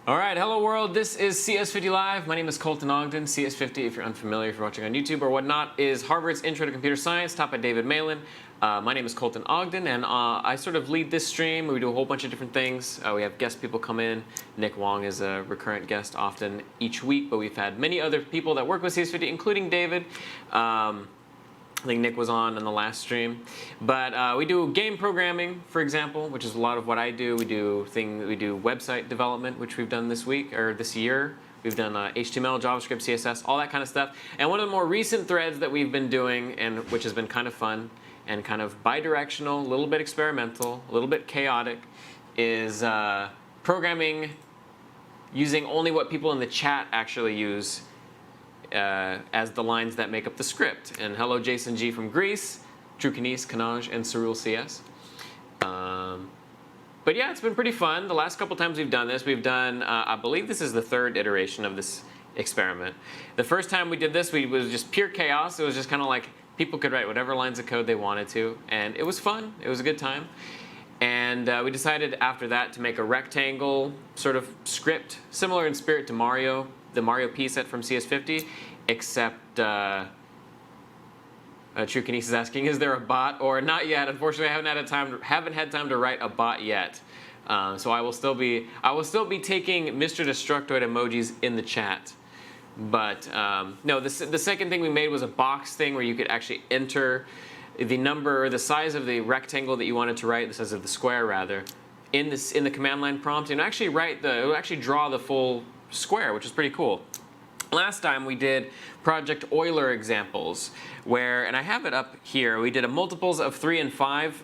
All right, hello world. This is CS50 Live. My name is Colton Ogden. CS50, if you're unfamiliar, if you're watching on YouTube or whatnot, is Harvard's Intro to Computer Science, taught by David Malin. My name is Colton Ogden, and I sort of lead this stream. We do a whole bunch of different things. We have guest people come in. Nick Wong is a recurrent guest often each week, but we've had many other people that work with CS50, including David. I think Nick was on in the last stream. But we do game programming, for example, which is a lot of what I do. We do website development, which we've done this week or this year. We've done HTML, JavaScript, CSS, all that kind of stuff. And one of the more recent threads that we've been doing, and which has been kind of fun and kind of bi-directional, a little bit experimental, a little bit chaotic, is programming using only what people in the chat actually use as the lines that make up the script. And hello, Jason G from Greece, True Kinesis, Kanaj, and Cerule CS. But yeah, it's been pretty fun. The last couple times we've done this, we've done, I believe this is the third iteration of this experiment. The first time we did this, it was just pure chaos. It was just kind of like people could write whatever lines of code they wanted to. And it was fun. It was a good time. And we decided after that to make a rectangle sort of script, similar in spirit to Mario, the Mario P set from CS50, except True Kinesis is asking, is there a bot? Or not yet. Unfortunately, I haven't had time to write a bot yet. So I will still be taking Mr. Destructoid emojis in the chat. But no, the second thing we made was a box thing where you could actually enter the number, or the size of the rectangle that you wanted to write, the size of the square rather, in the command line prompt, and it would actually draw the full square, which is pretty cool. Last time we did Project Euler examples, where, and I have it up here, we did a multiples of 3 and 5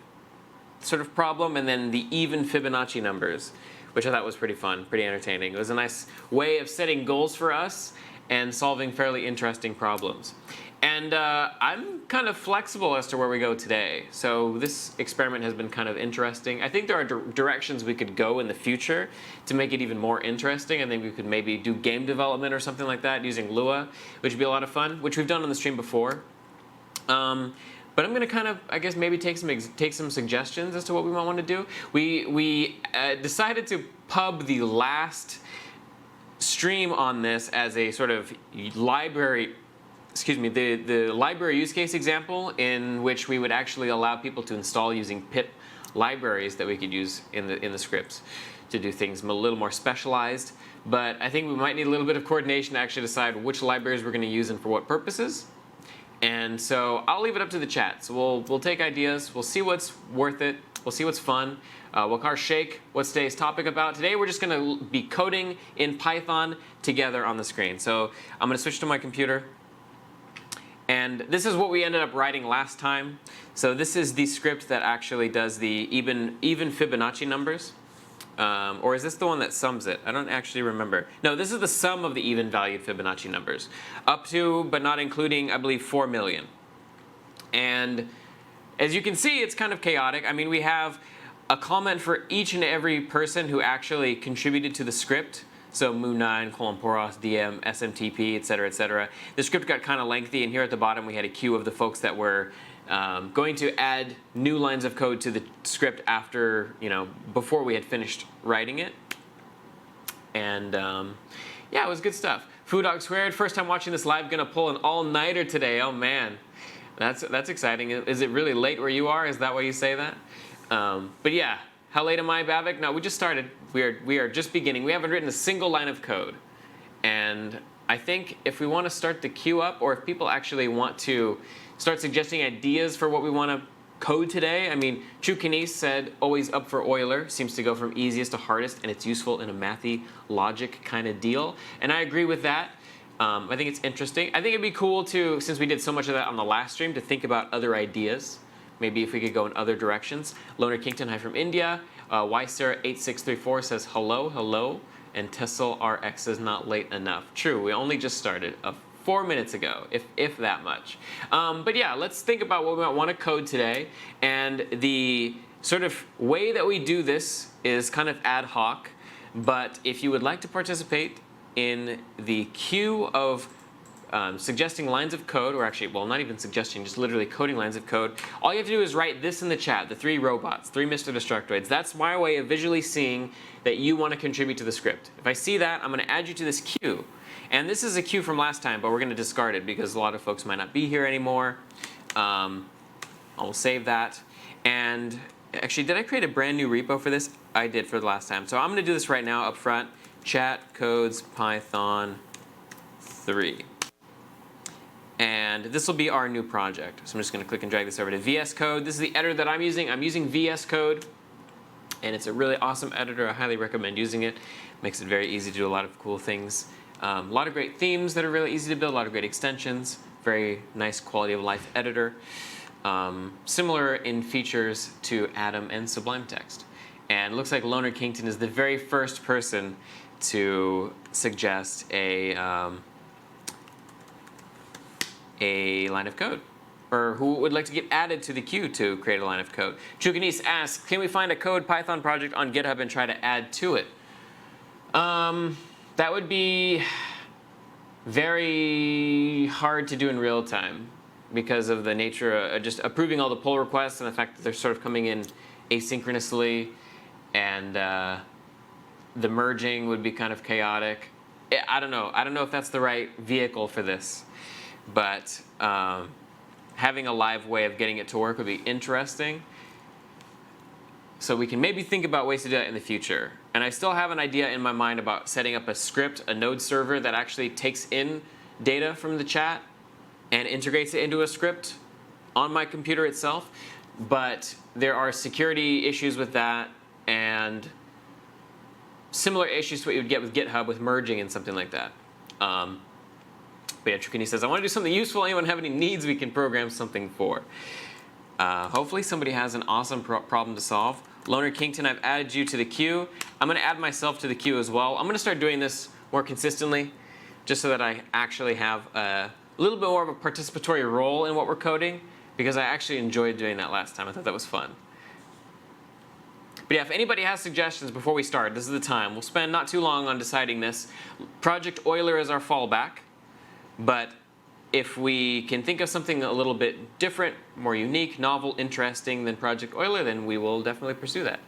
sort of problem, and then the even Fibonacci numbers, which I thought was pretty fun, pretty entertaining. It was a nice way of setting goals for us and solving fairly interesting problems. And I'm kind of flexible as to where we go today. So this experiment has been kind of interesting. I think there are directions we could go in the future to make it even more interesting. I think we could maybe do game development or something like that using Lua, which would be a lot of fun, which we've done on the stream before. But I'm going to kind of, I guess, maybe take some suggestions as to what we might want to do. We decided to pub the last stream on this as a sort of library. Excuse me, the library use case example in which we would actually allow people to install using pip libraries that we could use in the scripts to do things a little more specialized. But I think we might need a little bit of coordination to actually decide which libraries we're going to use and for what purposes. And so I'll leave it up to the chat. So we'll take ideas. We'll see what's worth it. We'll see what's fun. Wakar Sheikh, what's today's topic about? Today we're just going to be coding in Python together on the screen. So I'm going to switch to my computer. And this is what we ended up writing last time. So this is the script that actually does the even Fibonacci numbers. Or is this the one that sums it? I don't actually remember. No, this is the sum of the even valued Fibonacci numbers. Up to, but not including, I believe, 4 million. And as you can see, it's kind of chaotic. I mean, we have a comment for each and every person who actually contributed to the script. So Moon9, Colomporos, DM, SMTP, et cetera, et cetera. The script got kind of lengthy, and here at the bottom we had a queue of the folks that were going to add new lines of code to the script after, before we had finished writing it. And yeah, it was good stuff. Foodog Squared, first time watching this live, gonna pull an all-nighter today. Oh man, that's exciting. Is it really late where you are? Is that why you say that? But yeah. How late am I, Bavik? No, we just started. We are just beginning. We haven't written a single line of code. And I think if we want to start the queue up, or if people actually want to start suggesting ideas for what we want to code today, I mean, True Kinesis said always up for Euler. Seems to go from easiest to hardest, and it's useful in a mathy logic kind of deal. And I agree with that. I think it's interesting. I think it'd be cool to, since we did so much of that on the last stream, to think about other ideas. Maybe if we could go in other directions. Loner Kington, hi from India. Ysara8634 says hello, hello. And Tessel RX is not late enough. True, we only just started 4 minutes ago, if that much. But yeah, let's think about what we might want to code today. And the sort of way that we do this is kind of ad hoc. But if you would like to participate in the queue of suggesting lines of code, or actually, well, not even suggesting, just literally coding lines of code. All you have to do is write this in the chat, the 3 robots, 3 Mr. Destructoids. That's my way of visually seeing that you want to contribute to the script. If I see that, I'm going to add you to this queue. And this is a queue from last time, but we're going to discard it because a lot of folks might not be here anymore. I'll save that. And actually, did I create a brand new repo for this? I did for the last time. So I'm going to do this right now up front. Chat codes Python 3. And this will be our new project. So I'm just going to click and drag this over to VS Code. This is the editor that I'm using. I'm using VS Code. And it's a really awesome editor. I highly recommend using it. Makes it very easy to do a lot of cool things. A lot of great themes that are really easy to build. A lot of great extensions. Very nice quality of life editor. Similar in features to Atom and Sublime Text. And it looks like Loner Kington is the very first person to suggest a line of code, or who would like to get added to the queue to create a line of code. Chukanese asks, can we find a code Python project on GitHub and try to add to it? That would be very hard to do in real time because of the nature of just approving all the pull requests and the fact that they're sort of coming in asynchronously, and the merging would be kind of chaotic. I don't know. I don't know if that's the right vehicle for this. But having a live way of getting it to work would be interesting. So we can maybe think about ways to do that in the future. And I still have an idea in my mind about setting up a script, a node server that actually takes in data from the chat and integrates it into a script on my computer itself. But there are security issues with that and similar issues to what you would get with GitHub with merging and something like that. But yeah, Trukini says, I want to do something useful. Anyone have any needs we can program something for? Hopefully somebody has an awesome problem to solve. Loner Kington, I've added you to the queue. I'm going to add myself to the queue as well. I'm going to start doing this more consistently, just so that I actually have a little bit more of a participatory role in what we're coding, because I actually enjoyed doing that last time. I thought that was fun. But yeah, if anybody has suggestions before we start, this is the time. We'll spend not too long on deciding this. Project Euler is our fallback. But if we can think of something a little bit different, more unique, novel, interesting than Project Euler, then we will definitely pursue that.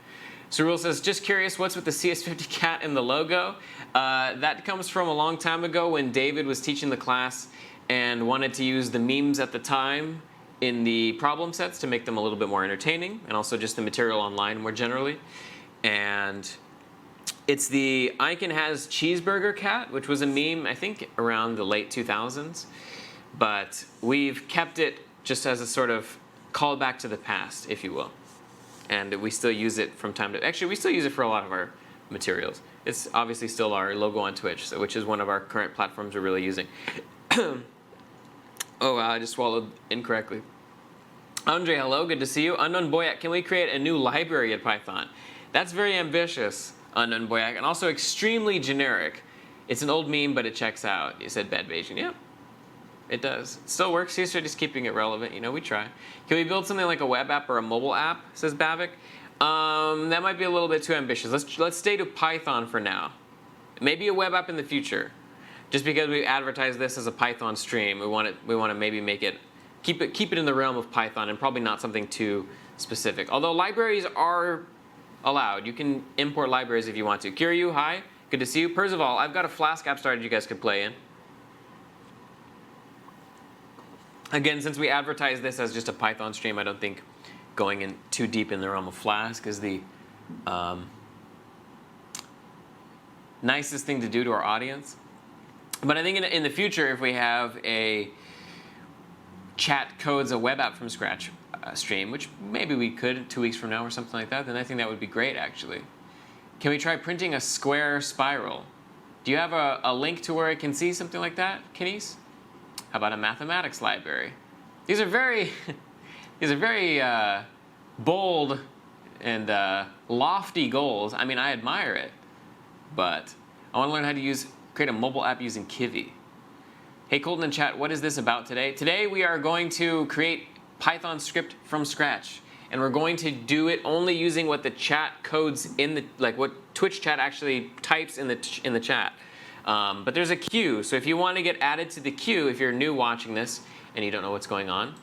Cerule says, just curious, what's with the CS50 cat in the logo? That comes from a long time ago when David was teaching the class and wanted to use the memes at the time in the problem sets to make them a little bit more entertaining, and also just the material online more generally. And it's the Icon Has Cheeseburger cat, which was a meme, I think, around the late 2000s. But we've kept it just as a sort of callback to the past, if you will. And we still use it from time to... Actually, we still use it for a lot of our materials. It's obviously still our logo on Twitch, so, which is one of our current platforms we're really using. Oh, wow, I just swallowed incorrectly. Andre, hello, good to see you. Unknown Boyak, can we create a new library at Python? That's very ambitious, Unknown Boyak, and also extremely generic. It's an old meme, but it checks out. You said bad Bayesian. Yeah, it does. It still works. He's just keeping it relevant. You know, we try. Can we build something like a web app or a mobile app, says Bavik? That might be a little bit too ambitious. Let's stay to Python for now. Maybe a web app in the future. Just because we advertise this as a Python stream, we want to maybe make it keep it in the realm of Python and probably not something too specific. Although libraries are allowed. You can import libraries if you want to. Kiryu, hi. Good to see you. Percival, I've got a Flask app started you guys could play in. Again, since we advertise this as just a Python stream, I don't think going in too deep in the realm of Flask is the nicest thing to do to our audience. But I think in the future, if we have a chat codes a web app from scratch stream, which maybe we could 2 weeks from now or something like that, then I think that would be great, actually. Can we try printing a square spiral? Do you have a link to where I can see something like that, Kenise? How about a mathematics library? These are very, bold and lofty goals. I mean, I admire it, but I want to learn how to create a mobile app using Kivy. Hey, Colton in chat, what is this about today? Today we are going to create Python script from scratch, and we're going to do it only using what the chat codes in the, like what Twitch chat actually types in the chat. But there's a queue. So if you want to get added to the queue, if you're new watching this and you don't know what's going on,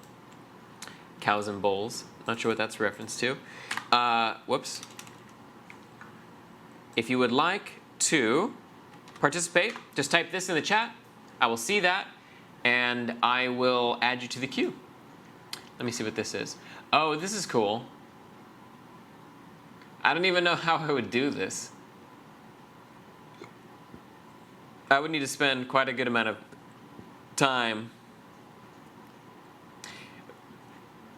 cows and bulls. Not sure what that's a reference to. Whoops. If you would like to participate, just type this in the chat. I will see that, and I will add you to the queue. Let me see what this is. Oh, this is cool. I don't even know how I would do this. I would need to spend quite a good amount of time.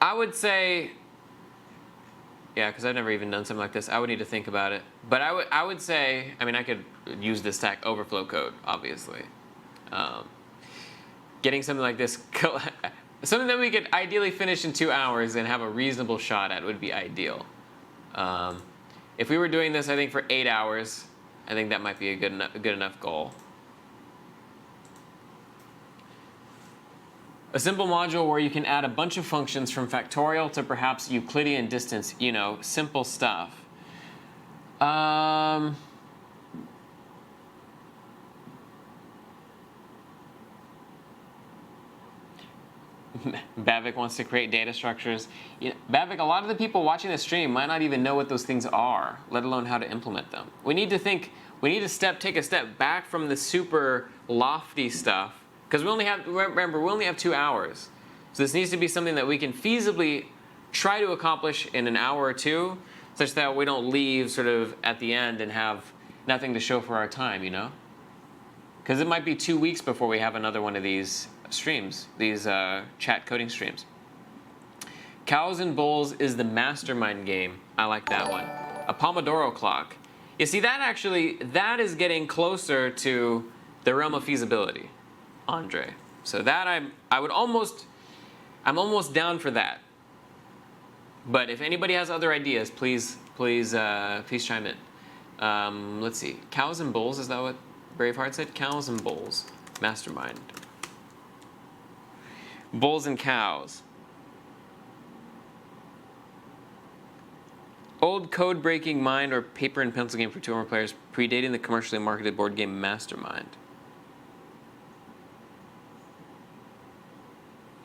I would say, yeah, because I've never even done something like this. I would need to think about it. But I would say, I mean, I could use the Stack Overflow code, obviously. Getting something like this, something that we could ideally finish in 2 hours and have a reasonable shot at would be ideal. If we were doing this, I think, for 8 hours, I think that might be a good enough goal. A simple module where you can add a bunch of functions from factorial to perhaps Euclidean distance, you know, simple stuff. Bavik wants to create data structures. You know, Bavik, a lot of the people watching the stream might not even know what those things are, let alone how to implement them. We need to take a step back from the super lofty stuff. Because remember, we only have 2 hours. So this needs to be something that we can feasibly try to accomplish in an hour or two, such that we don't leave sort of at the end and have nothing to show for our time, you know? Because it might be 2 weeks before we have another one of these streams, these chat coding streams. Cows and Bulls is the mastermind game. I like that one. A Pomodoro clock. You see, that is getting closer to the realm of feasibility. Andre. So that I'm almost down for that. But if anybody has other ideas, please chime in. Let's see. Cows and Bulls, is that what Braveheart said? Cows and Bulls. Mastermind. Bulls and cows. Old code-breaking mind or paper and pencil game for 2 or more players, predating the commercially marketed board game Mastermind.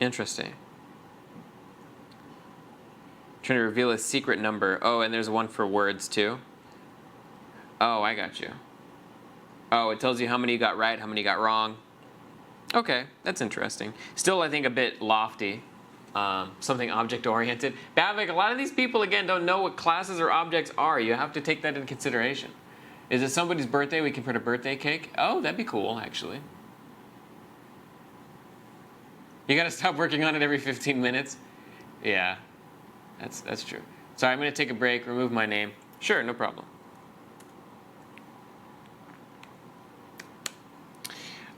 Interesting. Trying to reveal a secret number. Oh, and there's one for words too. Oh, I got you. Oh, it tells you how many you got right, how many you got wrong. Okay, that's interesting. Still, I think a bit lofty. Something object-oriented. Bavik, a lot of these people, again, don't know what classes or objects are. You have to take that into consideration. Is it somebody's birthday? We can put a birthday cake? Oh, that'd be cool, actually. You gotta stop working on it every 15 minutes. Yeah, that's true. Sorry, I'm gonna take a break, remove my name. Sure, no problem.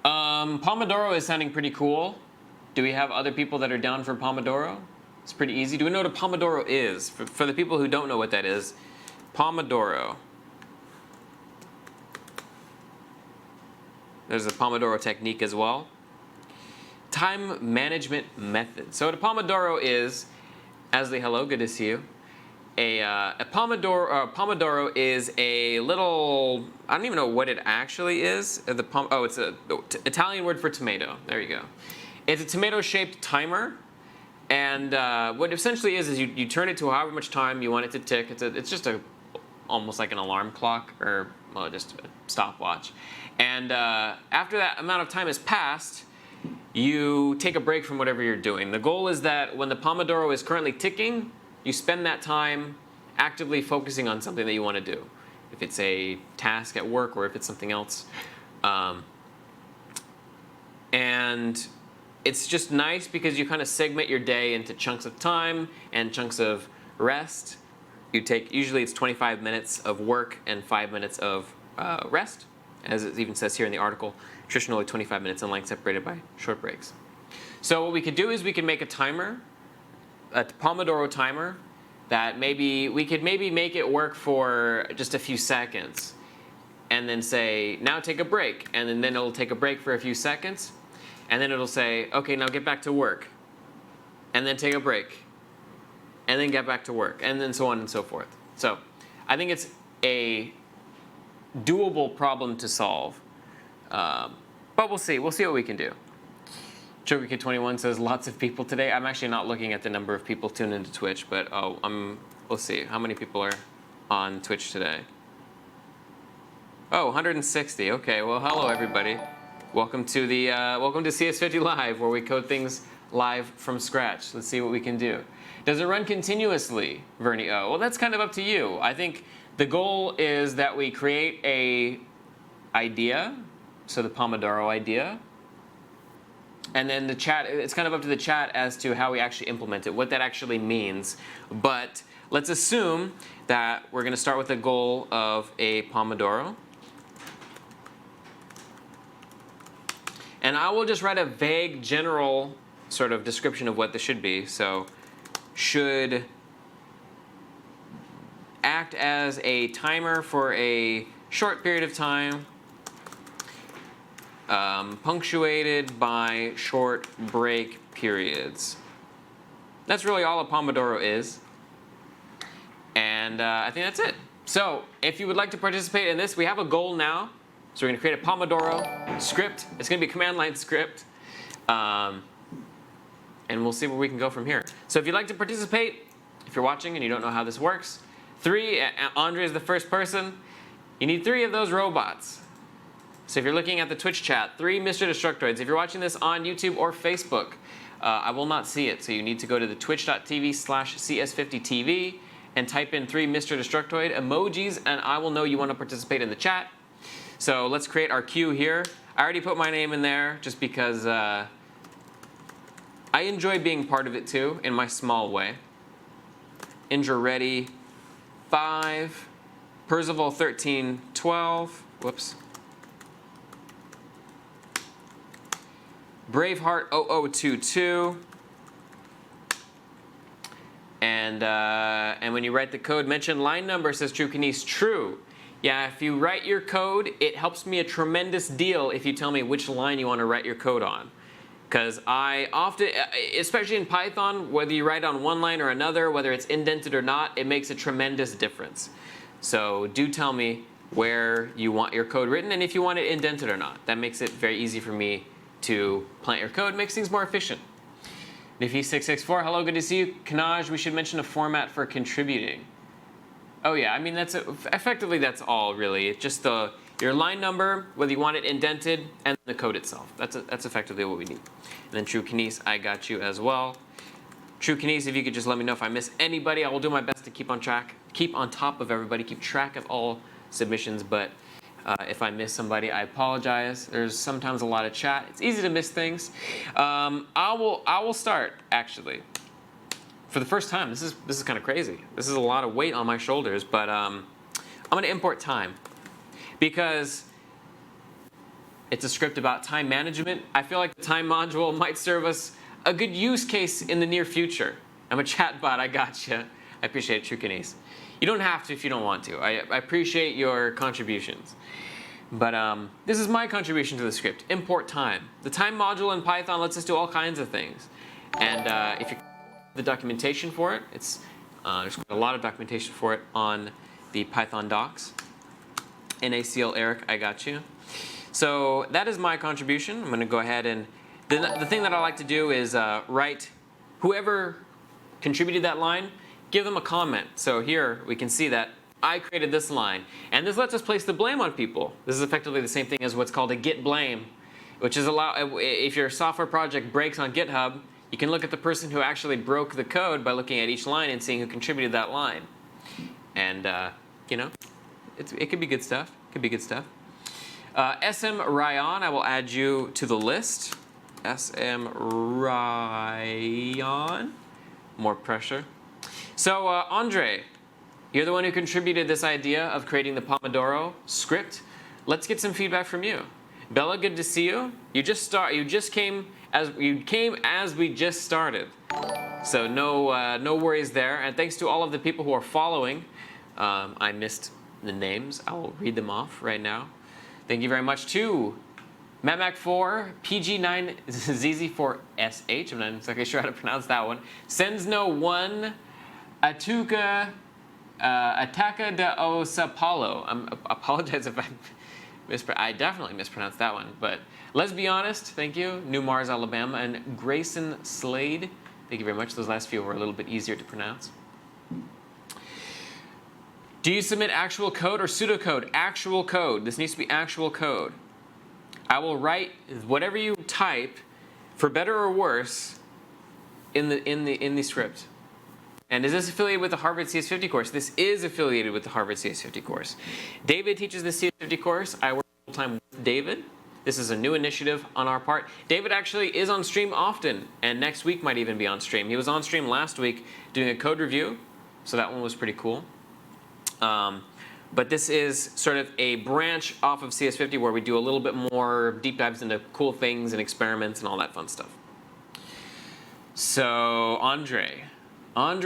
Pomodoro is sounding pretty cool. Do we have other people that are down for Pomodoro? It's pretty easy. Do we know what a Pomodoro is? For the people who don't know what that is, Pomodoro. There's a Pomodoro Technique as well. Time management method. So what a Pomodoro is, Asley, hello, good to see you. A Pomodoro is a little, I don't even know what it actually is. It's an Italian word for tomato. There you go. It's a tomato-shaped timer. And what it essentially is you turn it to however much time you want it to tick. It's just almost like an alarm clock or just a stopwatch. And after that amount of time has passed, you take a break from whatever you're doing. The goal is that when the Pomodoro is currently ticking, you spend that time actively focusing on something that you want to do. If it's a task at work or if it's something else. And it's just nice because you kind of segment your day into chunks of time and chunks of rest. Usually it's 25 minutes of work and 5 minutes of rest, as it even says here in the article. Traditionally 25 minutes in length separated by short breaks. So what we could do is we could make a timer, a Pomodoro timer, that we could maybe make it work for just a few seconds. And then say, now take a break. And then it'll take a break for a few seconds. And then it'll say, okay, now get back to work. And then take a break. And then get back to work. And then so on and so forth. So I think it's a doable problem to solve. But we'll see. We'll see what we can do. ChokerKid21 says lots of people today. I'm actually not looking at the number of people tuned into Twitch, but we'll see how many people are on Twitch today. Oh, 160. Okay. Well, hello everybody. Welcome to CS50 Live, where we code things live from scratch. Let's see what we can do. Does it run continuously, Vernie O? Well, that's kind of up to you. I think the goal is that we create a idea, so the Pomodoro idea, and then the chat, it's kind of up to the chat as to how we actually implement it, what that actually means. But let's assume that we're going to start with a goal of a Pomodoro. And I will just write a vague general sort of description of what this should be. So should act as a timer for a short period of time, punctuated by short break periods. That's really all a Pomodoro is. And I think that's it. So if you would like to participate in this, we have a goal now. So we're going to create a Pomodoro script. It's going to be a command line script. And we'll see where we can go from here. So if you'd like to participate, if you're watching and you don't know how this works, Andre is the first person. You need 3 of those robots. So if you're looking at the Twitch chat, 3 Mr. Destructoids. If you're watching this on YouTube or Facebook, I will not see it. So you need to go to the twitch.tv/CS50TV and type in 3 Mr. Destructoid emojis, and I will know you want to participate in the chat. So let's create our queue here. I already put my name in there just because I enjoy being part of it too, in my small way. Indra Reddy 5, Percival 1312, whoops. Braveheart 0022. And when you write the code, mention line number, says True Kines. True. Yeah, if you write your code, it helps me a tremendous deal if you tell me which line you want to write your code on. Because I often, especially in Python, whether you write on one line or another, whether it's indented or not, it makes a tremendous difference. So do tell me where you want your code written and if you want it indented or not. That makes it very easy for me to plant your code, makes things more efficient. Nifi664, hello, good to see you. Kanaj, we should mention a format for contributing. Oh yeah, I mean, effectively that's all really. It's just your line number, whether you want it indented, and the code itself. That's effectively what we need. And then True Kines, I got you as well. True Kines, if you could just let me know if I miss anybody, I will do my best to keep on track, keep on top of everybody, keep track of all submissions. But if I miss somebody, I apologize. There's sometimes a lot of chat. It's easy to miss things. I will start actually. For the first time, this is kind of crazy. This is a lot of weight on my shoulders, but I'm going to import time because it's a script about time management. I feel like the time module might serve us a good use case in the near future. I'm a chatbot. I gotcha. I appreciate it, True Kines. You don't have to if you don't want to. I appreciate your contributions. But this is my contribution to the script. Import time. The time module in Python lets us do all kinds of things. And if you the documentation for it, there's a lot of documentation for it on the Python docs. NACL Eric, I got you. So that is my contribution. I'm going to go ahead and the thing that I like to do is write whoever contributed that line, give them a comment. So here we can see that I created this line, and this lets us place the blame on people. This is effectively the same thing as what's called a git blame, which is if your software project breaks on GitHub, you can look at the person who actually broke the code by looking at each line and seeing who contributed that line. And, you know, it could be good stuff. It could be good stuff. SM Ryan, I will add you to the list. SM Ryan. More pressure. So, Andre, you're the one who contributed this idea of creating the Pomodoro script. Let's get some feedback from you. Bella, good to see you. You came as we just started. So no worries there. And thanks to all of the people who are following. I missed the names. I will read them off right now. Thank you very much to MatMac4, PG9ZZ4SH. I'm not exactly sure how to pronounce that one. Sensno1, Ataka de Osapalo. I apologize if I I definitely mispronounced that one. But let's be honest. Thank you. New Mars, Alabama, and Grayson Slade. Thank you very much. Those last few were a little bit easier to pronounce. Do you submit actual code or pseudocode? Actual code. This needs to be actual code. I will write whatever you type, for better or worse, in the script. And is this affiliated with the Harvard CS50 course? This is affiliated with the Harvard CS50 course. David teaches the CS50 course. I work full-time with David. This is a new initiative on our part. David actually is on stream often, and next week might even be on stream. He was on stream last week doing a code review, so that one was pretty cool. But this is sort of a branch off of CS50 where we do a little bit more deep dives into cool things and experiments and all that fun stuff. So, Andre. Ola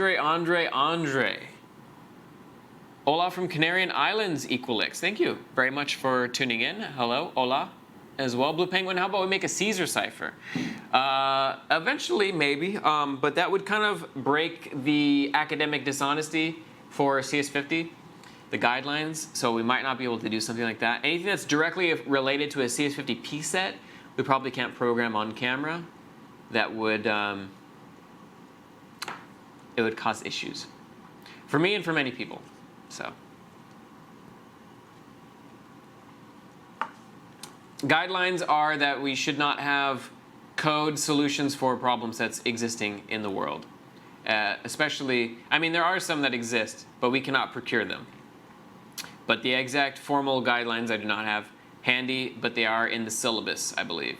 from Canarian Islands, Equalix. Thank you very much for tuning in. Hello, Ola, as well. Blue Penguin, how about we make a Caesar cipher? Eventually, maybe, but that would kind of break the academic dishonesty for CS50, the guidelines, so we might not be able to do something like that. Anything that's directly related to a CS50 P set, we probably can't program on camera. That would, it would cause issues. For me and for many people, so. Guidelines are that we should not have code solutions for problem sets existing in the world. Especially, I mean, there are some that exist, but we cannot procure them. But the exact formal guidelines I do not have handy, but they are in the syllabus, I believe,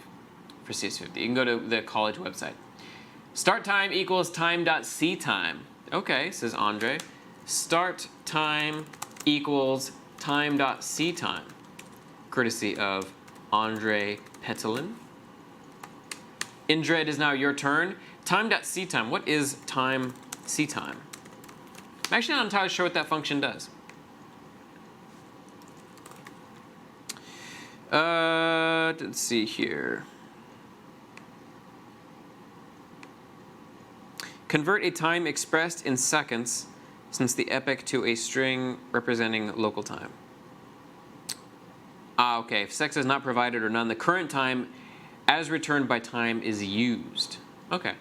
for CS50. You can go to the college website. Start time equals time.ctime. Okay, says Andre. Start time equals time.ctime. Courtesy of Andre Petelin. Indra, it is now your turn. Time.ctime. What is time.ctime? I'm actually not entirely sure what that function does. Let's see here. Convert a time expressed in seconds since the epoch to a string representing local time. Ah, okay. If sex is not provided or none, the current time as returned by time is used. Okay.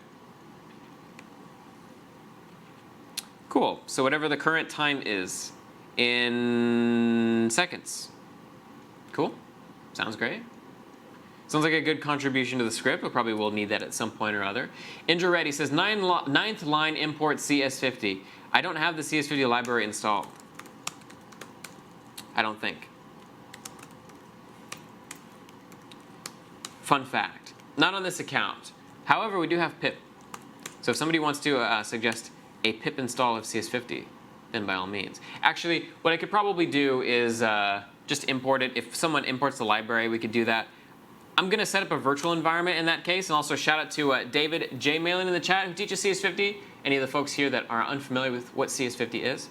Cool. So whatever the current time is in seconds. Cool. Sounds great. Sounds like a good contribution to the script. We probably will need that at some point or other. Indra Reddy says, ninth line import CS50. I don't have the CS50 library installed. I don't think. Fun fact. Not on this account. However, we do have pip. So if somebody wants to suggest a pip install of CS50, then by all means. Actually, what I could probably do is just import it. If someone imports the library, we could do that. I'm going to set up a virtual environment in that case, and also shout out to David J. Malin in the chat who teaches CS50. Any of the folks here that are unfamiliar with what CS50 is.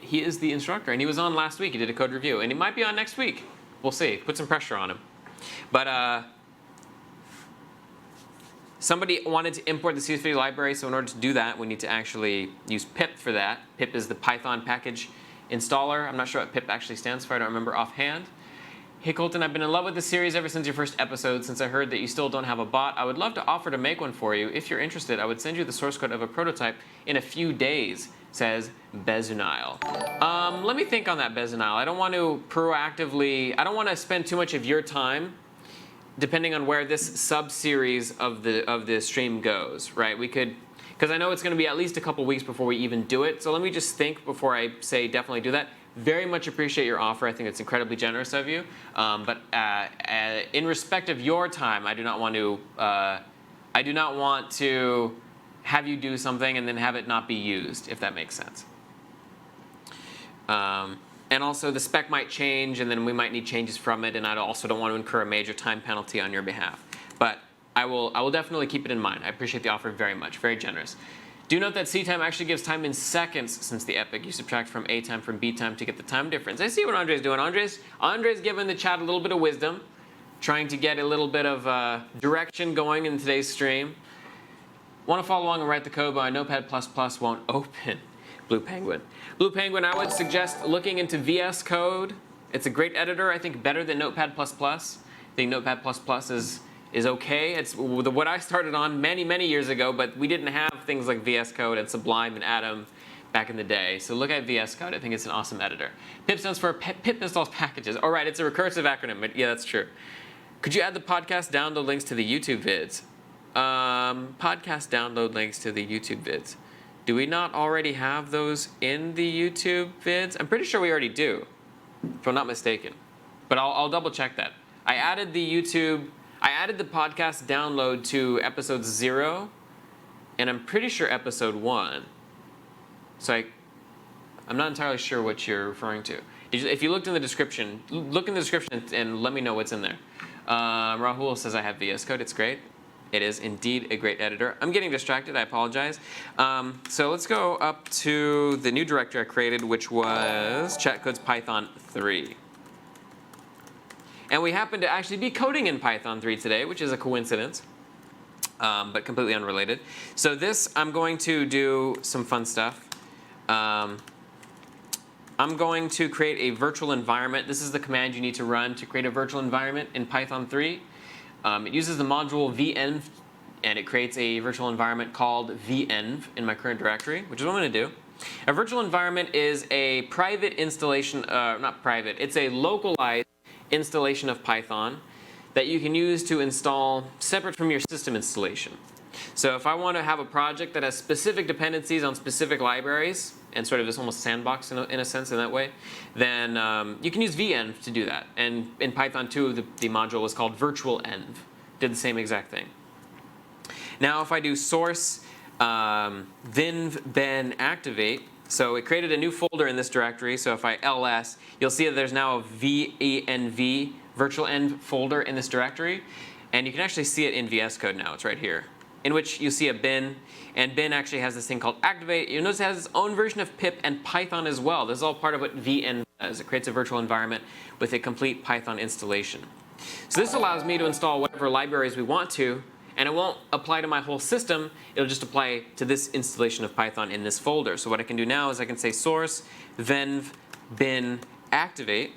He is the instructor, and he was on last week. He did a code review, and he might be on next week. We'll see. Put some pressure on him. But somebody wanted to import the CS50 library, so in order to do that, we need to actually use pip for that. Pip is the Python package installer. I'm not sure what pip actually stands for. I don't remember offhand. Hey Colton, I've been in love with this series ever since your first episode. Since I heard that you still don't have a bot, I would love to offer to make one for you. If you're interested, I would send you the source code of a prototype in a few days, says Bezunile. Let me think on that, Bezunile. I don't want to proactively, I don't want to spend too much of your time depending on where this sub-series of the stream goes, right? We could, because I know it's going to be at least a couple weeks before we even do it. So let me just think before I say definitely do that. Very much appreciate your offer. I think it's incredibly generous of you. But in respect of your time, I do not want to have you do something and then have it not be used, if that makes sense. And also, the spec might change, and then we might need changes from it, and I also don't want to incur a major time penalty on your behalf. But I will definitely keep it in mind. I appreciate the offer very much. Very generous. Do note that C time actually gives time in seconds since the epoch. You subtract from A time from B time to get the time difference. I see what Andre's doing. Andre's giving the chat a little bit of wisdom, trying to get a little bit of direction going in today's stream. Want to follow along and write the code, but my Notepad++ won't open. Blue Penguin. Blue Penguin, I would suggest looking into VS Code It's a great editor, I think better than Notepad++. I think Notepad++ is okay. It's what I started on many years ago, but we didn't have things like VS Code and Sublime and Atom back in the day. So look at VS Code. I think it's an awesome editor. Pip stands for pip installs packages. All right, it's a recursive acronym, but yeah, that's true. Could you add the podcast download links to the YouTube vids? Podcast download links to the YouTube vids. Do we not already have those in the YouTube vids? I'm pretty sure we already do, if I'm not mistaken. But I'll double check that. I added the podcast download to episode 0, and I'm pretty sure episode 1. So I'm not entirely sure what you're referring to. If you looked in the description, look in the description and let me know what's in there. Rahul says I have VS Code. It's great. It is indeed a great editor. I'm getting distracted. I apologize. So let's go up to the new directory I created, which was chatcodes Python 3. And we happen to actually be coding in Python 3 today, which is a coincidence, but completely unrelated. So this, I'm going to do some fun stuff. I'm going to create a virtual environment. This is the command you need to run to create a virtual environment in Python 3. It uses the module venv, and it creates a virtual environment called venv in my current directory, which is what I'm going to do. A virtual environment is a private installation, not private, it's a localized installation of Python that you can use to install separate from your system installation. So if I want to have a project that has specific dependencies on specific libraries, and sort of this almost sandbox in a sense in that way, then you can use venv to do that. And in Python 2, the module was called virtualenv. Did the same exact thing. Now if I do source venv ben activate, so it created a new folder in this directory. So if I ls, you'll see that there's now a venv virtualenv folder in this directory. And you can actually see it in VS Code now. It's right here, in which you see a bin. And bin actually has this thing called activate. You'll notice it has its own version of pip and Python as well. This is all part of what venv does. It creates a virtual environment with a complete Python installation. So this allows me to install whatever libraries we want to, and it won't apply to my whole system. It'll just apply to this installation of Python in this folder. So what I can do now is I can say source venv bin activate.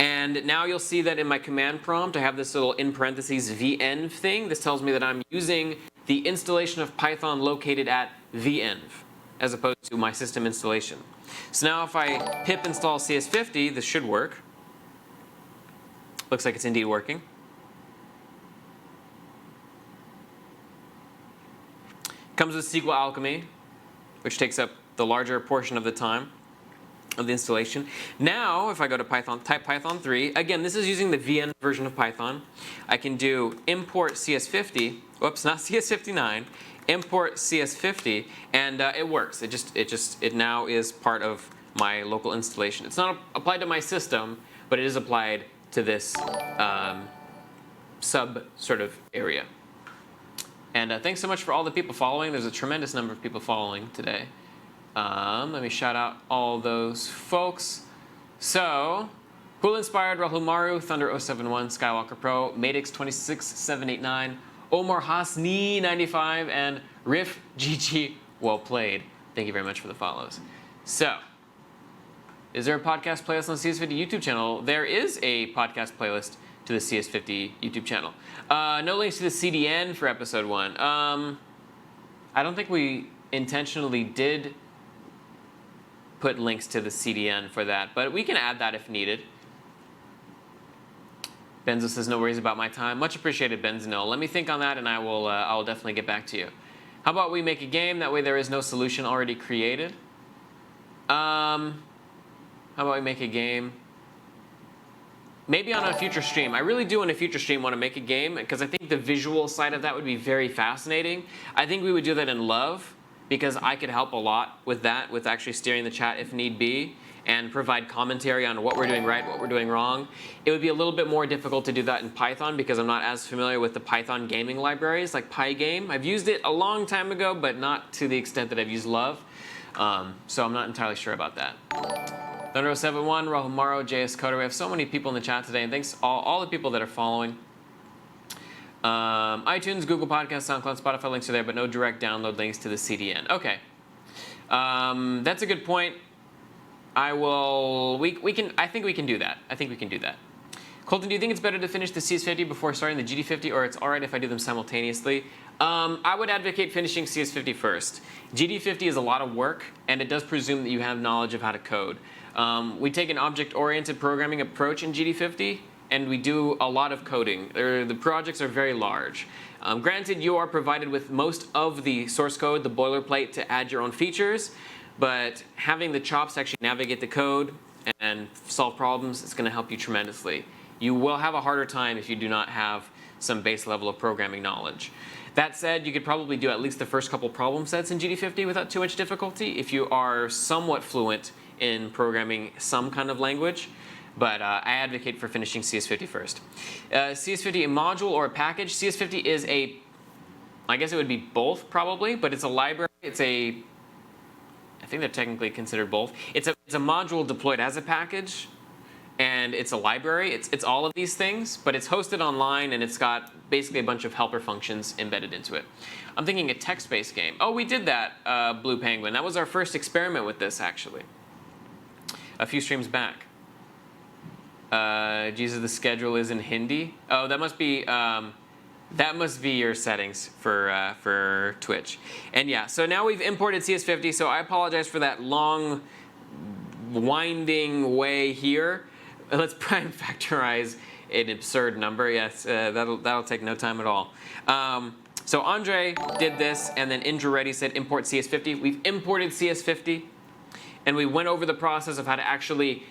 And now you'll see that in my command prompt, I have this little in parentheses venv thing. This tells me that I'm using the installation of Python located at venv, as opposed to my system installation. So now if I pip install CS50, this should work. Looks like it's indeed working. Comes with SQL Alchemy, which takes up the larger portion of the time of the installation. Now, if I go to Python, type Python 3. Again, this is using the venv version of Python. I can do import CS50. Whoops, not CS59. Import CS50, and it works. It now is part of my local installation. It's not applied to my system, but it is applied to this sub sort of area. And thanks so much for all the people following. There's a tremendous number of people following today. Let me shout out all those folks. So, Cool Inspired, Rahul Maru, Thunder071, Skywalker Pro, Madix26789, Omar Hasni 95, and Riff GG. Well played. Thank you very much for the follows. So, is there a podcast playlist on the CS50 YouTube channel? There is a podcast playlist to the CS50 YouTube channel. No links to the CDN for episode 1. I don't think we intentionally did put links to the CDN for that, but we can add that if needed. Benzo says, no worries about my time. Much appreciated, Benzo. Let me think on that, and I will definitely get back to you. How about we make a game? That way there is no solution already created. How about we make a game? Maybe on a future stream. I really do on a future stream want to make a game, because I think the visual side of that would be very fascinating. I think we would do that in Love, because I could help a lot with that, with actually steering the chat if need be, and provide commentary on what we're doing right, what we're doing wrong. It would be a little bit more difficult to do that in Python, because I'm not as familiar with the Python gaming libraries like Pygame. I've used it a long time ago, but not to the extent that I've used Love. So I'm not entirely sure about that. Thunder071, Rahul Maro, JS Coder. We have so many people in the chat today, and thanks all the people that are following. iTunes, Google Podcasts, SoundCloud, Spotify links are there, but no direct download links to the CDN. Okay. That's a good point. I will. We can. I think we can do that. I think we can do that. Colton, do you think it's better to finish the CS50 before starting the GD50, or it's all right if I do them simultaneously? I would advocate finishing CS50 first. GD50 is a lot of work, and it does presume that you have knowledge of how to code. We take an object-oriented programming approach in GD50, and we do a lot of coding. The projects are very large. Granted, you are provided with most of the source code, the boilerplate, to add your own features, but having the chops to actually navigate the code and solve problems is going to help you tremendously. You will have a harder time if you do not have some base level of programming knowledge. That said, you could probably do at least the first couple problem sets in GD50 without too much difficulty if you are somewhat fluent in programming some kind of language. But I advocate for finishing CS50 first. CS50 a module or a package? CS50 is a, I guess it would be both probably, but it's a library. It's a, I think they're technically considered both. It's a module deployed as a package, and it's a library. It's all of these things, but it's hosted online, and it's got basically a bunch of helper functions embedded into it. I'm thinking a text-based game. Oh, we did that, Blue Penguin. That was our first experiment with this, actually, a few streams back. Jesus, the schedule is in Hindi. Oh, that must be your settings for Twitch. And yeah, so now we've imported CS50. So I apologize for that long, winding way here. Let's prime factorize an absurd number. Yes, that'll take no time at all. So Andre did this, and then Indra Reddy said import CS50. We've imported CS50, and we went over the process of how to actually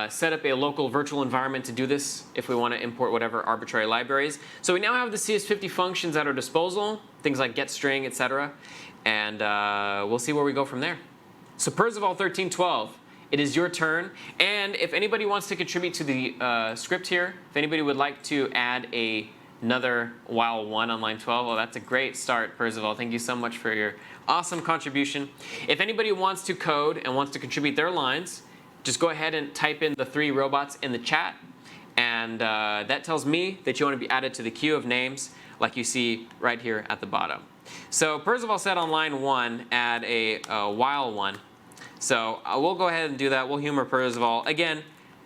set up a local virtual environment to do this if we want to import whatever arbitrary libraries. So we now have the CS50 functions at our disposal, things like getString, etc. And we'll see where we go from there. So Percival 1312, it is your turn. And if anybody wants to contribute to the script here, if anybody would like to add another while 1 on line 12, well, that's a great start, Percival. Thank you so much for your awesome contribution. If anybody wants to code and wants to contribute their lines, just go ahead and type in the 3 robots in the chat, and that tells me that you want to be added to the queue of names like you see right here at the bottom. So Percival said on line 1, add a while 1. So we'll go ahead and do that. We'll humor Percival. Again,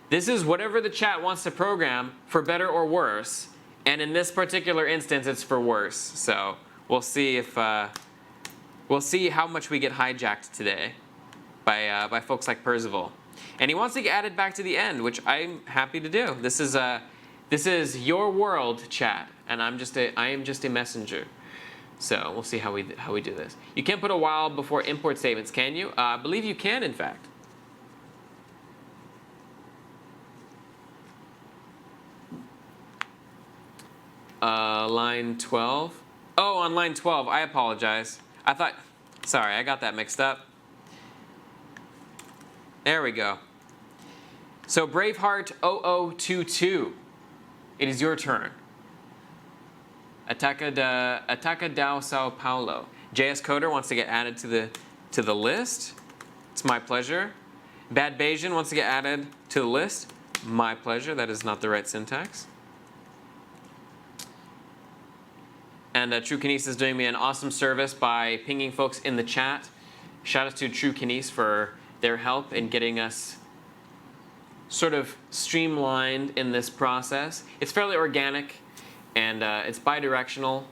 this is whatever the chat wants to program, for better or worse. And in this particular instance, it's for worse. So we'll see if we'll see how much we get hijacked today by folks like Percival. And he wants to get added back to the end, which I'm happy to do. This is your world, chat, and I am just a messenger. So we'll see how we do this. You can't put a while before import statements, can you? I believe you can, in fact. Line 12. Oh, on line 12. I apologize. Sorry, I got that mixed up. There we go. So Braveheart 0022, it is your turn. Ataca Dao Sao Paulo. JS Coder wants to get added to the list. It's my pleasure. Bad Bayesian wants to get added to the list. My pleasure. That is not the right syntax. And True Kinese is doing me an awesome service by pinging folks in the chat. Shout out to True Kinese for their help in getting us sort of streamlined in this process. It's fairly organic, and it's bidirectional,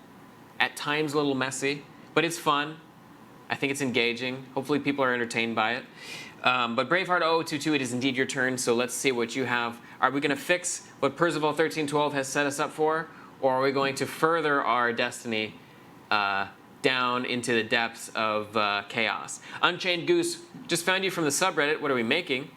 at times a little messy, but it's fun. I think it's engaging. Hopefully people are entertained by it. But Braveheart 0022, it is indeed your turn, so let's see what you have. Are we going to fix what Percival 1312 has set us up for, or are we going to further our destiny down into the depths of chaos? Unchained Goose just found you from the subreddit. What are we making?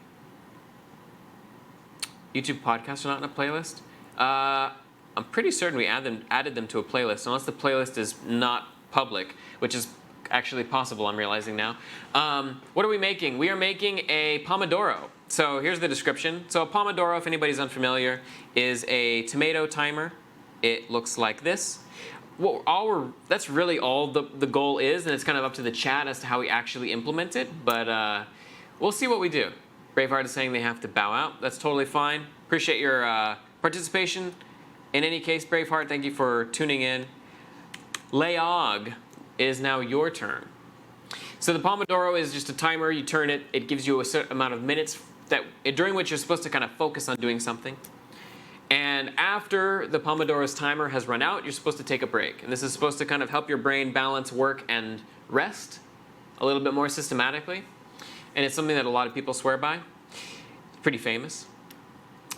YouTube podcasts are not in a playlist. I'm pretty certain we added them to a playlist, unless the playlist is not public, which is actually possible, I'm realizing now. What are we making? We are making a Pomodoro. So here's the description. So a Pomodoro, if anybody's unfamiliar, is a tomato timer. It looks like this. That's really all the goal is, and it's kind of up to the chat as to how we actually implement it, but we'll see what we do. Braveheart is saying they have to bow out. That's totally fine. Appreciate your participation. In any case, Braveheart, thank you for tuning in. Leog, it is now your turn. So the Pomodoro is just a timer. You turn it. It gives you a certain amount of minutes during which you're supposed to kind of focus on doing something. And after the Pomodoro's timer has run out, you're supposed to take a break. And this is supposed to kind of help your brain balance work and rest a little bit more systematically. And it's something that a lot of people swear by. It's pretty famous.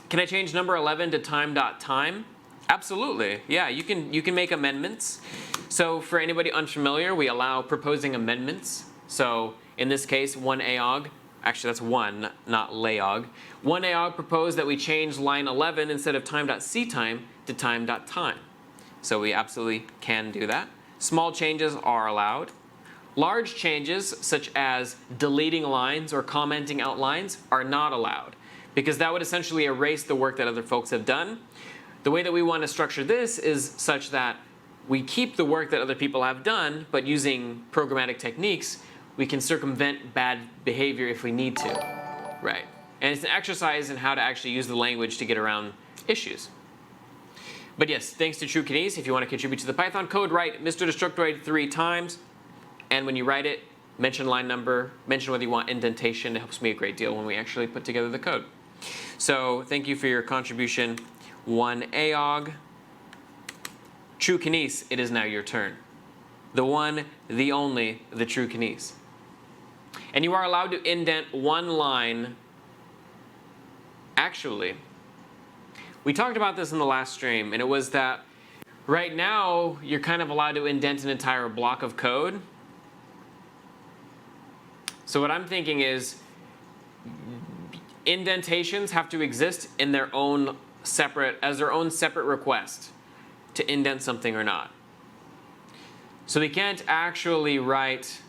Can I change number 11 to time.time? Absolutely. Yeah, you can make amendments. So for anybody unfamiliar, we allow proposing amendments. So in this case, one AOG, actually that's one, not LAOG. One AOG proposed that we change line 11 instead of time.ctime to time.time. So we absolutely can do that. Small changes are allowed. Large changes, such as deleting lines or commenting out lines, are not allowed, because that would essentially erase the work that other folks have done. The way that we want to structure this is such that we keep the work that other people have done, but using programmatic techniques, we can circumvent bad behavior if we need to. Right. And it's an exercise in how to actually use the language to get around issues. But yes, thanks to TrueKinese, if you want to contribute to the Python code, write Mr. Destructoid 3 times. And when you write it, mention line number, mention whether you want indentation. It helps me a great deal when we actually put together the code. So thank you for your contribution. One AOG. TrueKinese, it is now your turn. The one, the only, the TrueKinese. And you are allowed to indent one line. Actually, we talked about this in the last stream, and it was that right now you're kind of allowed to indent an entire block of code. So what I'm thinking is indentations have to exist in their own separate request to indent something or not. So we can't actually write,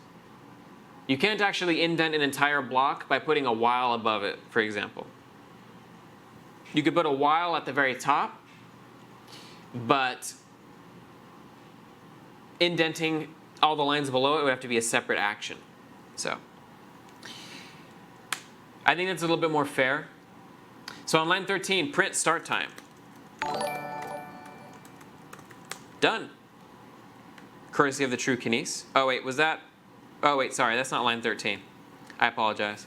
you can't actually indent an entire block by putting a while above it, for example. You could put a while at the very top, but indenting all the lines below it would have to be a separate action. So I think that's a little bit more fair. So on line 13, print start time. Done. Courtesy of the TrueKinese. Oh wait, was that? Oh wait, sorry, that's not line 13. I apologize.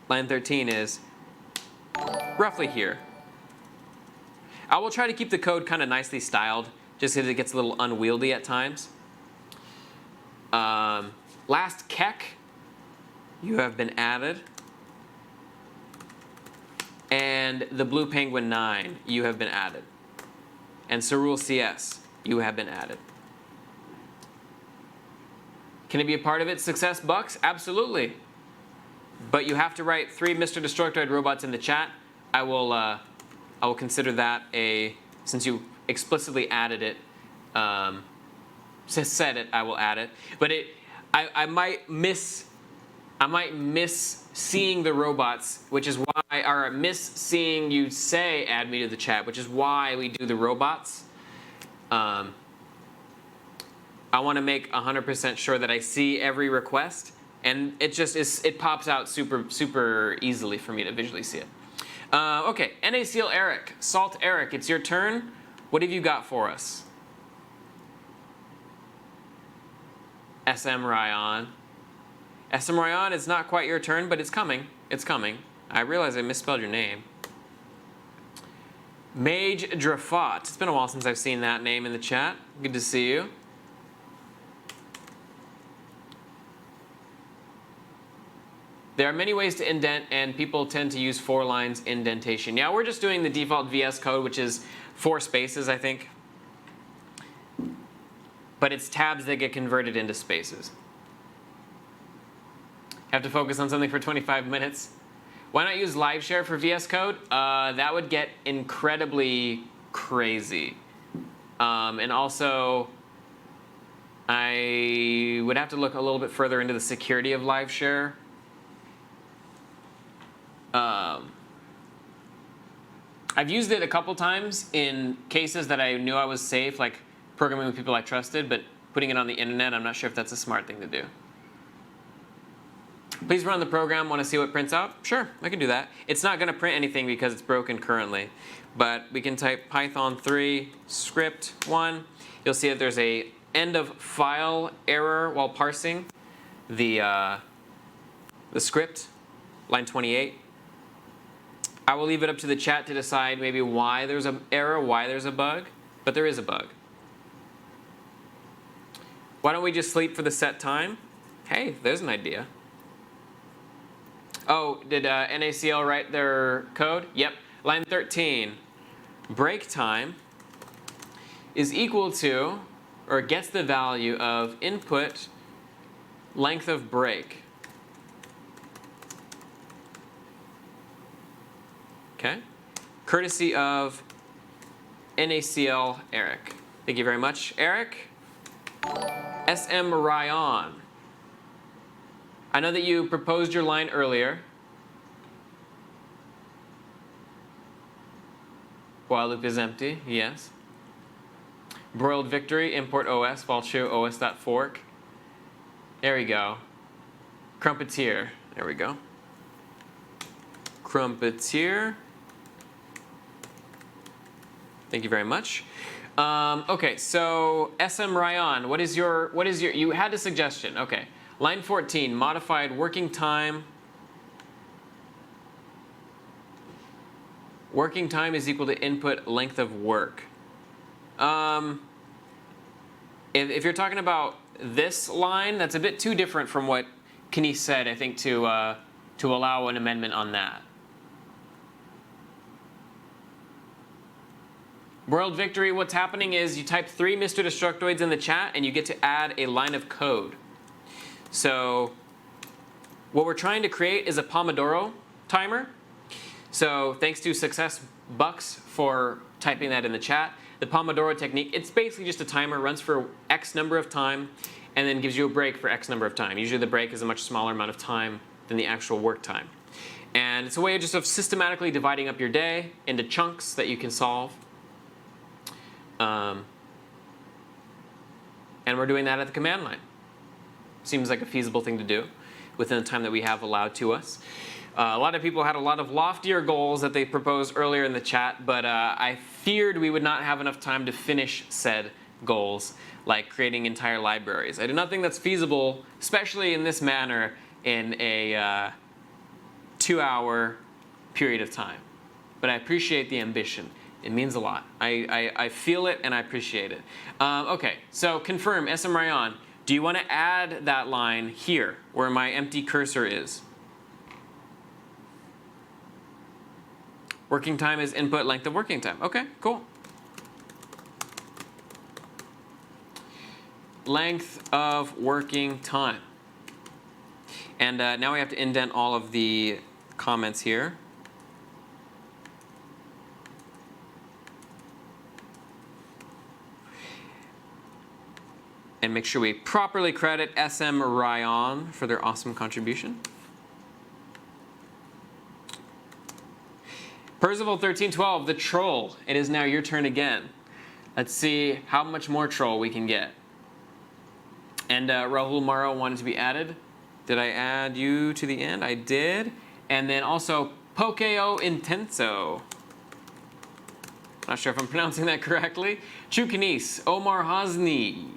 Line 13 is roughly here. I will try to keep the code kind of nicely styled, just because it gets a little unwieldy at times. Last Keck, you have been added. And the Blue Penguin 9, you have been added. And Cerule CS, you have been added. Can it be a part of it? Success Bucks? Absolutely. But you have to write 3 Mr. Destructoid robots in the chat. I will consider that since you explicitly added it, said it, I will add it. But I might miss seeing the robots, which is why, or miss seeing you say add me to the chat, which is why we do the robots. I want to make 100% sure that I see every request, and it pops out super easily for me to visually see it. Okay, NA Seal Eric, Salt Eric, it's your turn. What have you got for us? SM Ryan. SM Ryan, it's not quite your turn, but it's coming. It's coming. I realize I misspelled your name. Mage Drafot. It's been a while since I've seen that name in the chat. Good to see you. There are many ways to indent, and people tend to use 4 lines indentation. Yeah, we're just doing the default VS code, which is 4 spaces, I think. But it's tabs that get converted into spaces. Have to focus on something for 25 minutes. Why not use live share for VS Code? That would get incredibly crazy. And also, I would have to look a little bit further into the security of live share. I've used it a couple times in cases that I knew I was safe, like programming with people I trusted, but putting it on the internet, I'm not sure if that's a smart thing to do. Please run the program. Want to see what prints out? Sure, I can do that. It's not going to print anything because it's broken currently. But we can type Python 3 script 1. You'll see that there's a end of file error while parsing the script, line 28. I will leave it up to the chat to decide maybe why there's an error, why there's a bug, but there is a bug. Why don't we just sleep for the set time? Hey, there's an idea. Oh, did NACL write their code? Yep, line 13. Break time is equal to, or gets the value of input length of break. Okay, courtesy of NACL Eric. Thank you very much, Eric. SM Ryan. I know that you proposed your line earlier. While loop is empty, yes. Broiled victory, import OS, while show os.fork. There we go. Crumpeteer, there we go. Crumpeteer. Thank you very much. Okay, so SM Ryan, what is your, you had a suggestion. Okay, line 14, modified working time. Working time is equal to input length of work. If you're talking about this line, that's a bit too different from what Kenny said, I think, to allow an amendment on that. World Victory, what's happening is you type 3 Mr. Destructoids in the chat, and you get to add a line of code. So what we're trying to create is a Pomodoro timer. So thanks to Success Bucks for typing that in the chat. The Pomodoro Technique, it's basically just a timer, runs for X number of time, and then gives you a break for X number of time. Usually the break is a much smaller amount of time than the actual work time. And it's a way of just systematically dividing up your day into chunks that you can solve. And we're doing that at the command line. Seems like a feasible thing to do within the time that we have allowed to us. A lot of people had a lot of loftier goals that they proposed earlier in the chat, but I feared we would not have enough time to finish said goals, like creating entire libraries. I do not think that's feasible, especially in this manner, in a 2-hour period of time. But I appreciate the ambition. It means a lot. I feel it and I appreciate it. Okay, so confirm, SM Ryan, do you want to add that line here where my empty cursor is? Working time is input length of working time. Okay, cool. Length of working time. And now we have to indent all of the comments here. And make sure we properly credit SM Ryan for their awesome contribution. Percival1312, the troll. It is now your turn again. Let's see how much more troll we can get. And Rahul Maro wanted to be added. Did I add you to the end? I did. And then also Pokeo Intenso. Not sure if I'm pronouncing that correctly. Chukanis, Omar Hazni.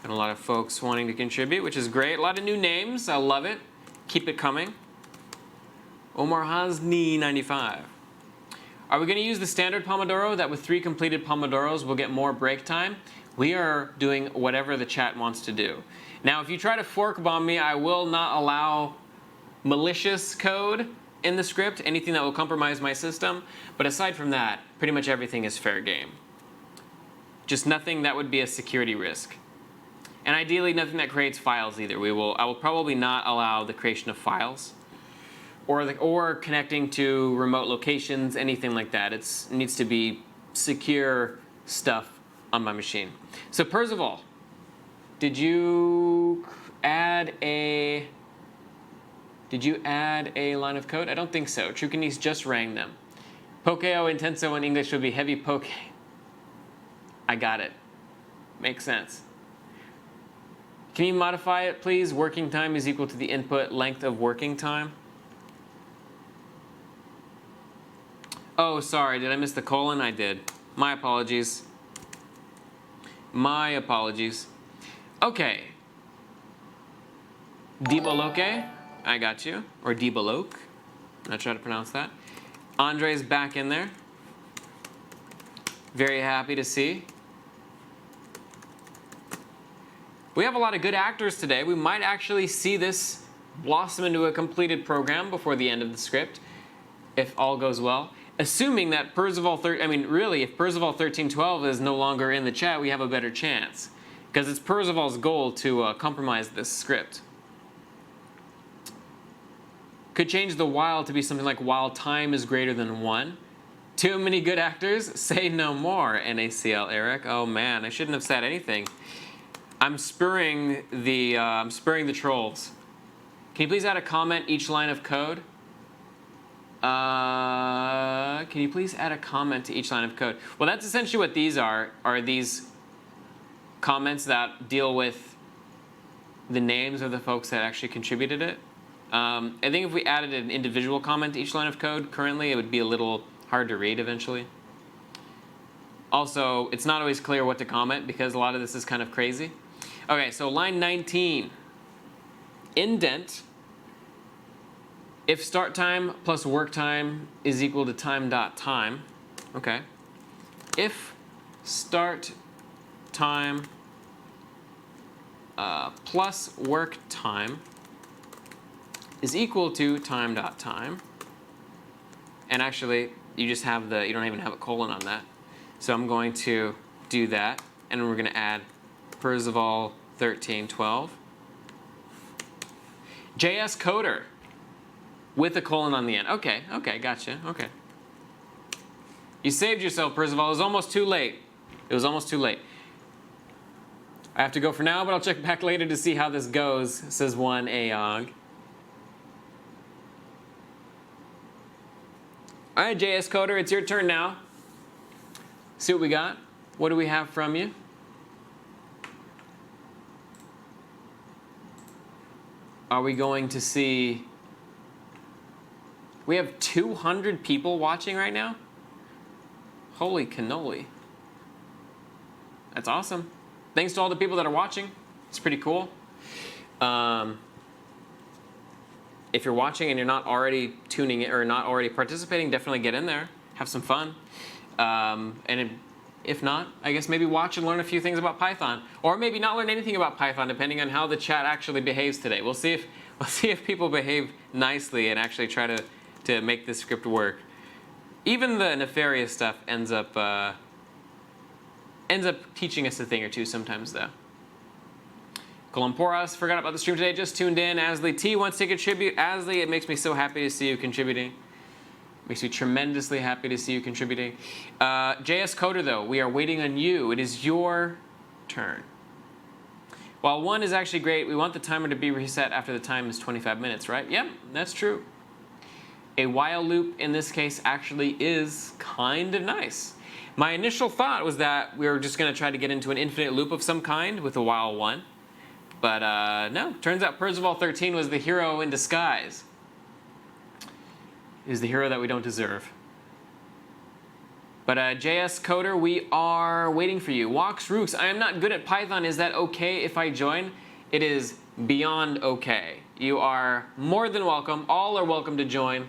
And a lot of folks wanting to contribute, which is great. A lot of new names. I love it. Keep it coming. Omar Hazni 95. Are we going to use the standard Pomodoro that with 3 completed Pomodoros we'll get more break time? We are doing whatever the chat wants to do. Now, if you try to fork bomb me, I will not allow malicious code in the script, anything that will compromise my system. But aside from that, pretty much everything is fair game. Just nothing that would be a security risk. And ideally, nothing that creates files either. I will probably not allow the creation of files or connecting to remote locations, anything like that. It needs to be secure stuff on my machine. So Percival, did you add a line of code? I don't think so. Trucanis just rang them. Pokeo Intenso in English would be heavy poke. I got it. Makes sense. Can you modify it, please? Working time is equal to the input length of working time. Oh, sorry. Did I miss the colon? I did. My apologies. My apologies. Okay. Dibaloke, I got you. Or Dibaloke. I'm not sure how to pronounce that. Andre's back in there. Very happy to see. We have a lot of good actors today. We might actually see this blossom into a completed program before the end of the script, if all goes well. Assuming that Percival, really, if Percival 1312 is no longer in the chat, we have a better chance. Because it's Percival's goal to compromise this script. Could change the while to be something like while time is greater than 1. Too many good actors? Say no more, NACL Eric. Oh man, I shouldn't have said anything. I'm spurring the trolls. Can you please add a comment each line of code? Can you please add a comment to each line of code? Well, that's essentially what these are these comments that deal with the names of the folks that actually contributed it. I think if we added an individual comment to each line of code currently, it would be a little hard to read eventually. Also, it's not always clear what to comment because a lot of this is kind of crazy. Okay, so line 19. Indent. If start time plus work time is equal to time.time. Okay. If start time plus work time is equal to time.time. And actually, you just have you don't even have a colon on that. So I'm going to do that, and we're going to add Percival 1312. JS Coder with a colon on the end. Okay, gotcha. Okay. You saved yourself, Percival. It was almost too late. It was almost too late. I have to go for now, but I'll check back later to see how this goes, says one Aog. All right, JS Coder, it's your turn now. See what we got. What do we have from you? Are we going to see... We have 200 people watching right now? Holy cannoli. That's awesome. Thanks to all the people that are watching. It's pretty cool. If you're watching and you're not already tuning in or not already participating, definitely get in there. Have some fun. If not, I guess maybe watch and learn a few things about Python. Or maybe not learn anything about Python, depending on how the chat actually behaves today. We'll see if people behave nicely and actually try to make this script work. Even the nefarious stuff ends up teaching us a thing or two sometimes, though. Columporas forgot about the stream today, just tuned in. Asley T wants to contribute. Asley, it makes me so happy to see you contributing. Makes me tremendously happy to see you contributing. JS Coder, though, we are waiting on you. It is your turn. While 1 is actually great, we want the timer to be reset after the time is 25 minutes, right? Yep, that's true. A while loop in this case actually is kind of nice. My initial thought was that we were just going to try to get into an infinite loop of some kind with a while 1. But no, turns out Percival 13 was the hero in disguise. Is the hero that we don't deserve. But JS Coder, we are waiting for you. Walks Rooks, I am not good at Python. Is that okay if I join? It is beyond okay. You are more than welcome. All are welcome to join.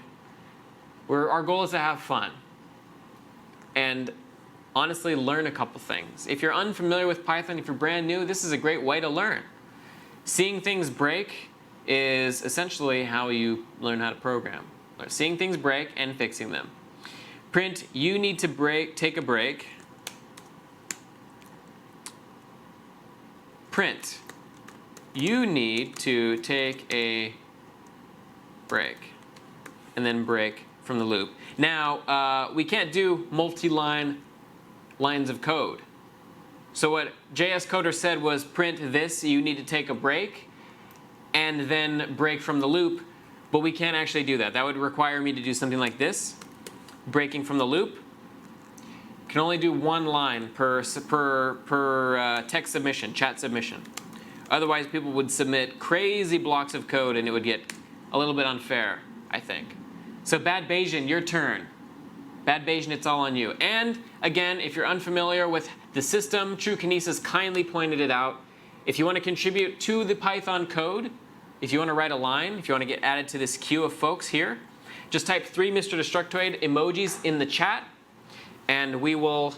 Our goal is to have fun. And honestly, learn a couple things. If you're unfamiliar with Python, if you're brand new, this is a great way to learn. Seeing things break is essentially how you learn how to program. Seeing things break and fixing them. Print, you need to take a break. Print, you need to take a break. And then break from the loop. Now, we can't do multi-line lines of code. So what JS Coder said was print this, you need to take a break, and then break from the loop. But we can't actually do that. That would require me to do something like this, breaking from the loop. Can only do 1 line per text submission, chat submission. Otherwise, people would submit crazy blocks of code, and it would get a little bit unfair, I think. So Bad Bayesian, your turn. Bad Bayesian, it's all on you. And again, if you're unfamiliar with the system. True Kinesis kindly pointed it out. If you want to contribute to the Python code, if you want to write a line, if you want to get added to this queue of folks here, just type 3 Mr. Destructoid emojis in the chat, and we will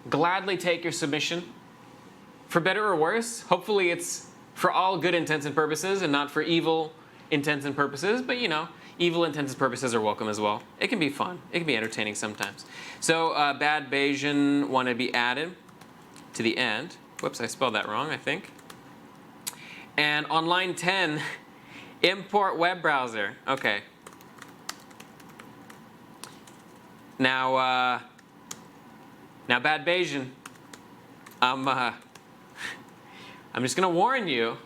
gladly take your submission. For better or worse, hopefully it's for all good intents and purposes and not for evil intents and purposes, but you know, evil intents and purposes are welcome as well. It can be fun. It can be entertaining sometimes. So Bad Bayesian wanted to be added to the end. Whoops, I spelled that wrong, I think. And on line 10, import web browser. Okay. Now Bad Bayesian, I'm just going to warn you.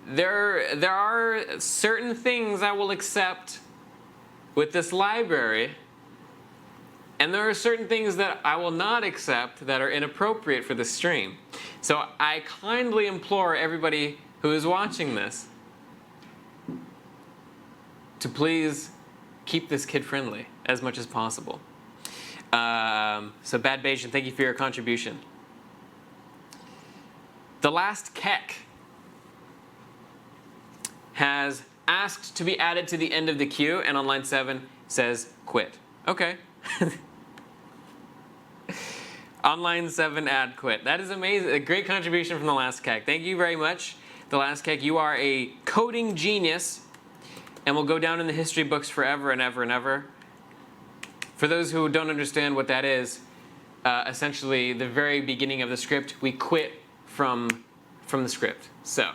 There are certain things I will accept with this library, and there are certain things that I will not accept that are inappropriate for the stream. So I kindly implore everybody who is watching this to please keep this kid-friendly as much as possible. So Bad Bayesian, thank you for your contribution. The Last Keck has asked to be added to the end of the queue, and on line 7 says quit. Okay. On line 7, add quit. That is amazing. A great contribution from The Last Keck. Thank you very much, The Last Keck. You are a coding genius and will go down in the history books forever and ever and ever. For those who don't understand what that is, essentially the very beginning of the script, we quit from the script. So,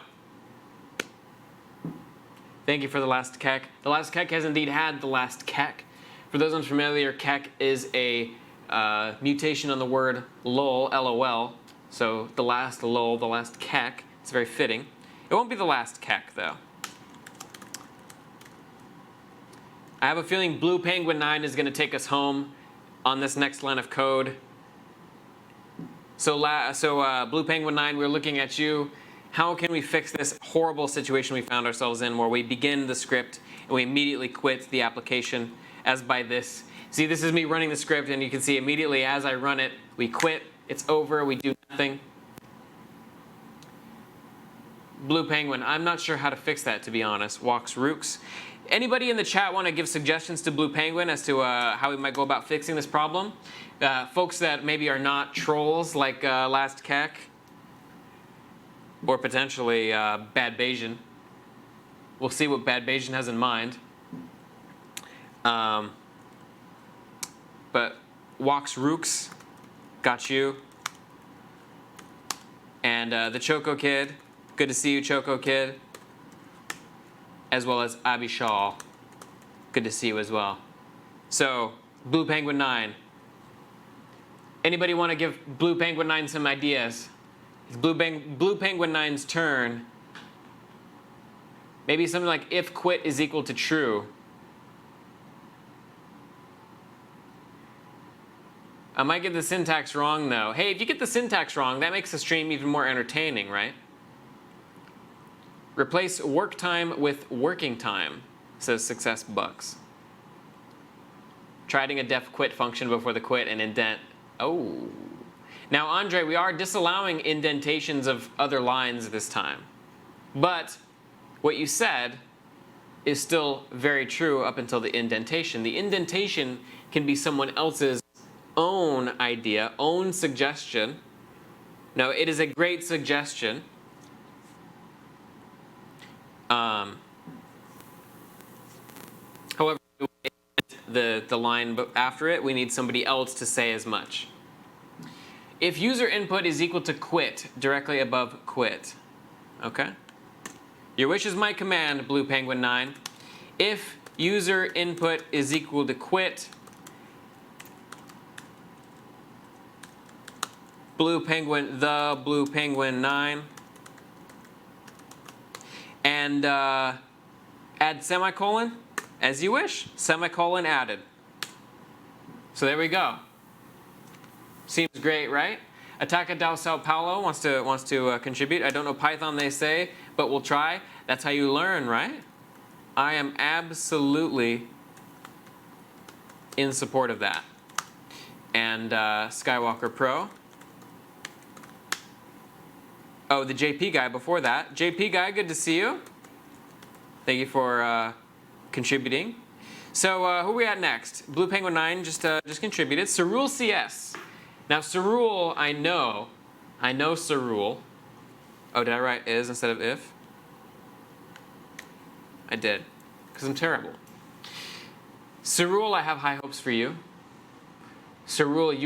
thank you for The Last Keck. The Last Keck has indeed had The Last Keck. For those unfamiliar, Keck is a mutation on the word lol, LOL. So the last lol, the last Keck. It's very fitting. It won't be the last Keck, though. I have a feeling Blue Penguin 9 is going to take us home on this next line of code. So Blue Penguin 9, we're looking at you. How can we fix this horrible situation we found ourselves in where we begin the script and we immediately quit the application as by this? See, this is me running the script, and you can see immediately as I run it, we quit. It's over. We do nothing. Blue Penguin, I'm not sure how to fix that, to be honest. Walks Rooks. Anybody in the chat want to give suggestions to Blue Penguin as to how we might go about fixing this problem? Folks that maybe are not trolls like Last Keck or potentially Bad Bayesian. We'll see what Bad Bayesian has in mind. But Walks Rooks, got you. And the Choco Kid, good to see you, Choco Kid. As well as Abishal, good to see you as well. So, Blue Penguin 9. Anybody want to give Blue Penguin 9 some ideas? It's Blue Penguin 9's turn. Maybe something like if quit is equal to true. I might get the syntax wrong, though. Hey, if you get the syntax wrong, that makes the stream even more entertaining, right? Replace work time with working time, says Success Bucks. Try adding a def quit function before the quit and indent. Oh. Now, Andre, we are disallowing indentations of other lines this time. But what you said is still very true up until the indentation. The indentation can be someone else's own idea, own suggestion. No, it is a great suggestion. However, the line after it, we need somebody else to say as much. If user input is equal to quit, directly above quit. Okay? Your wish is my command, Blue Penguin 9. If user input is equal to quit, Blue Penguin 9. And add semicolon as you wish. Semicolon added. So there we go. Seems great, right? Ataka Dao Sao Paulo wants to contribute. I don't know Python, they say, but we'll try. That's how you learn, right? I am absolutely in support of that. and Skywalker Pro. Oh, the JP guy before that. JP guy, good to see you. Thank you for contributing. So who are we at next? Blue Penguin 9 just contributed. Cerule CS. Now Cerule, I know Cerule. Oh, did I write is instead of if? I did, because I'm terrible. Cerule, I have high hopes for you. Cerule,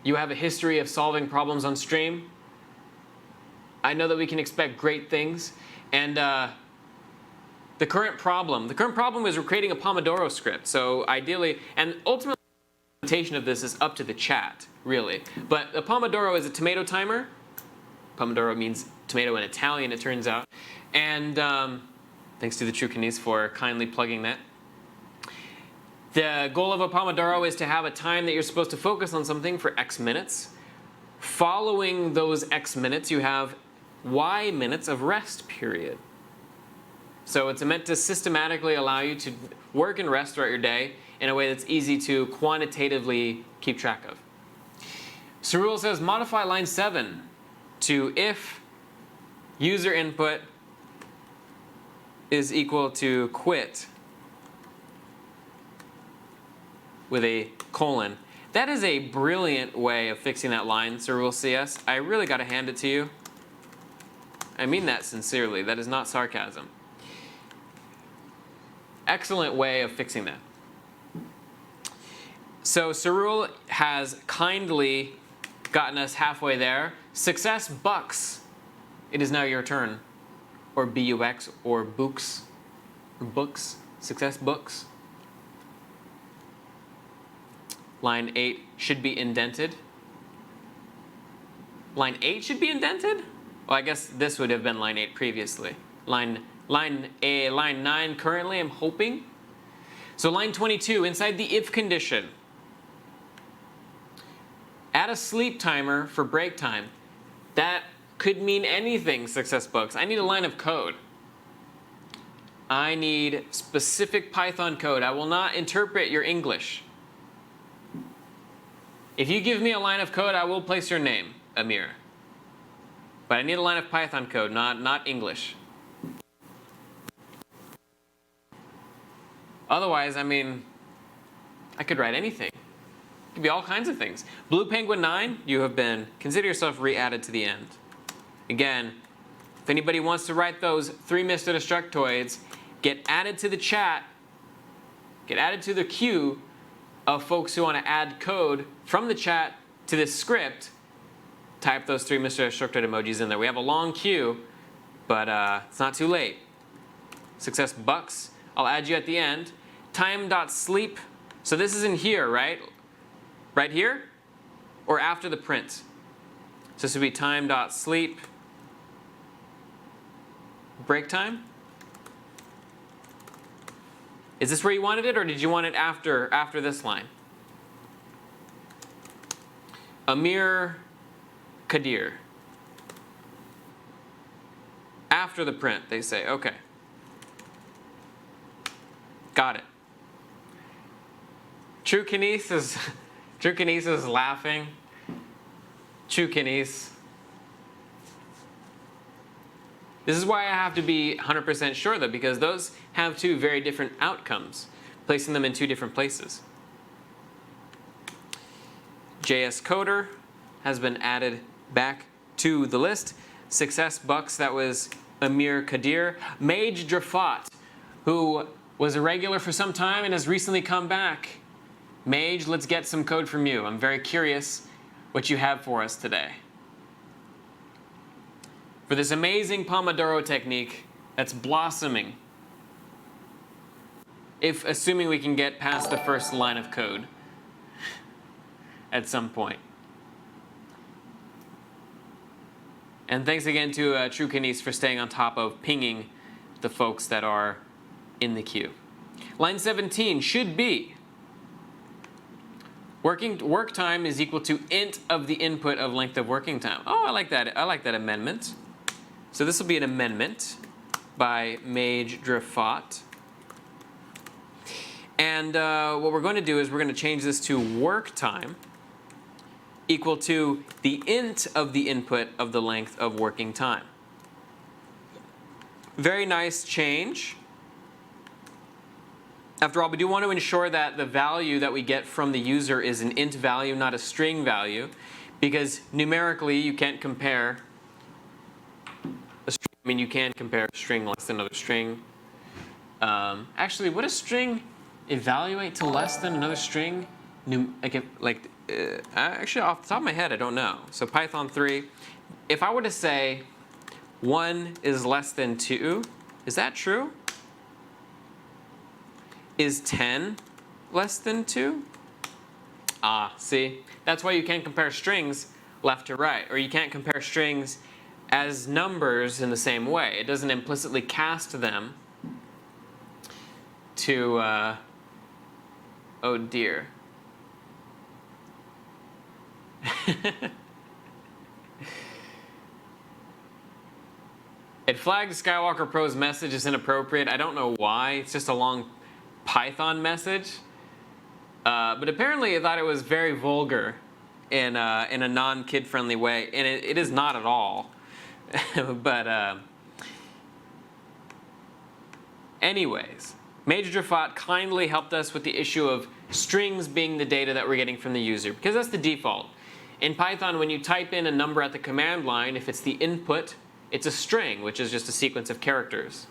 you have a history of solving problems on stream. I know that we can expect great things. And the current problem is we're creating a Pomodoro script. So ideally, and ultimately, the implementation of this is up to the chat, really. But a Pomodoro is a tomato timer. Pomodoro means tomato in Italian, it turns out. And thanks to the True Kines for kindly plugging that. The goal of a Pomodoro is to have a time that you're supposed to focus on something for X minutes. Following those X minutes, you have Y minutes of rest period. So it's meant to systematically allow you to work and rest throughout your day in a way that's easy to quantitatively keep track of. Cerule says modify line 7 to if user input is equal to quit with a colon. That is a brilliant way of fixing that line, Cerule CS. I really got to hand it to you. I mean that sincerely. That is not sarcasm. Excellent way of fixing that. So Cerule has kindly gotten us halfway there. Success Bucks. It is now your turn. Or BUX or Books. Books. Success Books. Line 8 should be indented. Line 8 should be indented? Well, I guess this would have been line 8 previously. Line 9 currently, I'm hoping. So line 22, inside the if condition. Add a sleep timer for break time. That could mean anything, Success Books. I need a line of code. I need specific Python code. I will not interpret your English. If you give me a line of code, I will place your name, Amir. But I need a line of Python code, not English. Otherwise, I mean, I could write anything. It could be all kinds of things. Blue Penguin 9, you have been, consider yourself re-added to the end. Again, if anybody wants to write those 3 Mr. Destructoids, get added to the chat, get added to the queue of folks who want to add code from the chat to this script. Type those 3 Mr. Destructoid emojis in there. We have a long queue, but it's not too late. Success Bucks, I'll add you at the end. Time.sleep, so this is in here, right? Right here? Or after the print? So this would be time.sleep. Break time? Is this where you wanted it, or did you want it after this line? Amir Kadir. After the print, they say. Okay. Got it. True Kines is laughing. True Kines. This is why I have to be 100% sure, though, because those have 2 very different outcomes, placing them in 2 different places. JS Coder has been added back to the list. Success Bucks, that was Amir Kadir. Mage Drafat, who was a regular for some time and has recently come back. Mage, let's get some code from you. I'm very curious what you have for us today. For this amazing Pomodoro technique that's blossoming, assuming we can get past the first line of code at some point. And thanks again to True Kines for staying on top of pinging the folks that are in the queue. Line 17 should be work time is equal to int of the input of length of working time. Oh, I like that. I like that amendment. So this will be an amendment by Mage Drafat. And what we're going to do is we're going to change this to work time equal to the int of the input of the length of working time. Very nice change. After all, we do want to ensure that the value that we get from the user is an int value, not a string value, because numerically you can't compare a string. I mean, you can compare a string less than another string. Actually, would a string evaluate to less than another string? Actually, off the top of my head, I don't know. So Python 3, if I were to say 1 is less than 2, is that true? Is 10 less than 2? Ah, see? That's why you can't compare strings left to right, or you can't compare strings as numbers in the same way. It doesn't implicitly cast them to, oh dear. It flags Skywalker Pro's message as inappropriate. I don't know why. It's just a long Python message. But apparently it thought it was very vulgar in a non-kid-friendly way. And it is not at all. But anyways, Major Jafat kindly helped us with the issue of strings being the data that we're getting from the user, because that's the default. In Python, when you type in a number at the command line, if it's the input, it's a string, which is just a sequence of characters.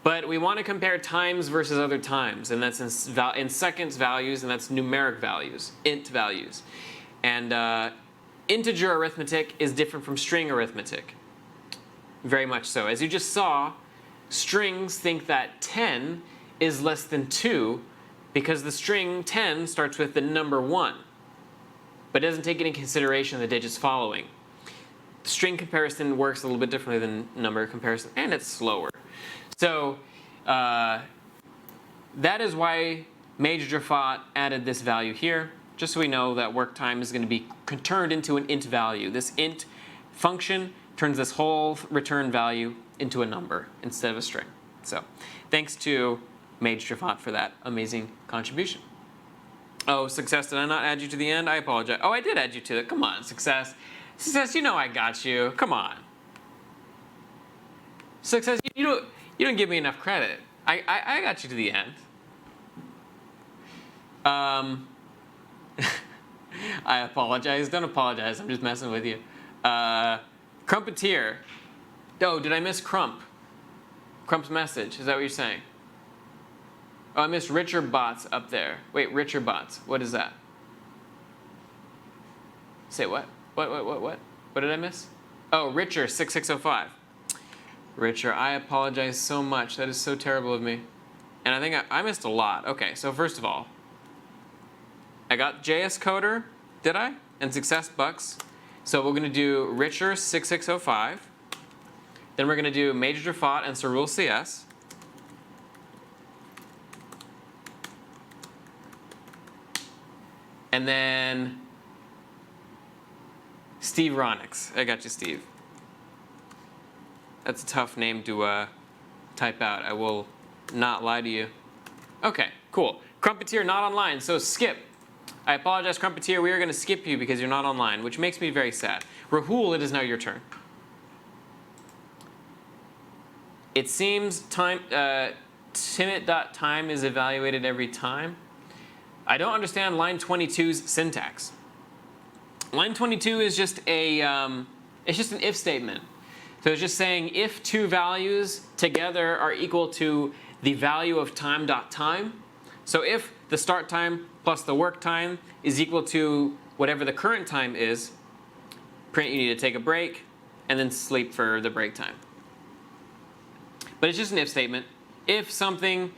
But we want to compare times versus other times, and that's in seconds values, and that's numeric values, int values. And integer arithmetic is different from string arithmetic, very much so. As you just saw, strings think that 10 is less than 2 because the string 10 starts with the number 1, but it doesn't take into consideration the digits following. String comparison works a little bit differently than number comparison, and it's slower. So that is why Major Jafat added this value here, just so we know that work time is going to be turned into an int value. This int function turns this whole return value into a number instead of a string. So thanks to Major Jafat for that amazing contribution. Oh, Success, did I not add you to the end? I apologize. Oh, I did add you to it. Come on, Success. Success, you know I got you. Come on. Success, you don't give me enough credit. I got you to the end. I apologize. Don't apologize. I'm just messing with you. Crumpeteer. Oh, did I miss Crump? Crump's message. Is that what you're saying? Oh, I missed Richard Bots up there. Wait, Richard Bots. What is that? Say what? What? What did I miss? Oh, Richer 6605. Richer, I apologize so much. That is so terrible of me. And I think I missed a lot. Okay, so first of all, I got JS Coder, did I? And Success Bucks. So we're going to do Richer 6605. Then we're going to do Major Jafat and Cerule CS. And then Steve Ronix. I got you, Steve. That's a tough name to type out. I will not lie to you. OK, cool. Crumpeteer not online, so skip. I apologize, Crumpeteer. We are going to skip you because you're not online, which makes me very sad. Rahul, it is now your turn. It seems timid.time is evaluated every time. I don't understand line 22's syntax. Line 22 is just it's just an if statement. So it's just saying if two values together are equal to the value of time.time. So if the start time plus the work time is equal to whatever the current time is, print you need to take a break and then sleep for the break time. But it's just an if statement. If something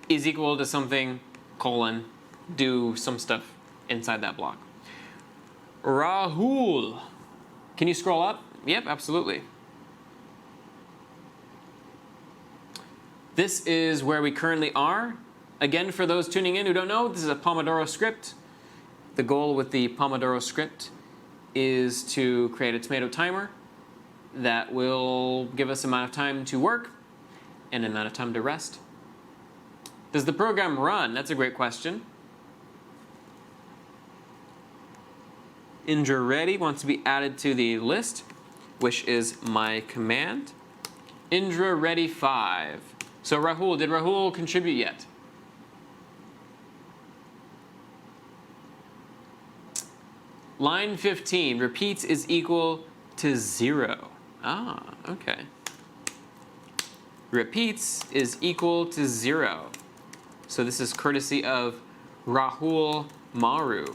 is equal to something, colon, do some stuff inside that block. Rahul. Can you scroll up? Yep, absolutely. This is where we currently are. Again, for those tuning in who don't know, this is a Pomodoro script. The goal with the Pomodoro script is to create a tomato timer that will give us an amount of time to work and an amount of time to rest. Does the program run? That's a great question. Indra Reddy wants to be added to the list, which is my command. Indra Reddy 5. So Rahul, did Rahul contribute yet? Line 15, repeats is equal to 0. Ah, okay. Repeats is equal to 0. So this is courtesy of Rahul Maru.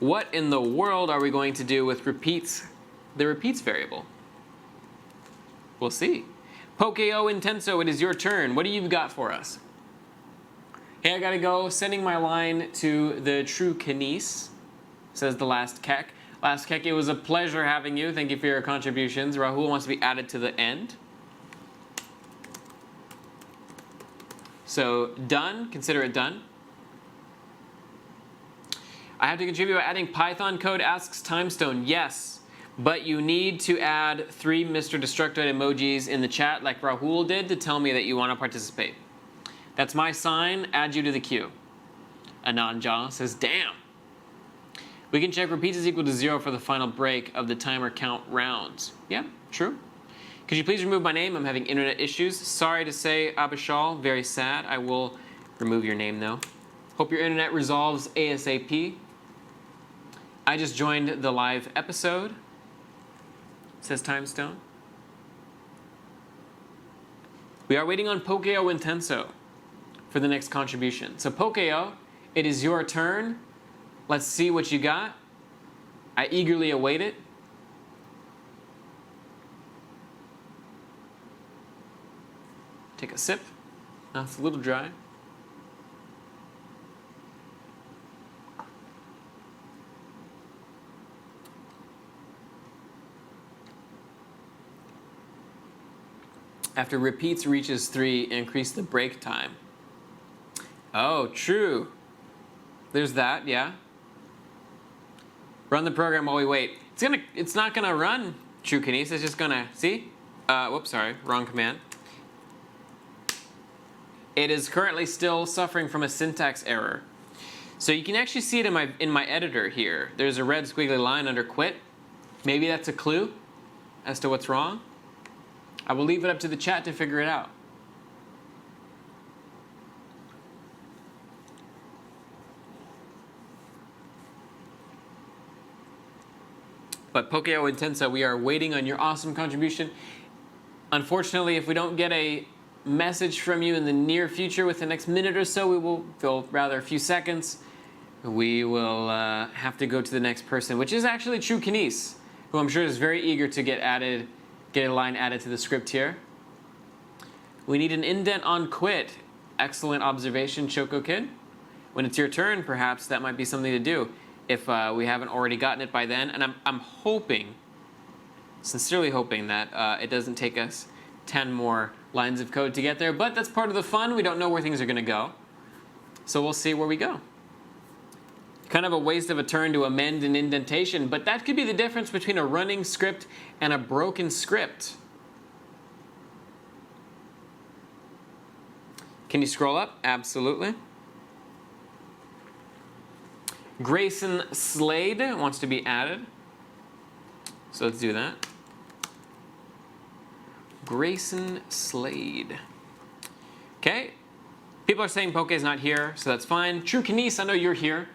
What in the world are we going to do with repeats, the repeats variable? We'll see. Pokeo Intenso, it is your turn. What do you got for us? Hey, I gotta go. Sending my line to the true Kinese, says the last Kek. Last Kek, it was a pleasure having you. Thank you for your contributions. Rahul wants to be added to the end. So done, consider it done. I have to contribute by adding Python code, asks Timestone. Yes, but you need to add 3 Mr. Destructoid emojis in the chat like Rahul did to tell me that you want to participate. That's my sign, add you to the queue. Ananja says, damn. We can check repeats is equal to 0 for the final break of the timer count rounds. Yeah, true. Could you please remove my name? I'm having internet issues. Sorry to say, Abishal, very sad. I will remove your name though. Hope your internet resolves ASAP. I just joined the live episode, says Timestone. We are waiting on Pokeo Intenso for the next contribution. So Pokeo, it is your turn. Let's see what you got. I eagerly await it. Take a sip. Now it's a little dry. After repeats reaches 3, increase the break time. Oh, true. There's that, yeah. Run the program while we wait. It's not gonna run, True Kinese. It's just gonna, see? Whoops, sorry, wrong command. It is currently still suffering from a syntax error. So you can actually see it in my editor here. There's a red squiggly line under quit. Maybe that's a clue as to what's wrong. I will leave it up to the chat to figure it out. But Pokeo Intensa, we are waiting on your awesome contribution. Unfortunately, if we don't get a message from you in the near future with the next minute or so, rather a few seconds, we will have to go to the next person, which is actually True Kinese, who I'm sure is very eager to get a line added to the script here. We need an indent on quit. Excellent observation, Choco Kid. When it's your turn, perhaps that might be something to do if we haven't already gotten it by then. And I'm hoping, sincerely hoping, that it doesn't take us 10 more lines of code to get there. But that's part of the fun. We don't know where things are going to go. So we'll see where we go. Kind of a waste of a turn to amend an indentation, but that could be the difference between a running script and a broken script. Can you scroll up? Absolutely. Grayson Slade wants to be added. So let's do that. Grayson Slade. Okay. People are saying Poke is not here, so that's fine. True Kinese, I know you're here.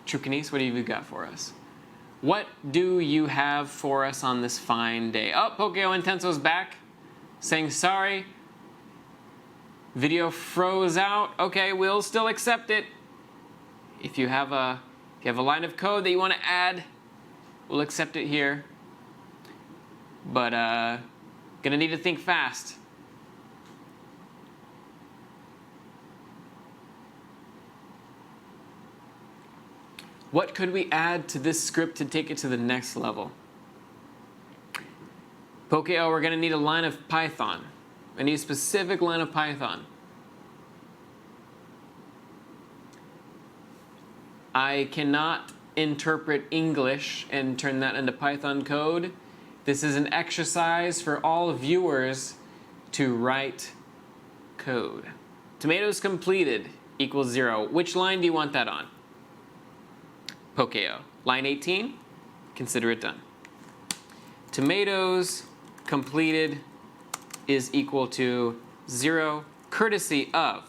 True Kinese, what have you got for us? What do you have for us on this fine day? Oh, Pokeo Intenso's back, saying sorry. Video froze out. Okay, we'll still accept it. If you have a line of code that you want to add, we'll accept it here. But gonna need to think fast. What could we add to this script to take it to the next level? Pokeo, we're going to need a line of Python. I need a specific line of Python. I cannot interpret English and turn that into Python code. This is an exercise for all viewers to write code. Tomatoes completed equals 0. Which line do you want that on? Pokeo. Line 18, consider it done. Tomatoes completed is equal to 0, courtesy of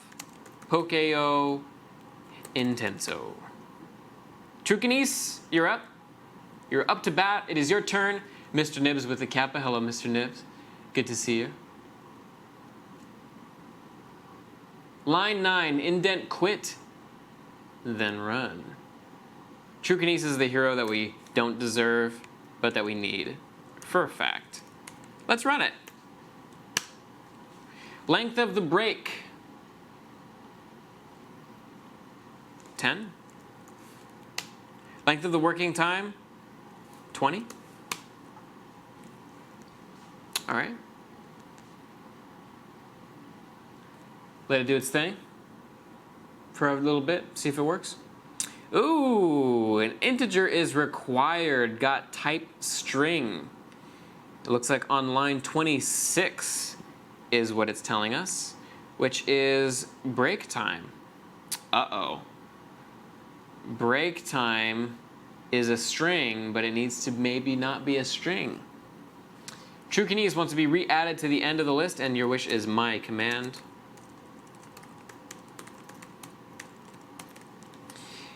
Pokeo Intenso. Trucanese, you're up. You're up to bat. It is your turn. Mr. Nibs with the Kappa. Hello, Mr. Nibs. Good to see you. Line 9, indent quit, then run. Trucanese is the hero that we don't deserve, but that we need for a fact. Let's run it. Length of the break, 10. Length of the working time, 20. All right. Let it do its thing for a little bit, see if it works. Ooh, an integer is required, got type string. It looks like on line 26 is what it's telling us, which is break time. Uh-oh. Break time is a string, but it needs to maybe not be a string. Trucanese wants to be re-added to the end of the list, and your wish is my command.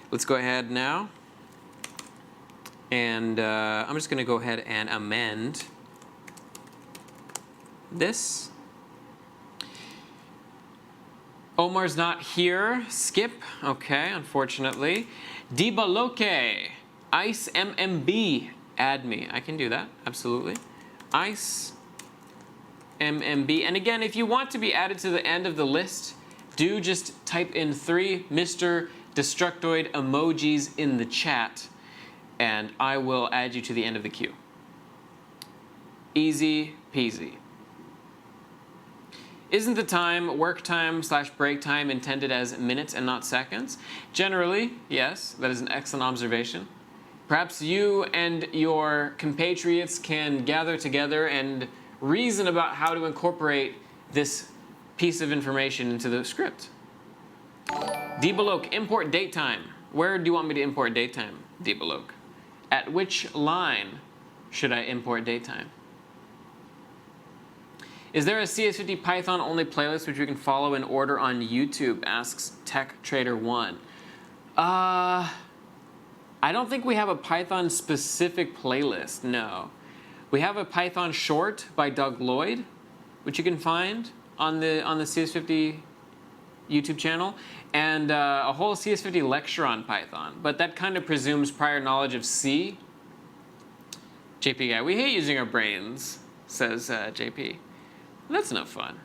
Let's go ahead now, and I'm just going to go ahead and amend this. Omar's not here. Skip. Okay, unfortunately. Dibaloke. Ice MMB. Add me. I can do that. Absolutely. Ice MMB. And again, if you want to be added to the end of the list, do just type in 3 Mr. Destructoid emojis in the chat, and I will add you to the end of the queue. Easy peasy. Isn't the time work time / break time intended as minutes and not seconds? Generally, yes, that is an excellent observation. Perhaps you and your compatriots can gather together and reason about how to incorporate this piece of information into the script. Debaloke, import datetime. Where do you want me to import datetime, Debaloke? At which line should I import datetime? Is there a CS50 Python only playlist which we can follow in order on YouTube? Asks TechTrader1. I don't think we have a Python specific playlist, no. We have a Python short by Doug Lloyd, which you can find on the CS50 YouTube channel, and a whole CS50 lecture on Python, but that kind of presumes prior knowledge of C. JP guy, we hate using our brains, says JP. That's no fun.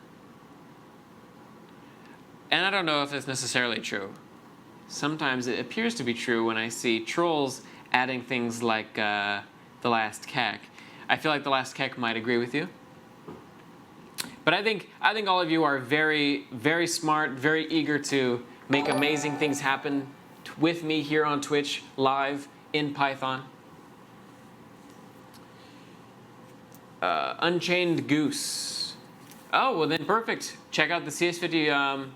And I don't know if it's necessarily true. Sometimes it appears to be true when I see trolls adding things like The Last Kek. I feel like The Last Kek might agree with you. But I think all of you are very, very smart, very eager to make amazing things happen with me here on Twitch, live in Python. Unchained Goose. Oh, well then perfect. Check out the CS50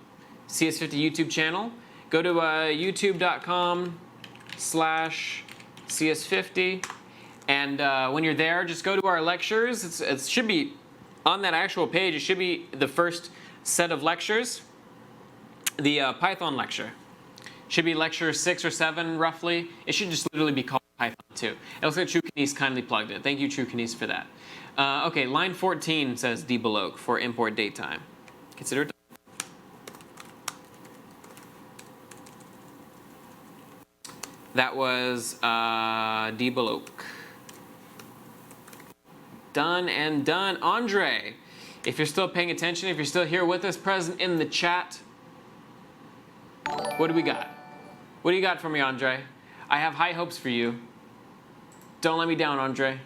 YouTube channel. Go to youtube.com/CS50. And when you're there, just go to our lectures. It should be on that actual page. It should be the first set of lectures. The Python lecture. Should be lecture 6 or 7, roughly. It should just literally be called Python 2. It looks like Trucanese kindly plugged it. Thank you, Trucanese, for that. Okay, line 14 says debaloke for import datetime. Consider it. That was debaloke. Done and done. Andre, if you're still paying attention, if you're still here with us, present in the chat, what do we got? What do you got for me, Andre? I have high hopes for you. Don't let me down, Andre.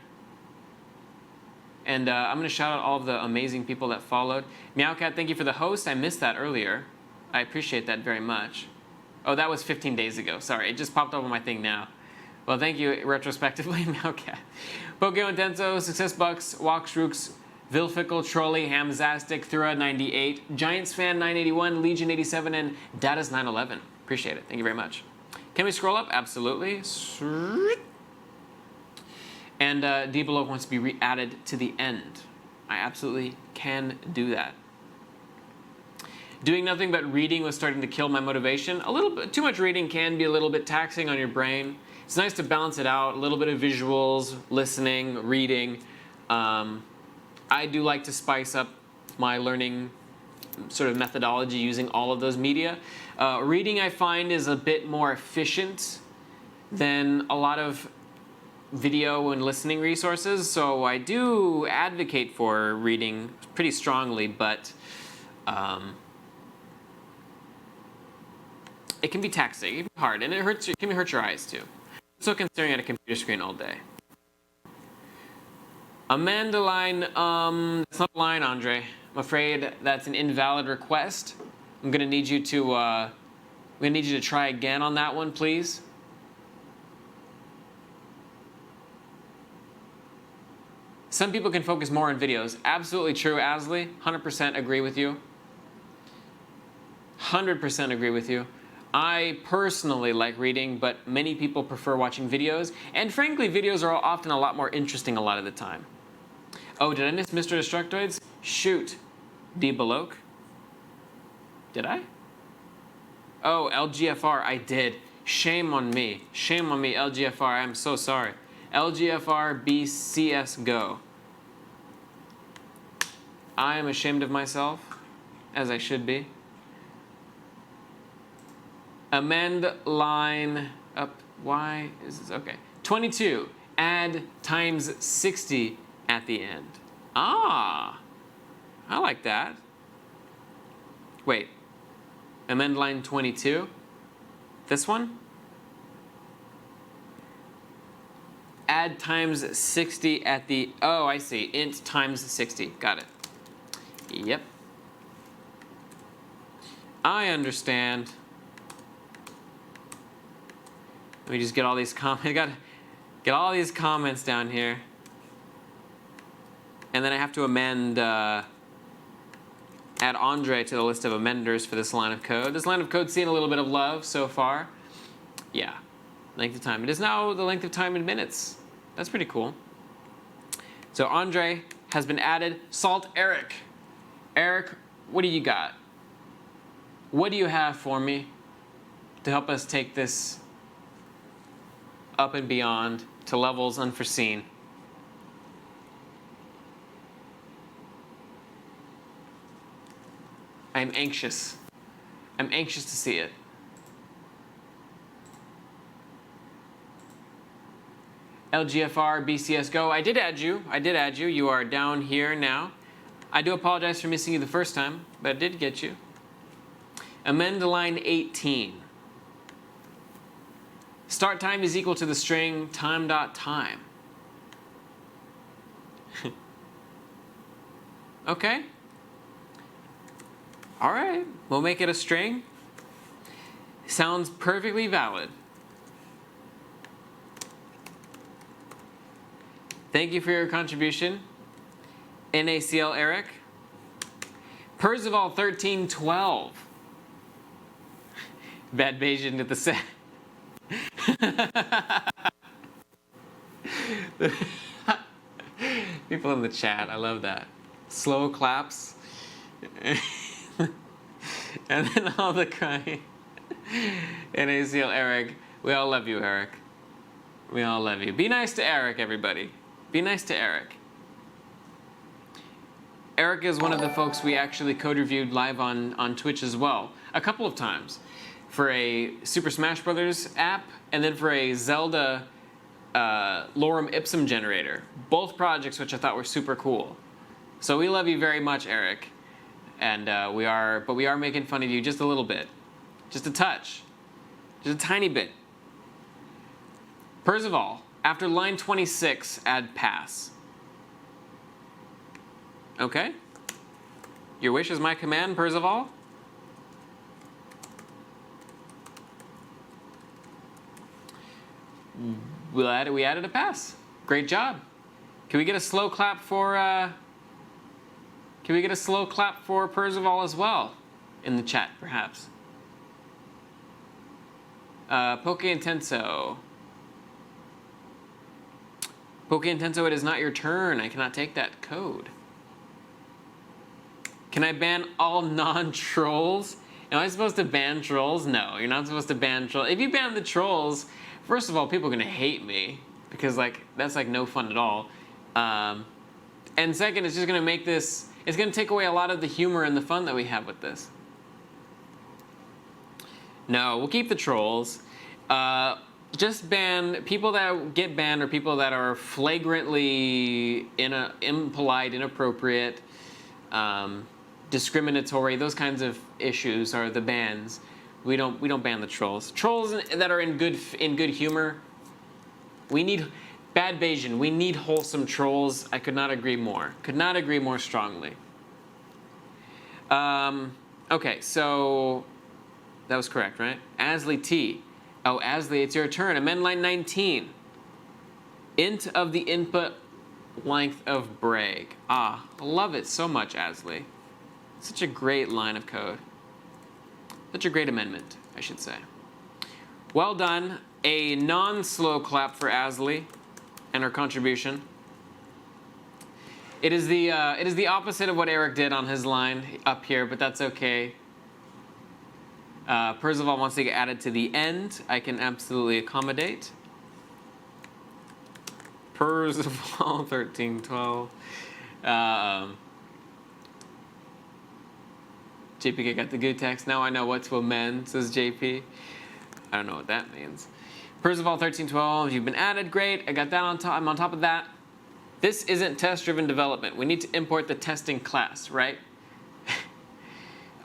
And I'm going to shout out all of the amazing people that followed. Meowcat, thank you for the host. I missed that earlier. I appreciate that very much. Oh, that was 15 days ago. Sorry, it just popped up on my thing now. Well, thank you retrospectively, Meowcat. Pokemon Denso, Success Bucks, Walks Rooks, Vilfickle, Trolley, Hamzastic, Thura 98, Giants Fan 981, Legion 87, and Datas 911. Appreciate it. Thank you very much. Can we scroll up? Absolutely. And D below wants to be re-added to the end. I absolutely can do that. Doing nothing but reading was starting to kill my motivation. A little bit too much reading can be a little bit taxing on your brain. It's nice to balance it out. A little bit of visuals, listening, reading. I do like to spice up my learning sort of methodology using all of those media. Reading, I find, is a bit more efficient than a lot of video and listening resources, so I do advocate for reading pretty strongly, but it can be taxing, it can be hard, and it can hurt your eyes too. So staring at a computer screen all day. Amanda line, that's not a line, Andre. I'm afraid that's an invalid request. I'm gonna need you to try again on that one, please. Some people can focus more on videos. Absolutely true, Asley. 100% agree with you. 100% agree with you. I personally like reading, but many people prefer watching videos. And frankly, videos are often a lot more interesting a lot of the time. Oh, did I miss Mr. Destructoids? Shoot. D. Beloke? Did I? Oh, LGFR, I did. Shame on me. Shame on me, LGFR. I'm so sorry. LGFR BCS Go. I am ashamed of myself, as I should be. Amend line up. Why is this? Okay. 22. Add times 60 at the end. Ah, I like that. Wait. Amend line 22. This one? Add times 60 at the, oh, I see. Int times 60. Got it. Yep. I understand. Let me just get all these comments. I got to get all these comments down here. And then I have to amend, add Andre to the list of amenders for this line of code. This line of code's seen a little bit of love so far. Yeah. Length of time. It is now the length of time in minutes. That's pretty cool. So Andre has been added. Salt Eric. Eric, what do you got? What do you have for me to help us take this up and beyond to levels unforeseen? I'm anxious. I'm anxious to see it. LGFR BCS Go. I did add you. I did add you. You are down here now. I do apologize for missing you the first time, but I did get you. Amend line 18. Start time is equal to the string time.time. Okay. All right. We'll make it a string. Sounds perfectly valid. Thank you for your contribution. NACL Eric. Percival 1312. Bad Bayesian to the set. People in the chat, I love that. Slow claps. And then all the crying. NACL Eric. We all love you, Eric. We all love you. Be nice to Eric, everybody. Be nice to Eric. Eric is one of the folks we actually code reviewed live on Twitch as well, a couple of times, for a Super Smash Brothers app and then for a Zelda lorem ipsum generator. Both projects which I thought were super cool. So we love you very much, Eric, and we are making fun of you just a little bit, just a touch, just a tiny bit. Percival, after line 26, add pass. Okay. Your wish is my command, Percival. We added a pass. Great job. Can we get a slow clap for Can we get a slow clap for Percival as well in the chat, perhaps? Poke Intenso. Poke Intenso, it is not your turn. I cannot take that code. Can I ban all non-trolls? Am I supposed to ban trolls? No, you're not supposed to ban trolls. If you ban the trolls, first of all, people are gonna hate me because that's no fun at all. And second, it's just gonna make this, it's gonna take away a lot of the humor and the fun that we have with this. No, we'll keep the trolls. Just ban people that get banned or people that are flagrantly impolite, inappropriate, discriminatory. Those kinds of issues are the bans. We don't ban the trolls. Trolls that are in good humor. We need bad Bayesian. We need wholesome trolls. I could not agree more. Could not agree more strongly. Okay, so that was correct, right? Asley T. Oh, Asley, it's your turn. Amend line 19. Int of the input length of break. Ah, I love it so much, Asley. Such a great line of code. Such a great amendment, I should say. Well done. A non-slow clap for Asley and her contribution. It is the opposite of what Eric did on his line up here, but that's okay. Percival wants to get added to the end. I can absolutely accommodate. Percival 1312. JP got the good text. Now I know what to amend, says JP. I don't know what that means. Percival 1312, you've been added. Great. I got that on top. I'm on top of that. This isn't test-driven development. We need to import the testing class, right?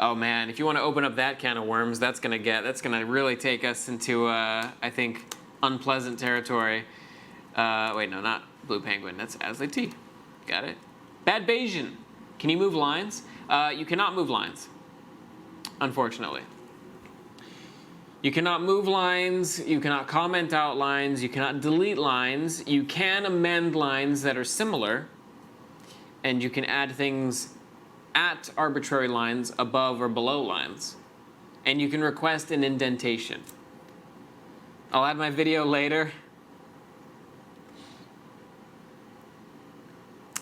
Oh man, if you want to open up that can of worms, that's gonna really take us into I think unpleasant territory. Wait, no, not Blue Penguin. That's Asley T. Got it. Bad Bayesian. Can you move lines? You cannot move lines, unfortunately. You cannot move lines. You cannot comment out lines. You cannot delete lines. You can amend lines that are similar, and you can add things at arbitrary lines above or below lines. And you can request an indentation. I'll add my video later.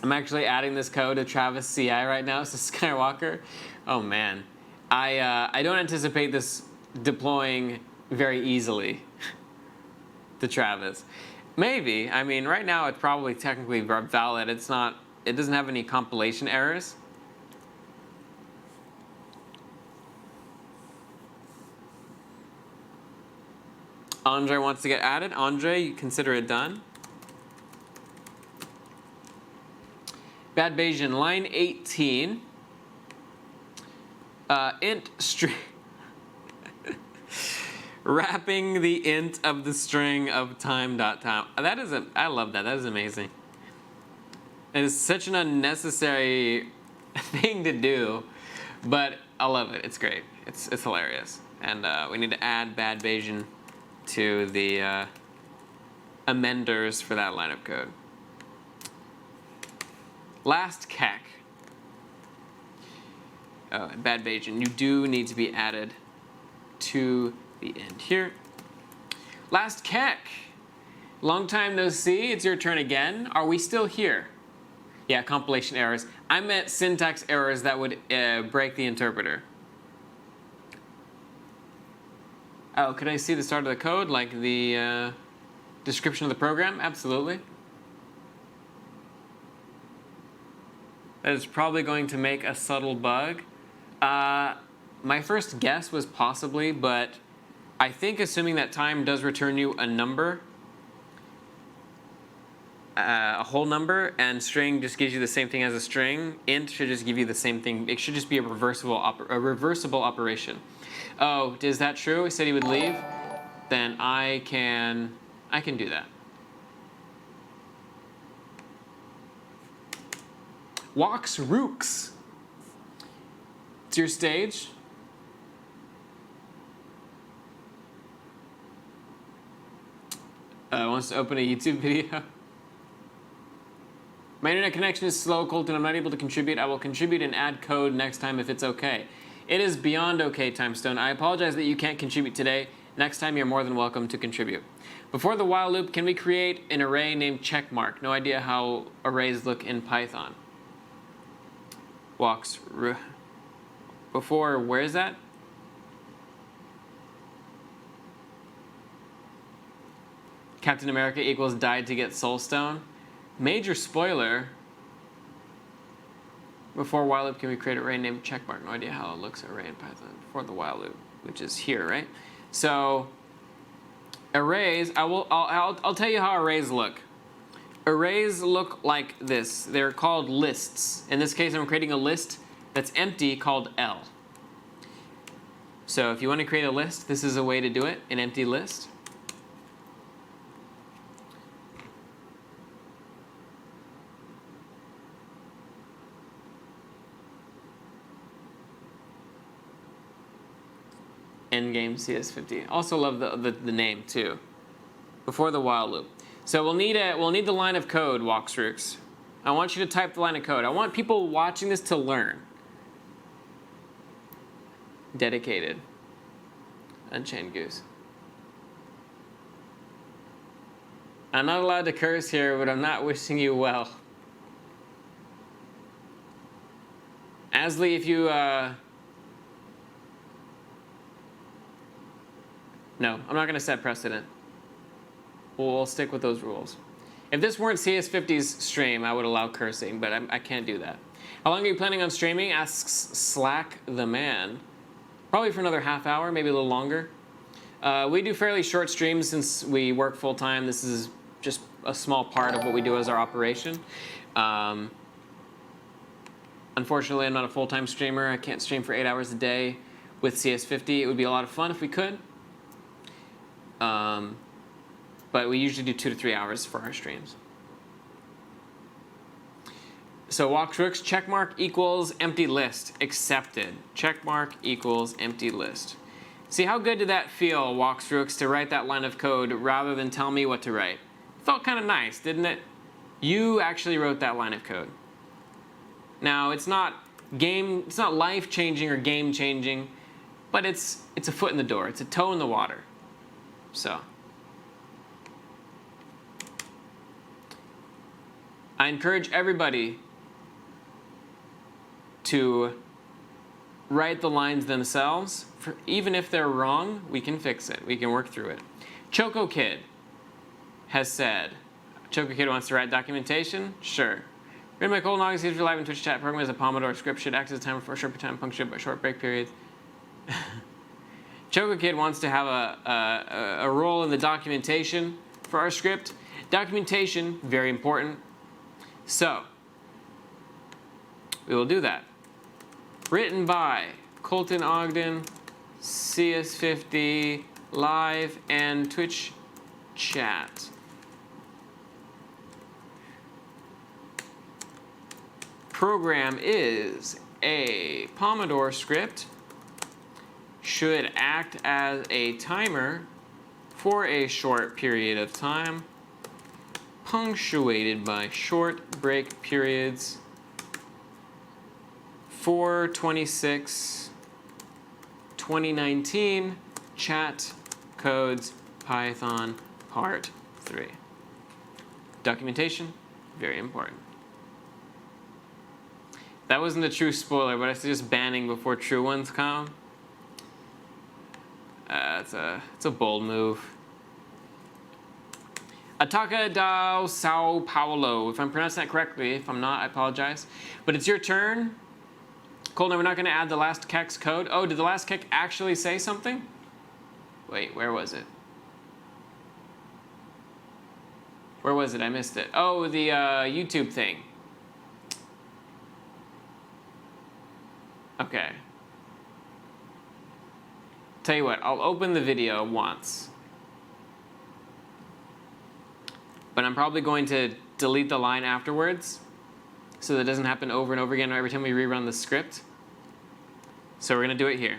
I'm actually adding this code to Travis CI right now, so Skywalker. Oh man. I don't anticipate this deploying very easily to Travis. Maybe. I mean, right now it's probably technically valid. It doesn't have any compilation errors. Andre wants to get added. Andre, you consider it done. Bad Bayesian, line 18. Int string. Wrapping the int of the string of time.time. I love that. That is amazing. It is such an unnecessary thing to do, but I love it. It's great. It's hilarious. And we need to add Bad Bayesian to the amenders for that line of code. Last kek. Oh, and Bad Bayesian, you do need to be added to the end here. Last kek. Long time no see. It's your turn again. Are we still here? Yeah, compilation errors. I meant syntax errors that would break the interpreter. Oh, could I see the start of the code, like the description of the program? Absolutely. That is probably going to make a subtle bug. My first guess was possibly, but I think assuming that time does return you a number, a whole number, and string just gives you the same thing as a string, int should just give you the same thing. It should just be a reversible operation. Oh, is that true? He said he would leave. Then I can do that. Walks Rooks. It's your stage. Wants to open a YouTube video. My internet connection is slow, Colton. I'm not able to contribute. I will contribute and add code next time if it's okay. It is beyond okay, Timestone. I apologize that you can't contribute today. Next time, you're more than welcome to contribute. Before the while loop, can we create an array named checkmark? No idea how arrays look in Python. Before, where is that? Captain America equals died to get soul stone. Major spoiler. Before while loop, can we create an array named checkmark? No idea how it looks array in Python. Before the while loop, which is here, right? So arrays, I'll tell you how arrays look. Arrays look like this. They're called lists. In this case, I'm creating a list that's empty called L. So if you want to create a list, this is a way to do it, an empty list. Endgame CS50. Also love the name too. Before the while loop. So we'll need the line of code, Walksrooks. I want you to type the line of code. I want people watching this to learn. Dedicated. Unchained Goose. I'm not allowed to curse here, but I'm not wishing you well. Asley, if you no, I'm not going to set precedent. We'll stick with those rules. If this weren't CS50's stream, I would allow cursing, but I can't do that. How long are you planning on streaming? Asks Slack the Man. Probably for another half hour, maybe a little longer. We do fairly short streams since we work full time. This is just a small part of what we do as our operation. Unfortunately, I'm not a full-time streamer. I can't stream for 8 hours a day with CS50. It would be a lot of fun if we could. But we usually do 2 to 3 hours for our streams. So Walksrooks, checkmark equals empty list. Accepted. Checkmark equals empty list. See, how good did that feel, Walksrooks, to write that line of code rather than tell me what to write? Felt kind of nice, didn't it? You actually wrote that line of code. Now, it's not life-changing or game-changing, but it's a foot in the door. It's a toe in the water. So I encourage everybody to write the lines themselves. Even if they're wrong, we can fix it. We can work through it. Choco Kid has said, Choco Kid wants to write documentation? Sure. Read my Colton Ogden, see live in Twitch chat. Program as a Pomodoro script should act as a timer for a short time, punctuated by short break periods. Choco Kid wants to have a role in the documentation for our script. Documentation, very important. So, we will do that. Written by Colton Ogden, CS50, live, and Twitch chat. Program is a Pomodoro script. Should act as a timer for a short period of time, punctuated by short break periods. 4/26/2019, chat codes Python part 3. Documentation, very important. That wasn't a true spoiler, but it's just banning before true ones come. It's a bold move. Ataka da Sao Paulo, if I'm pronouncing that correctly. If I'm not, I apologize. But it's your turn. Colton, we're not going to add the last kex code. Oh, did the last kex actually say something? Wait, where was it? Where was it? I missed it. Oh, the YouTube thing. Okay. Tell you what, I'll open the video once. But I'm probably going to delete the line afterwards so that it doesn't happen over and over again every time we rerun the script. So we're going to do it here.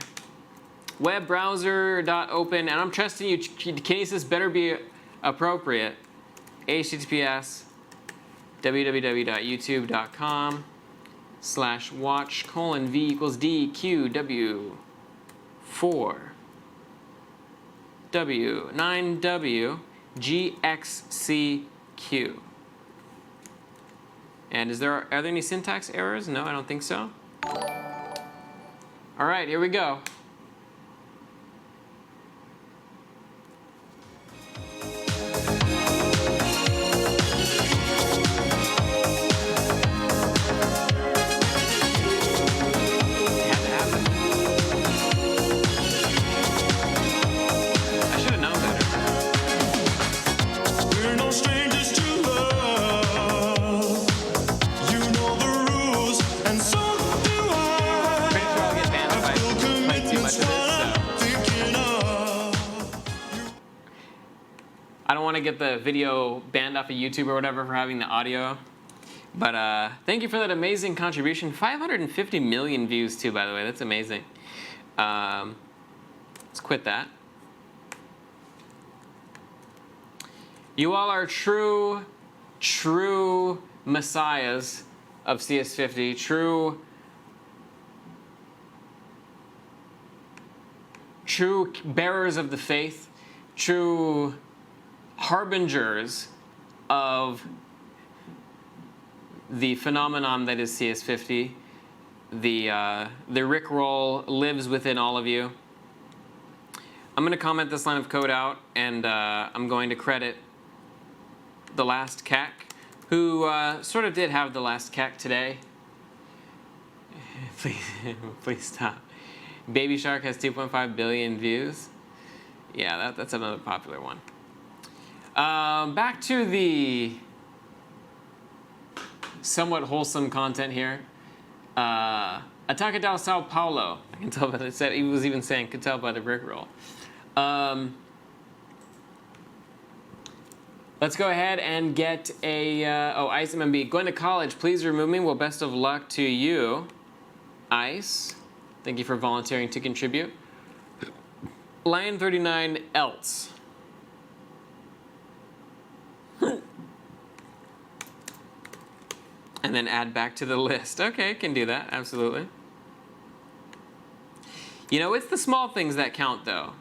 Web browser.open, and I'm trusting you, Kinesis better be appropriate. HTTPS www.youtube.com/watch:v=d q w4w9w gxcq. And are there any syntax errors? No, I don't think so. All right, here we go. I don't want to get the video banned off of YouTube or whatever for having the audio. But thank you for that amazing contribution. 550 million views too, by the way. That's amazing. Let's quit that. You all are true messiahs of CS50. True bearers of the faith. True harbingers of the phenomenon that is CS50. The Rickroll lives within all of you. I'm going to comment this line of code out, and I'm going to credit the last CAC, who sort of did have the last CAC today. Please stop. Baby Shark has 2.5 billion views. Yeah, that's another popular one. Back to the somewhat wholesome content here. Atacadao Sao Paulo. I can tell by the set. He was even saying, could tell by the Rickroll. Let's go ahead and get a Ice MMB. Going to college, please remove me. Well, best of luck to you, Ice. Thank you for volunteering to contribute. Lion 39 else. And then add back to the list. Okay, can do that, absolutely. You know, it's the small things that count, though.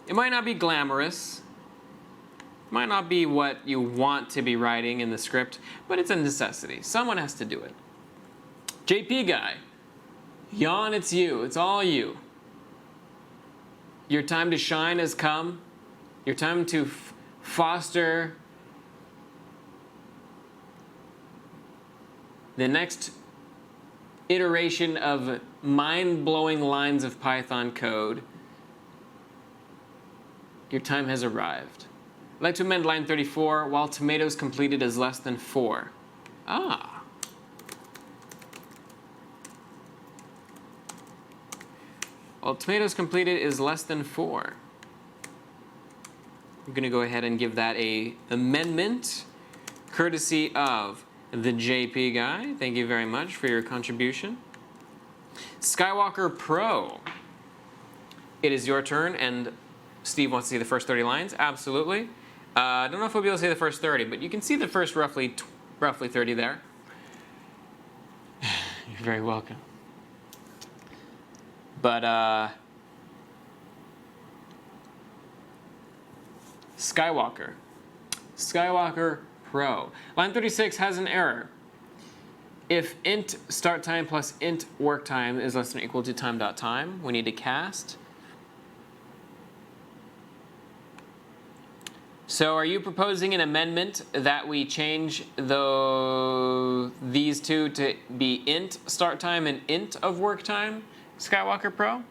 It might not be glamorous. It might not be what you want to be writing in the script, but it's a necessity. Someone has to do it. JP guy, Jan, it's you. It's all you. Your time to shine has come. Your time to foster the next iteration of mind-blowing lines of Python code. Your time has arrived. I'd like to amend line 34, while tomatoes completed is less than 4. Ah. While tomatoes completed is less than 4. I'm going to go ahead and give that a amendment, courtesy of the JP guy. Thank you very much for your contribution. Skywalker Pro. It is your turn, and Steve wants to see the first 30 lines. Absolutely. I don't know if we'll be able to see the first 30, but you can see the first roughly 30 there. You're very welcome. But Skywalker Pro. Line 36 has an error. If int start time plus int work time is less than or equal to time.time, we need to cast. So are you proposing an amendment that we change these two to be int start time and int of work time, Skywalker Pro?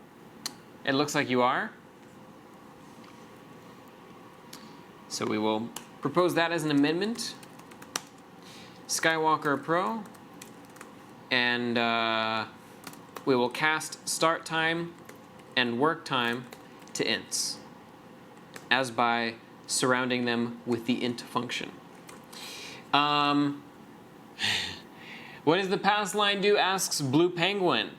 It looks like you are. So we will propose that as an amendment. Skywalker Pro. And we will cast start time and work time to ints, as by surrounding them with the int function. What does the pass line do, asks Blue Penguin.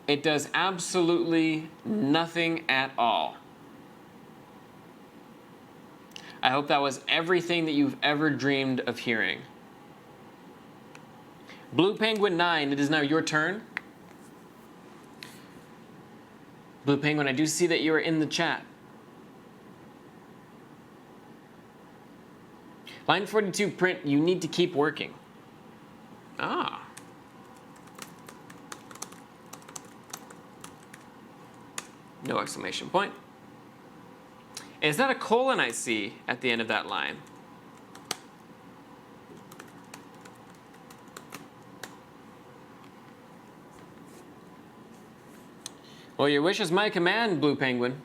It does absolutely nothing at all. I hope that was everything that you've ever dreamed of hearing. Blue Penguin 9, it is now your turn. Blue Penguin, I do see that you are in the chat. Line 42 print, you need to keep working. Ah. No exclamation point. Is that a colon I see at the end of that line? Well, your wish is my command, Blue Penguin.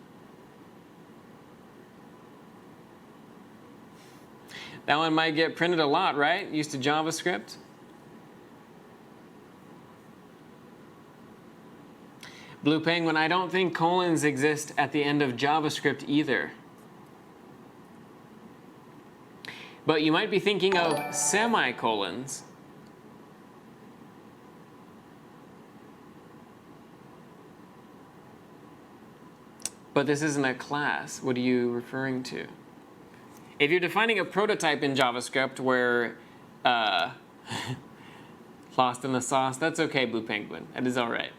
That one might get printed a lot, right? Used to JavaScript. Blue Penguin, I don't think colons exist at the end of JavaScript either. But you might be thinking of semicolons. But this isn't a class. What are you referring to? If you're defining a prototype in JavaScript where lost in the sauce, that's okay, Blue Penguin. That is all right.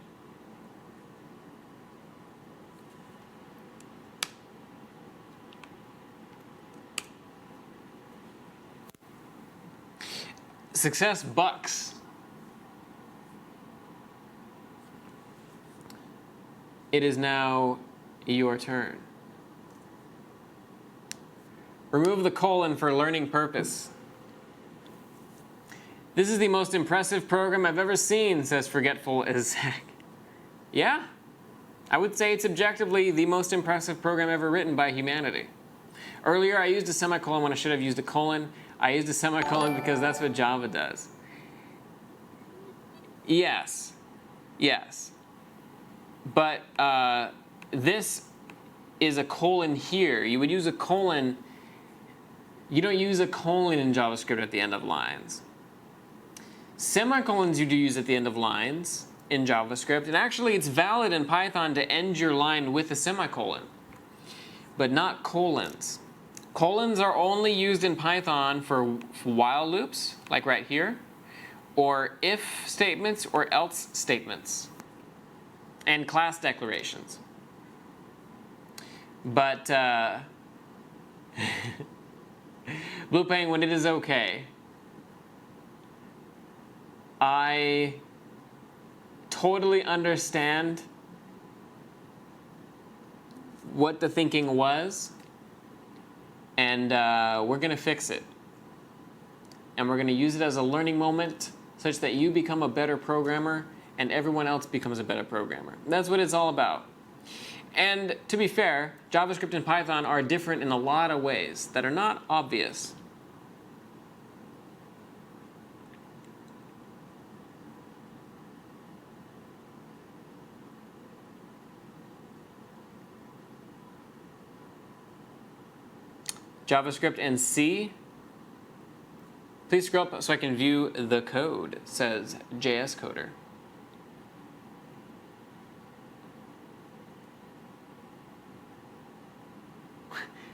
Success Bucks. It is now your turn. Remove the colon for learning purpose. This is the most impressive program I've ever seen, says Forgetful as Zach. Yeah, I would say it's objectively the most impressive program ever written by humanity. Earlier, I used a semicolon when I should have used a colon. I used a semicolon because that's what Java does. Yes, yes. But this is a colon here. You would use a colon. You don't use a colon in JavaScript at the end of lines. Semicolons you do use at the end of lines in JavaScript. And actually, it's valid in Python to end your line with a semicolon, but not colons. Colons are only used in Python for while loops, like right here, or if statements or else statements, and class declarations. But Blue Penguin, it is okay. I totally understand what the thinking was. And we're going to fix it. And we're going to use it as a learning moment such that you become a better programmer and everyone else becomes a better programmer. That's what it's all about. And to be fair, JavaScript and Python are different in a lot of ways that are not obvious. JavaScript and C. Please scroll up so I can view the code, says JS Coder.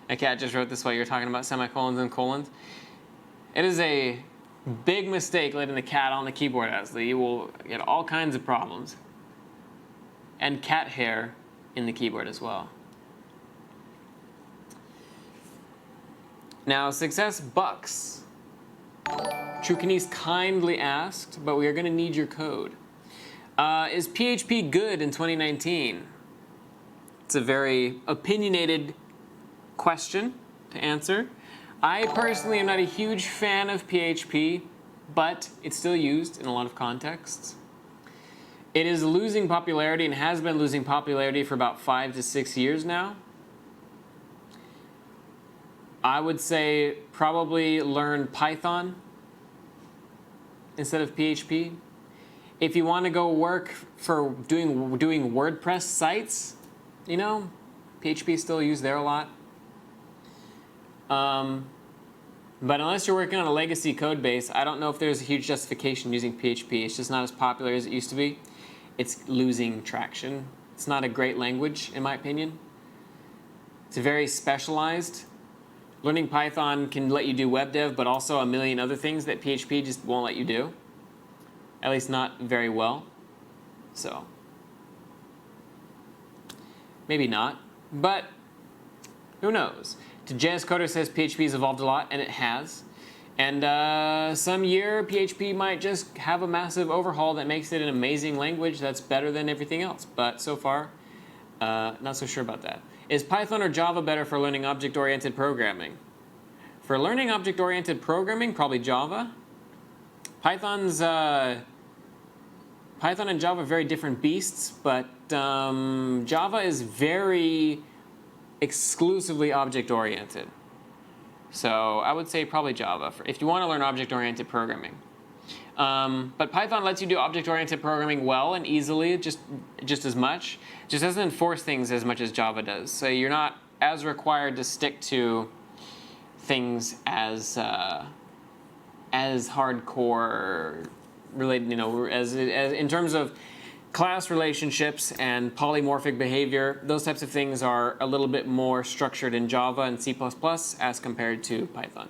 A cat just wrote this while you're talking about semicolons and colons. It is a big mistake letting the cat on the keyboard, Ashley. You will get all kinds of problems. And cat hair in the keyboard as well. Now, Success Bucks. Trucanese kindly asked, but we are going to need your code. Is PHP good in 2019? It's a very opinionated question to answer. I personally am not a huge fan of PHP, but it's still used in a lot of contexts. It is losing popularity and has been losing popularity for about 5 to 6 years now. I would say probably learn Python instead of PHP. If you want to go work for doing WordPress sites, you know, PHP is still used there a lot. But unless you're working on a legacy code base, I don't know if there's a huge justification using PHP. It's just not as popular as it used to be. It's losing traction. It's not a great language, in my opinion. It's very specialized. Learning Python can let you do web dev, but also a million other things that PHP just won't let you do. at least not very well. So maybe not, but who knows? JS Coder says PHP's evolved a lot, and it has. And some year, PHP might just have a massive overhaul that makes it an amazing language that's better than everything else. But so far, not so sure about that. Is Python or Java better for learning object-oriented programming? For learning object-oriented programming, probably Java. Python and Java are very different beasts, but Java is very exclusively object-oriented. So I would say probably Java if you want to learn object-oriented programming. But Python lets you do object-oriented programming well and easily, just as much. Just doesn't enforce things as much as Java does. So you're not as required to stick to things as hardcore related, as in terms of class relationships and polymorphic behavior. Those types of things are a little bit more structured in Java and C++ as compared to Python.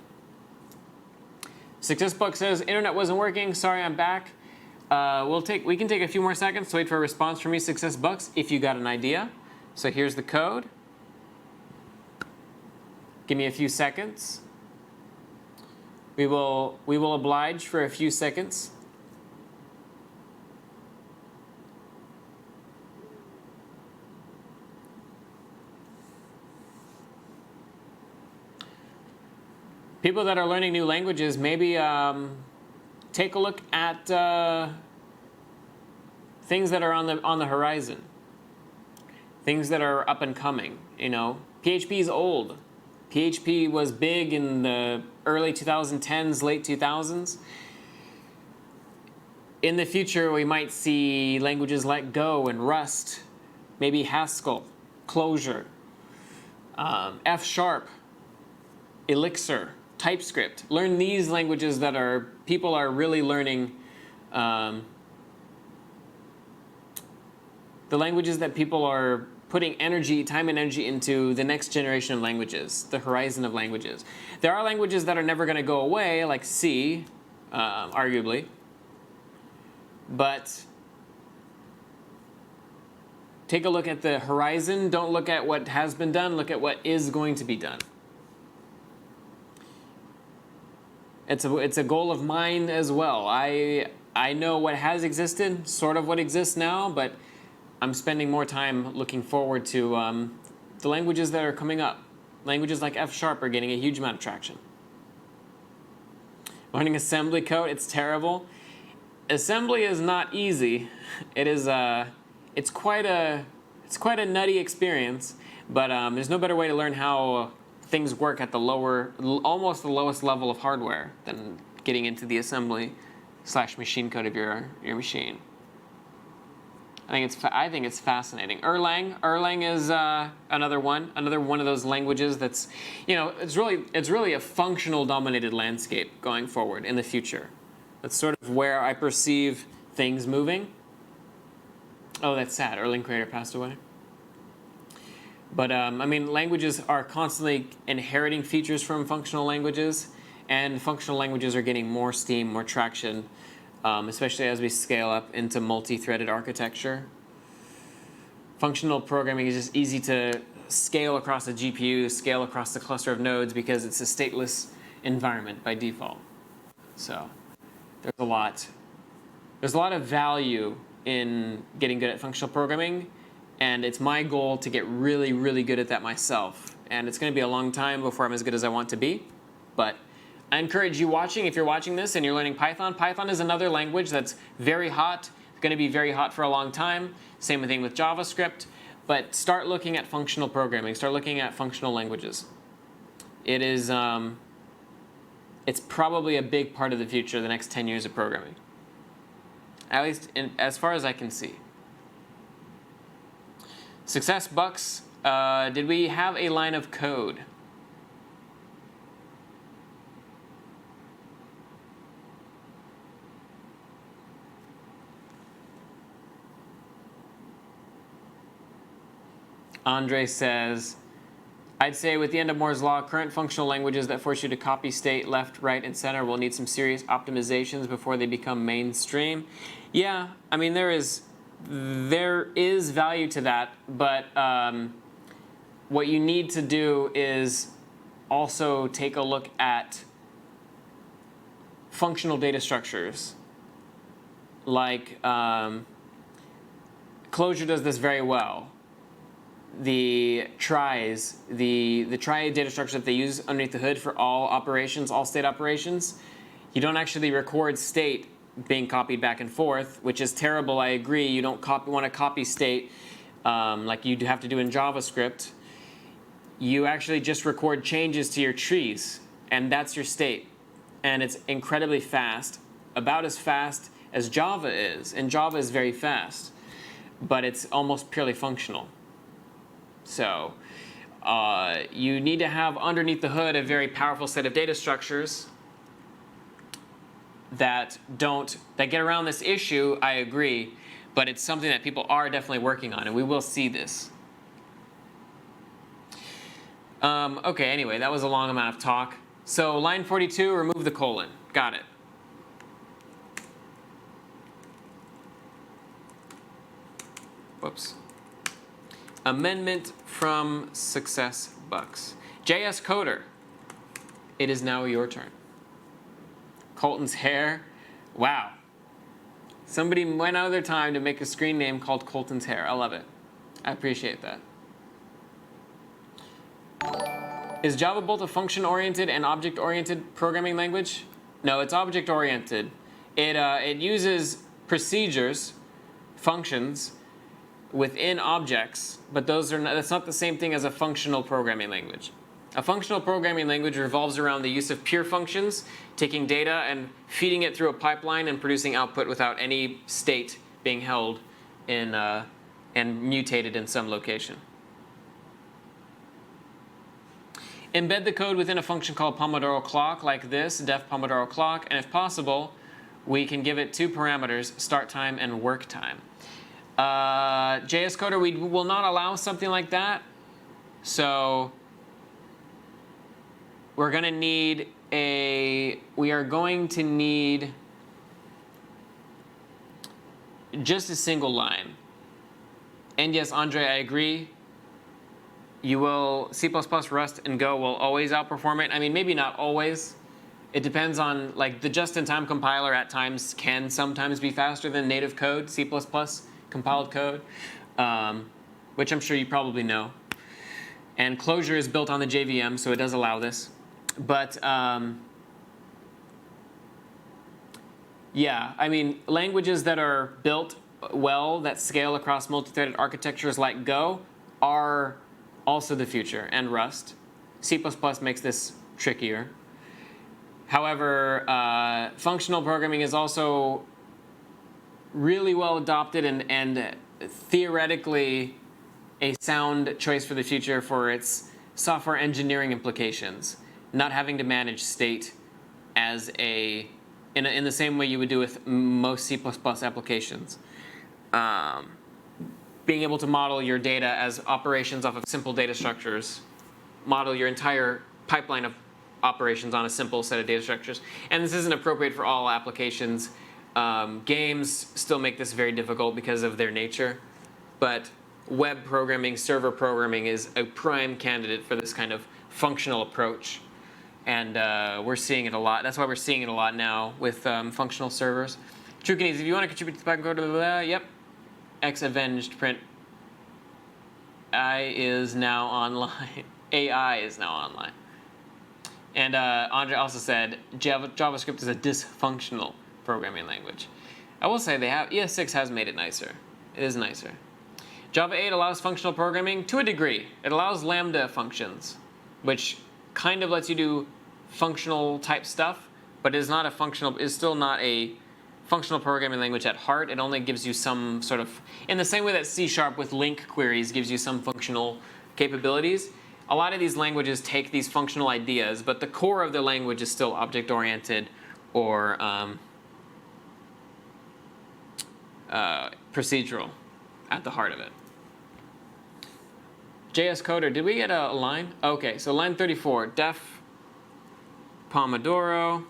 SuccessBuck says, internet wasn't working. Sorry, I'm back. We can take a few more seconds to wait for a response from you, SuccessBucks, if you got an idea. So here's the code. Give me a few seconds. We will oblige for a few seconds. People that are learning new languages, maybe take a look at things that are on the horizon, things that are up and coming. PHP is old. PHP was big in the early 2010s, late 2000s. In the future, we might see languages like Go and Rust, maybe Haskell, Clojure, F#, Elixir, TypeScript. Learn these languages that people are really learning. The languages that people are putting time and energy into, the next generation of languages, the horizon of languages. There are languages that are never going to go away, like C, arguably. But take a look at the horizon. Don't look at what has been done. Look at what is going to be done. It's a goal of mine as well. I know what has existed, sort of what exists now, but I'm spending more time looking forward to the languages that are coming up. Languages like F# are getting a huge amount of traction. Learning assembly code, it's terrible. Assembly is not easy. It's quite a nutty experience, but there's no better way to learn how things work at almost the lowest level of hardware than getting into the assembly / machine code of your machine. I think it's fascinating. Erlang is another one of those languages that's, it's really a functional dominated landscape going forward in the future. That's sort of where I perceive things moving. Oh, that's sad. Erlang creator passed away. But languages are constantly inheriting features from functional languages, and functional languages are getting more steam, more traction, especially as we scale up into multi-threaded architecture. Functional programming is just easy to scale across a GPU, scale across the cluster of nodes, because it's a stateless environment by default. So there's a lot of value in getting good at functional programming. And it's my goal to get really, really good at that myself. And it's going to be a long time before I'm as good as I want to be. But I encourage you watching, if you're watching this and you're learning Python, Python is another language that's very hot. It's going to be very hot for a long time. Same thing with JavaScript. But start looking at functional programming. Start looking at functional languages. It is, it's probably a big part of the future, the next 10 years of programming. At least as far as I can see. SuccessBucks, did we have a line of code? Andre says, I'd say with the end of Moore's law, current functional languages that force you to copy state left, right, and center will need some serious optimizations before they become mainstream. Yeah, I mean, there is value to that, but what you need to do is also take a look at functional data structures. Like Clojure does this very well. The tries, the trie data structure that they use underneath the hood for all operations, all state operations, you don't actually record state being copied back and forth, which is terrible. I agree. You don't want to copy state like you have to do in JavaScript. You actually just record changes to your trees, and that's your state. And it's incredibly fast, about as fast as Java is. And Java is very fast, but it's almost purely functional. So you need to have underneath the hood a very powerful set of data structures that get around this issue. I agree, but it's something that people are definitely working on, and we will see this. Okay, anyway, that was a long amount of talk. So line 42, remove the colon. Got it. Whoops. Amendment from Success Bucks. JS Coder, it is now your turn. Colton's hair. Wow. Somebody went out of their time to make a screen name called Colton's hair. I love it. I appreciate that. Is Java both a function-oriented and object-oriented programming language? No, it's object-oriented. It uses procedures, functions, within objects, but that's not the same thing as a functional programming language. A functional programming language revolves around the use of pure functions, taking data and feeding it through a pipeline and producing output without any state being held in and mutated in some location. Embed the code within a function called Pomodoro clock, like this, def Pomodoro clock, and if possible, we can give it two parameters, start time and work time. JS Coder, we will not allow something like that. So we are going to need just a single line. And yes, Andre, I agree. You will, C++, Rust, and Go will always outperform it. I mean, maybe not always. It depends on, like, the just-in-time compiler at times can sometimes be faster than native code, C++ compiled code, which I'm sure you probably know. And Clojure is built on the JVM, so it does allow this. But yeah, I mean, languages that are built well, that scale across multi-threaded architectures like Go, are also the future, and Rust. C++ makes this trickier. However, functional programming is also really well adopted and theoretically a sound choice for the future for its software engineering implications. Not having to manage state as in the same way you would do with most C++ applications. Being able to model your data as operations off of simple data structures, model your entire pipeline of operations on a simple set of data structures. And this isn't appropriate for all applications. Games still make this very difficult because of their nature. But web programming, server programming is a prime candidate for this kind of functional approach. And we're seeing it a lot. That's why we're seeing it a lot now with functional servers. Trucanes, if you want to contribute to the Python code, yep. X avenged print. AI is now online. And Andre also said JavaScript is a dysfunctional programming language. I will say ES6 has made it nicer. It is nicer. Java 8 allows functional programming to a degree. It allows Lambda functions, which kind of lets you do functional type stuff, but is still not a functional programming language at heart. It only gives you some sort of, in the same way that C# with link queries gives you some functional capabilities. A lot of these languages take these functional ideas, but the core of the language is still object-oriented or procedural at the heart of it. JS Coder, did we get a line? Okay, so line 34, def Pomodoro.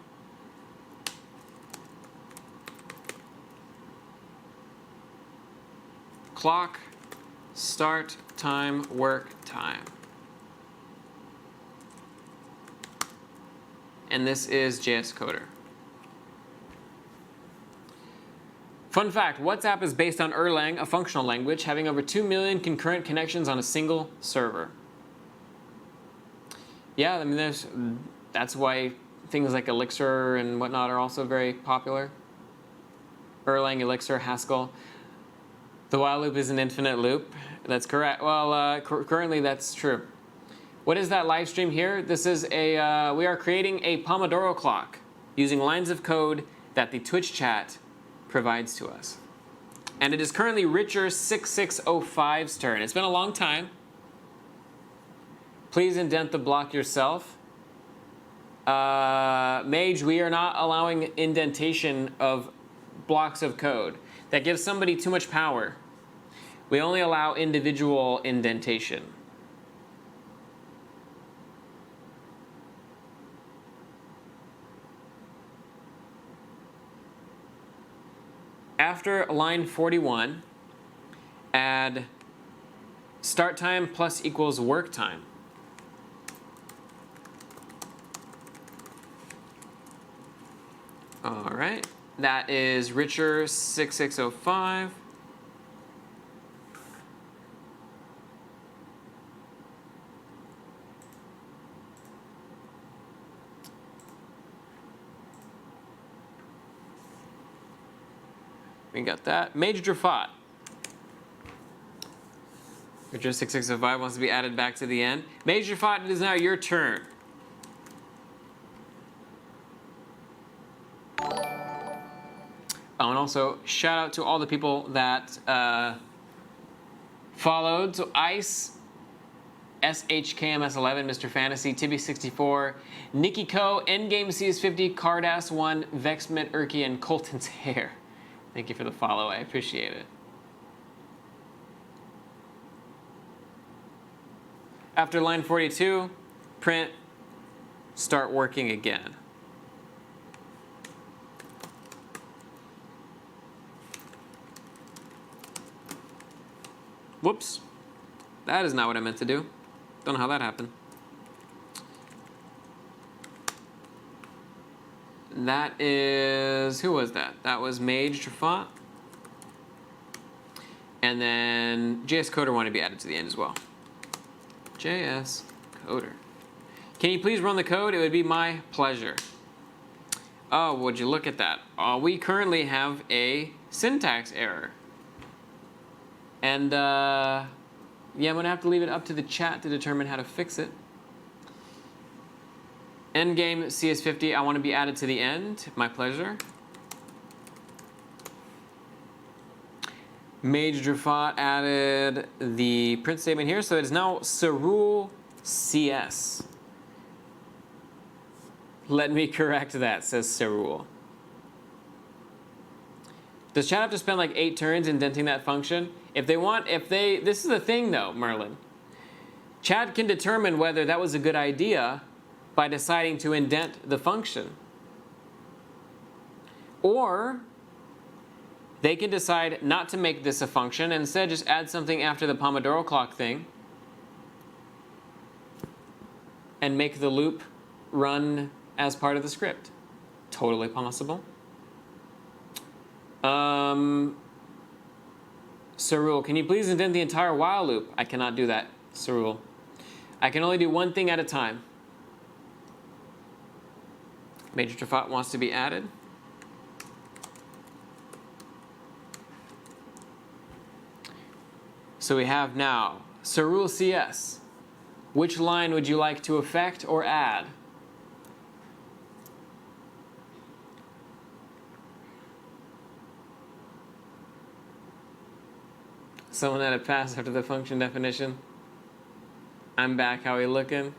Clock, start time, work time. And this is JS Coder. Fun fact, WhatsApp is based on Erlang, a functional language, having over 2 million concurrent connections on a single server. Yeah, I mean, that's why things like Elixir and whatnot are also very popular. Erlang, Elixir, Haskell. The while loop is an infinite loop. That's correct. Well, currently that's true. What is that live stream here? This is a, we are creating a Pomodoro clock using lines of code that the Twitch chat provides to us. And it is currently Richer6605's turn. It's been a long time. Please indent the block yourself. Mage, we are not allowing indentation of blocks of code. That gives somebody too much power. We only allow individual indentation. After line 41, add start time plus equals work time. All right, that is Richer6605. We got that. Major Drafat. Richer6605 wants to be added back to the end. Major Drafat, it is now your turn. Oh, and also, shout out to all the people that followed. So Ice, SHKMS11, Mr. Fantasy, Tibby64, Nikki Co, Endgame CS50, Cardass1, Vexmit Urki, and Colton's Hair. Thank you for the follow. I appreciate it. After line 42, print, start working again. Whoops. That is not what I meant to do. Don't know how that happened. That is, who was that? That was Mage Trafont. And then JS Coder wanted to be added to the end as well. JS Coder. Can you please run the code? It would be my pleasure. Oh, would you look at that? We currently have a syntax error. And yeah, I'm going to have to leave it up to the chat to determine how to fix it. Endgame CS50, I want to be added to the end. My pleasure. Mage Drafat added the print statement here. So it is now Cerule CS. Let me correct that, says Cerule. Does chat have to spend like 8 turns indenting that function? If they want, this is the thing though, Merlin. Chat can determine whether that was a good idea by deciding to indent the function. Or they can decide not to make this a function and instead just add something after the Pomodoro clock thing and make the loop run as part of the script. Totally possible. Cerule, can you please indent the entire while loop? I cannot do that, Cerule. I can only do one thing at a time. Major Trafat wants to be added. So we have now Cerule CS. Which line would you like to affect or add? Someone had a pass after the function definition. I'm back. How are we looking?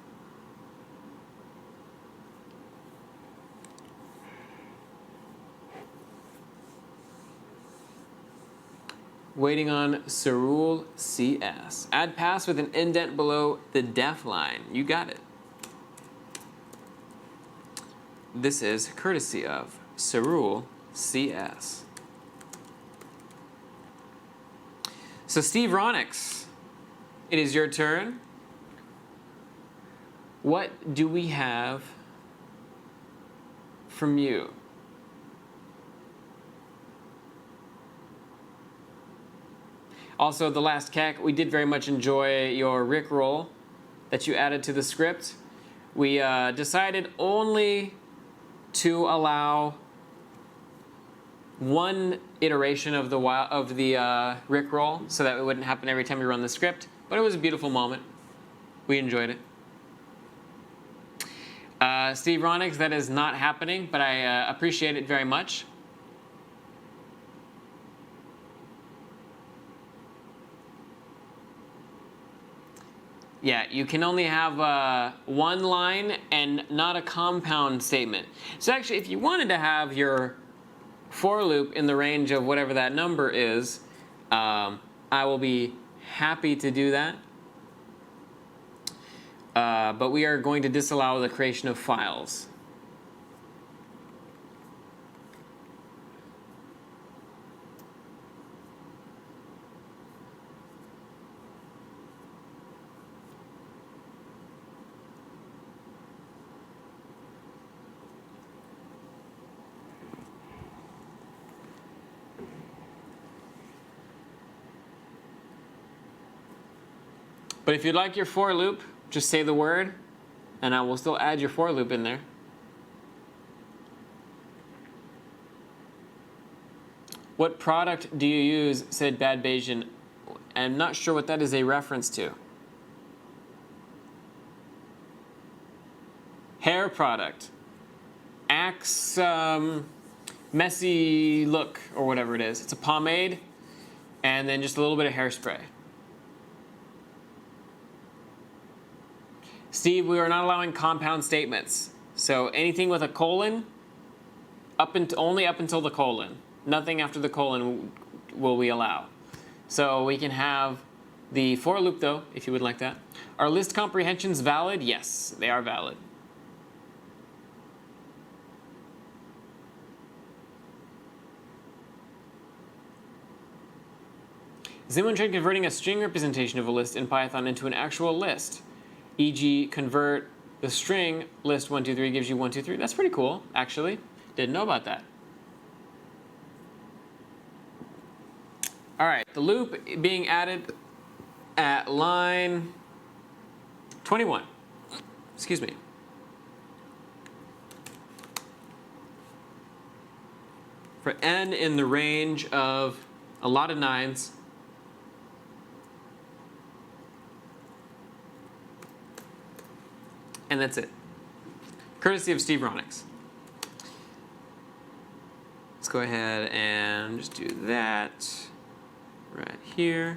Waiting on Cerule CS. Add pass with an indent below the def line. You got it. This is courtesy of Cerule CS. So Steve Ronix, it is your turn. What do we have from you? Also, the last Keck, we did very much enjoy your Rickroll that you added to the script. We decided only to allow one iteration of the Rickroll so that it wouldn't happen every time we run the script. But it was a beautiful moment. We enjoyed it. Steve Ronix, that is not happening, but I appreciate it very much. Yeah, you can only have one line and not a compound statement. So actually, if you wanted to have your for loop in the range of whatever that number is, I will be happy to do that. But we are going to disallow the creation of files. But if you'd like your for loop, just say the word, and I will still add your for loop in there. What product do you use, said Bad Bayesian. I'm not sure what that is a reference to. Hair product. Axe Messy Look, or whatever it is. It's a pomade, and then just a little bit of hairspray. Steve, we are not allowing compound statements. So anything with a colon, only up until the colon. Nothing after the colon will we allow. So we can have the for loop, though, if you would like that. Are list comprehensions valid? Yes, they are valid. Is anyone tried converting a string representation of a list in Python into an actual list? E.g., convert the string list 1, 2, 3 gives you 1, 2, 3. That's pretty cool, actually. Didn't know about that. All right, the loop being added at line 21. Excuse me. For n in the range of a lot of 9s, and that's it. Courtesy of Steve Ronix. Let's go ahead and just do that right here.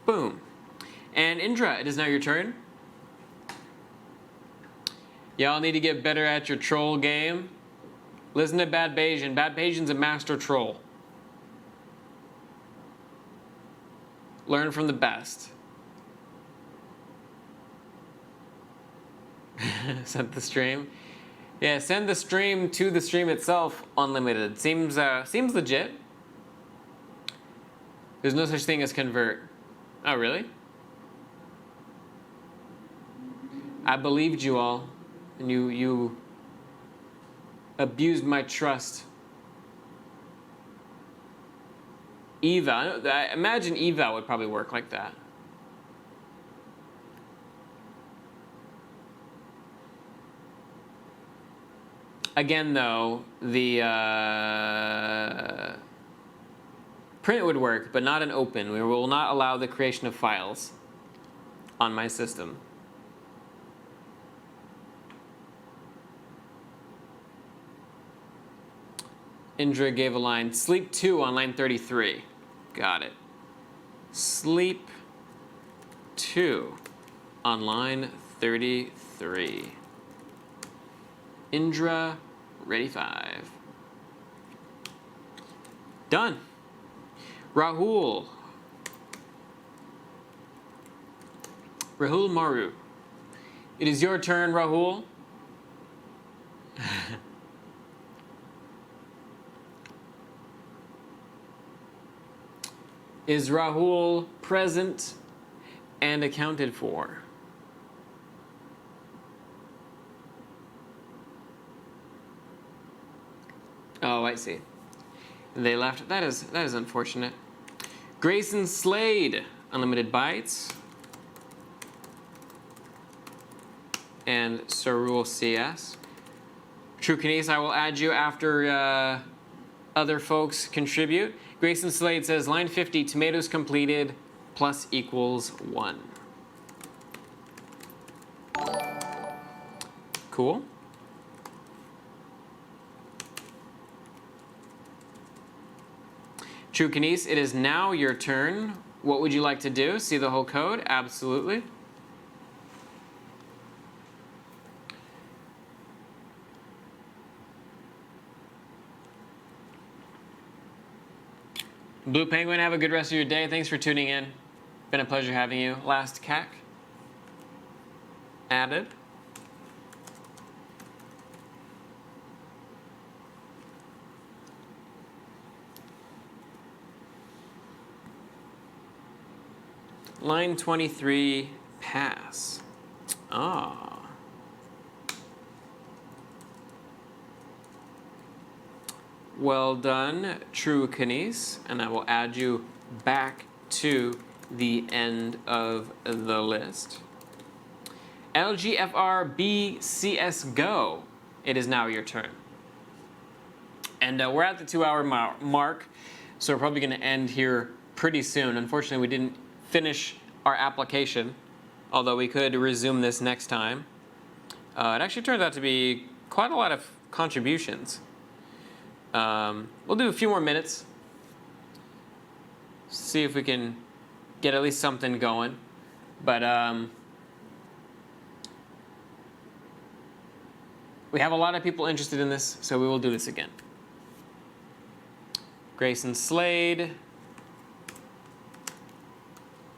Boom. And Indra, it is now your turn. Y'all need to get better at your troll game. Listen to Bad Bayesian. Bad Bayesian's a master troll. Learn from the best. Send the stream. Yeah, send the stream to the stream itself unlimited. Seems legit. There's no such thing as convert. Oh, really? I believed you all, and you abused my trust. Eva, I imagine Eva would probably work like that. Again, though, the print would work, but not an open. We will not allow the creation of files on my system. Indra gave a line. Sleep 2 on line 33. Got it. Sleep 2 on line 33. Indra, ready 5. Done. Rahul. Rahul Maru. It is your turn, Rahul. Is Rahul present and accounted for? Oh, I see. They left. That is unfortunate. Grayson Slade, unlimited bytes. And Sarul CS. True Kinese, I will add you after other folks contribute. Grayson Slade says, line 50, tomatoes completed, plus equals 1. Cool. True Kinese, it is now your turn. What would you like to do? See the whole code? Absolutely. Blue Penguin, have a good rest of your day. Thanks for tuning in. Been a pleasure having you. Last CAC. Added. Line 23, pass. Ah. Well done, True Kinese, and I will add you back to the end of the list. LGFR CSGO, it is now your turn. And we're at the 2-hour mark, so we're probably going to end here pretty soon. Unfortunately, we didn't finish our application, although we could resume this next time. It actually turns out to be quite a lot of contributions. We'll do a few more minutes. See if we can get at least something going. But we have a lot of people interested in this, so we will do this again. Grayson Slade.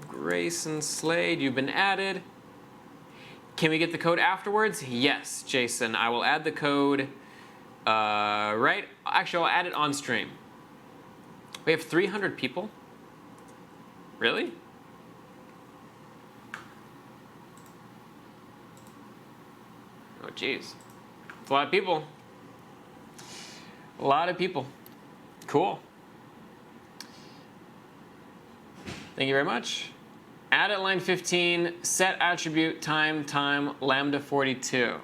Grayson Slade, you've been added. Can we get the code afterwards? Yes, Jason. I will add the code. Right? Actually, I'll add it on stream. We have 300 people? Really? Oh, jeez. It's a lot of people. A lot of people. Cool. Thank you very much. Add at line 15, set attribute time lambda 42.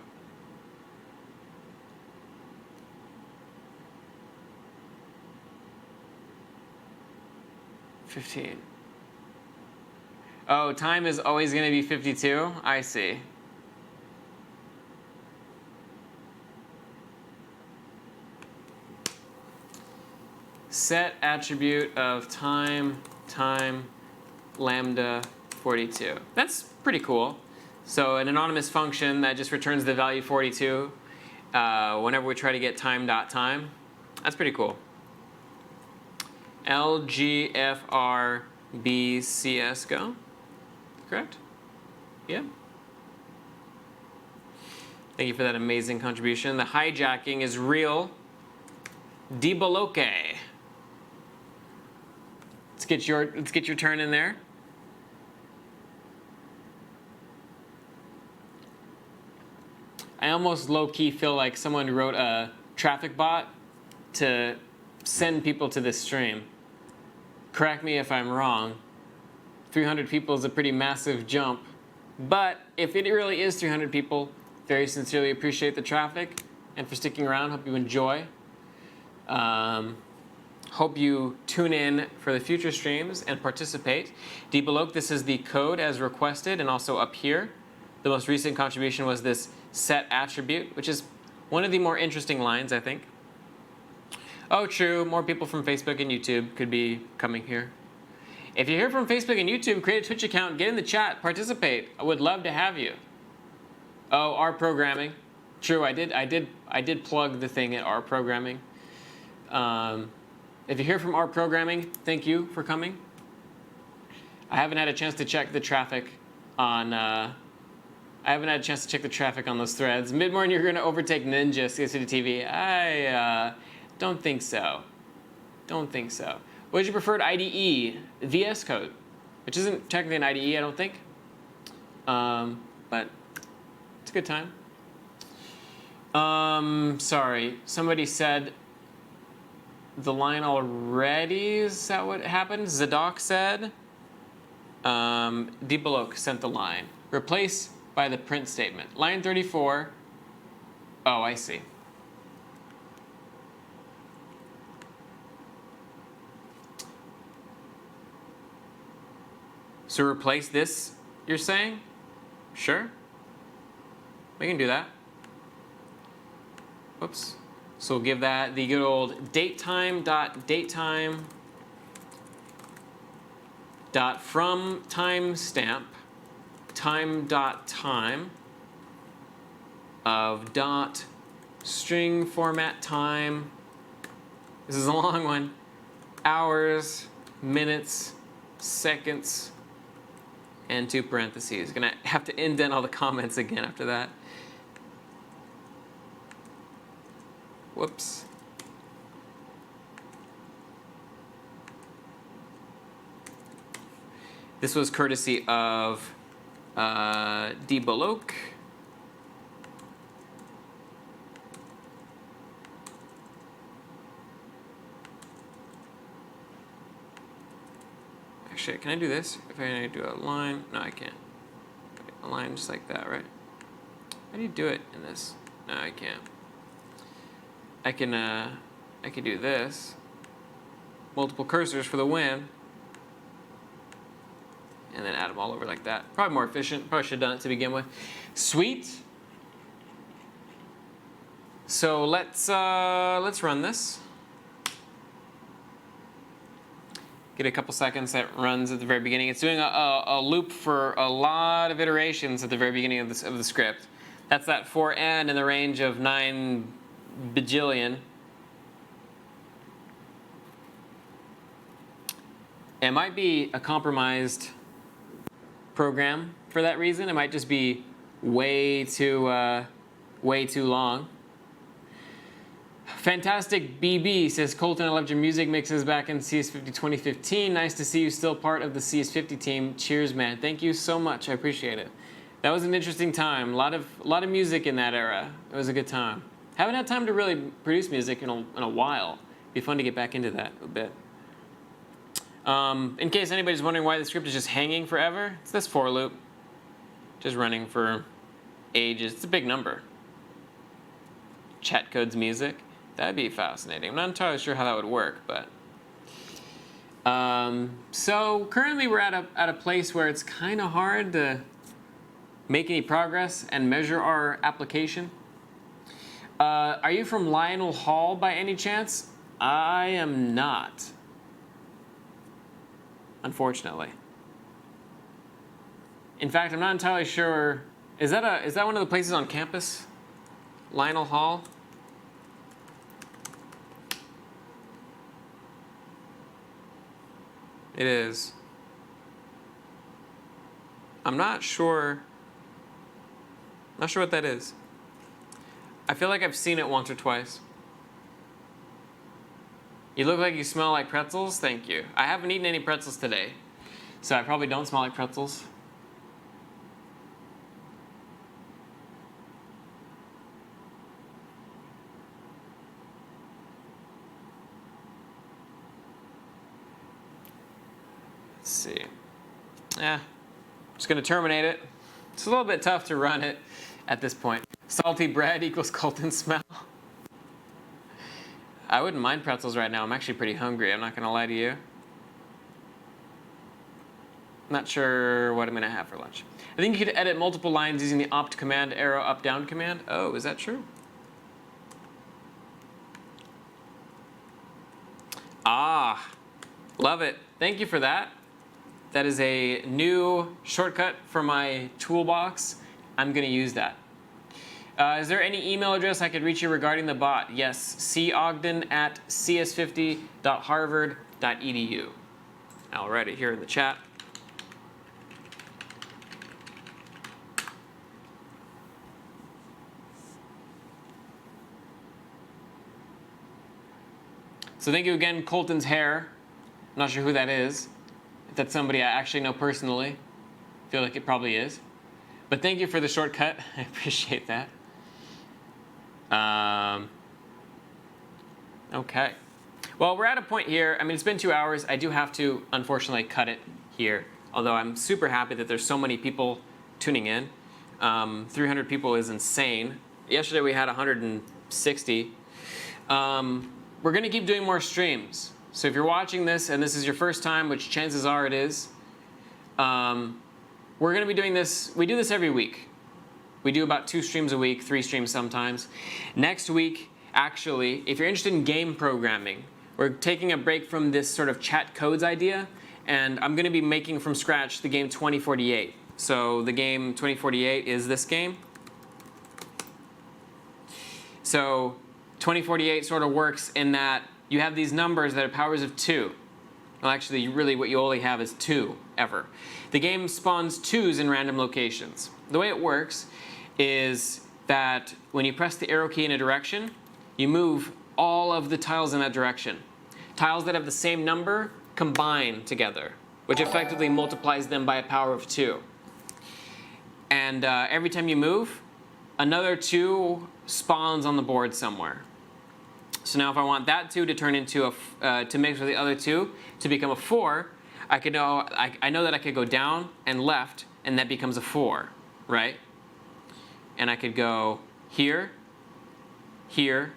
Oh, time is always going to be 52? I see. Set attribute of time lambda 42. That's pretty cool. So an anonymous function that just returns the value 42 whenever we try to get time.time. That's pretty cool. LGFRBCSGO, correct? Yeah. Thank you for that amazing contribution. The hijacking is real. Deboloke. Let's get your turn in there. I almost low-key feel like someone wrote a traffic bot to send people to this stream. Correct me if I'm wrong. 300 people is a pretty massive jump. But if it really is 300 people, very sincerely appreciate the traffic and for sticking around. Hope you enjoy. Hope you tune in for the future streams and participate. Deboloke, this is the code as requested, and also up here. The most recent contribution was this set attribute, which is one of the more interesting lines, I think. Oh, true. More people from Facebook and YouTube could be coming here. If you're here from Facebook and YouTube, create a Twitch account, get in the chat, participate. I would love to have you. Oh, R programming. True, I did plug the thing at R programming. If you're here from Art Programming, thank you for coming. I haven't had a chance to check the traffic on. I haven't had a chance to check the traffic on those threads. Midmorning, you're going to overtake Ninja CS50 TV. I don't think so. Don't think so. What is your preferred IDE? VS Code, which isn't technically an IDE, I don't think. But it's a good time. Sorry, somebody said the line already. Is that what happened? Zadok said. Deepalok sent the line. Replace by the print statement. Line 34. Oh, I see. So replace this, you're saying? Sure. We can do that. Whoops. So we'll give that the good old datetime.datetime dot from timestamp time.time of dot string format time. This is a long one. Hours, minutes, seconds, and 2 parentheses. Gonna have to indent all the comments again after that. Whoops. This was courtesy of Debalok. Actually, can I do this? If I do a line, no, I can't. A line just like that, right? How do you do it in this? No, I can't. I can do this. Multiple cursors for the win. And then add them all over like that. Probably more efficient. Probably should have done it to begin with. Sweet. So let's run this. Get a couple seconds that runs at the very beginning. It's doing a loop for a lot of iterations at the very beginning of the script. That's that for n in the range of 9 bajillion. It might be a compromised program for that reason. It might just be way too long. Fantastic BB says, Colton, I loved your music mixes back in CS50 2015. Nice to see you still part of the CS50 team. Cheers, man. Thank you so much. I appreciate it. That was an interesting time. A lot of music in that era. It was a good time. Haven't had time to really produce music in a while. Be fun to get back into that a bit. In case anybody's wondering why the script is just hanging forever, it's this for loop. Just running for ages. It's a big number. Chat codes music. That'd be fascinating. I'm not entirely sure how that would work, but. So currently we're at a place where it's kind of hard to make any progress and measure our application. Are you from Lionel Hall by any chance? I am not. Unfortunately. In fact, I'm not entirely sure. Is that one of the places on campus? Lionel Hall? It is. I'm not sure. Not sure what that is. I feel like I've seen it once or twice. You look like you smell like pretzels. Thank you. I haven't eaten any pretzels today, so I probably don't smell like pretzels. Let's see. Yeah, just gonna terminate it. It's a little bit tough to run it at this point. Salty bread equals Colton smell. I wouldn't mind pretzels right now. I'm actually pretty hungry. I'm not going to lie to you. Not sure what I'm going to have for lunch. I think you could edit multiple lines using the opt command, arrow up down command. Oh, is that true? Ah, love it. Thank you for that. That is a new shortcut for my toolbox. I'm going to use that. Is there any email address I could reach you regarding the bot? Yes, cogden@cs50.harvard.edu. I'll write it here in the chat. So thank you again, Colton's Hair. I'm not sure who that is. If that's somebody I actually know personally. I feel like it probably is. But thank you for the shortcut. I appreciate that. Okay. Well, we're at a point here. I mean, it's been 2 hours. I do have to, unfortunately, cut it here. Although I'm super happy that there's so many people tuning in. 300 people is insane. Yesterday we had 160. We're going to keep doing more streams. So if you're watching this and this is your first time, which chances are it is, we're going to be doing this. We do this every week. We do about 2 streams a week, 3 streams sometimes. Next week, actually, if you're interested in game programming, we're taking a break from this sort of chat codes idea, and I'm going to be making from scratch the game 2048. So the game 2048 is this game. So 2048 sort of works in that you have these numbers that are powers of 2. Well, actually, really what you only have is 2 ever. The game spawns 2s in random locations. The way it works is that when you press the arrow key in a direction, you move all of the tiles in that direction. Tiles that have the same number combine together, which effectively multiplies them by a power of 2. And every time you move, another 2 spawns on the board somewhere. So now if I want that 2 to turn into to mix with the other 2 to become a 4, I know that I could go down and left, and that becomes a 4, right? And I could go here, here,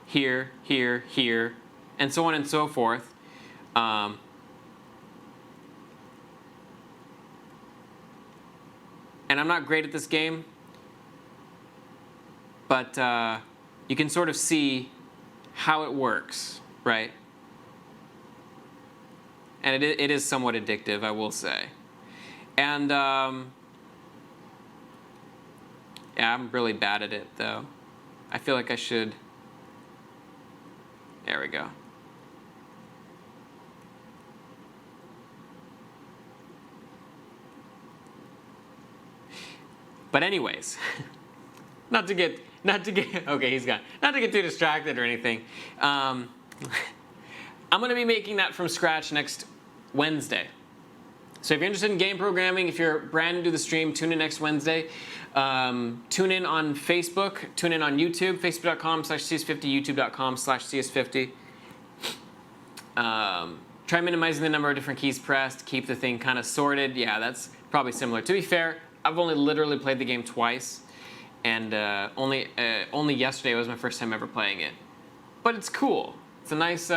here, here, here, and so on and so forth. And I'm not great at this game, but you can sort of see how it works, right? And it is somewhat addictive, I will say. And yeah, I'm really bad at it, though. I feel like I should. There we go. But anyways, not to get okay, he's gone. Not to get too distracted or anything. I'm going to be making that from scratch next Wednesday. So if you're interested in game programming, if you're brand new to the stream, tune in next Wednesday. Tune in on Facebook, tune in on YouTube, facebook.com/CS50, youtube.com/CS50. Try minimizing the number of different keys pressed, keep the thing kind of sorted. Yeah, that's probably similar. To be fair, I've only literally played the game twice, and only yesterday was my first time ever playing it. But it's cool. It's a nice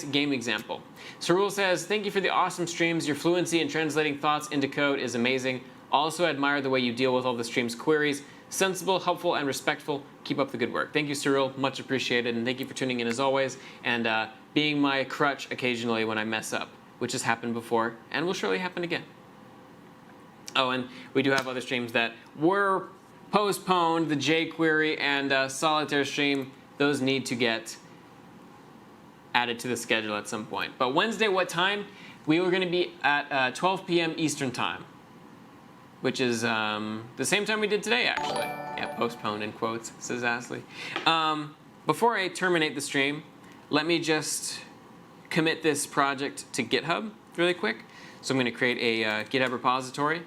game example. Cerule says, thank you for the awesome streams. Your fluency in translating thoughts into code is amazing. Also admire the way you deal with all the stream's queries. Sensible, helpful, and respectful. Keep up the good work. Thank you, Cerule. Much appreciated. And thank you for tuning in as always. And being my crutch occasionally when I mess up, which has happened before and will surely happen again. Oh, and we do have other streams that were postponed. The jQuery and Solitaire stream, those need to get added to the schedule at some point. But Wednesday, what time? We were going to be at 12 p.m. Eastern time, which is the same time we did today, actually. Yeah, postponed in quotes, says Ashley. Before I terminate the stream, let me just commit this project to GitHub really quick. So I'm going to create a GitHub repository.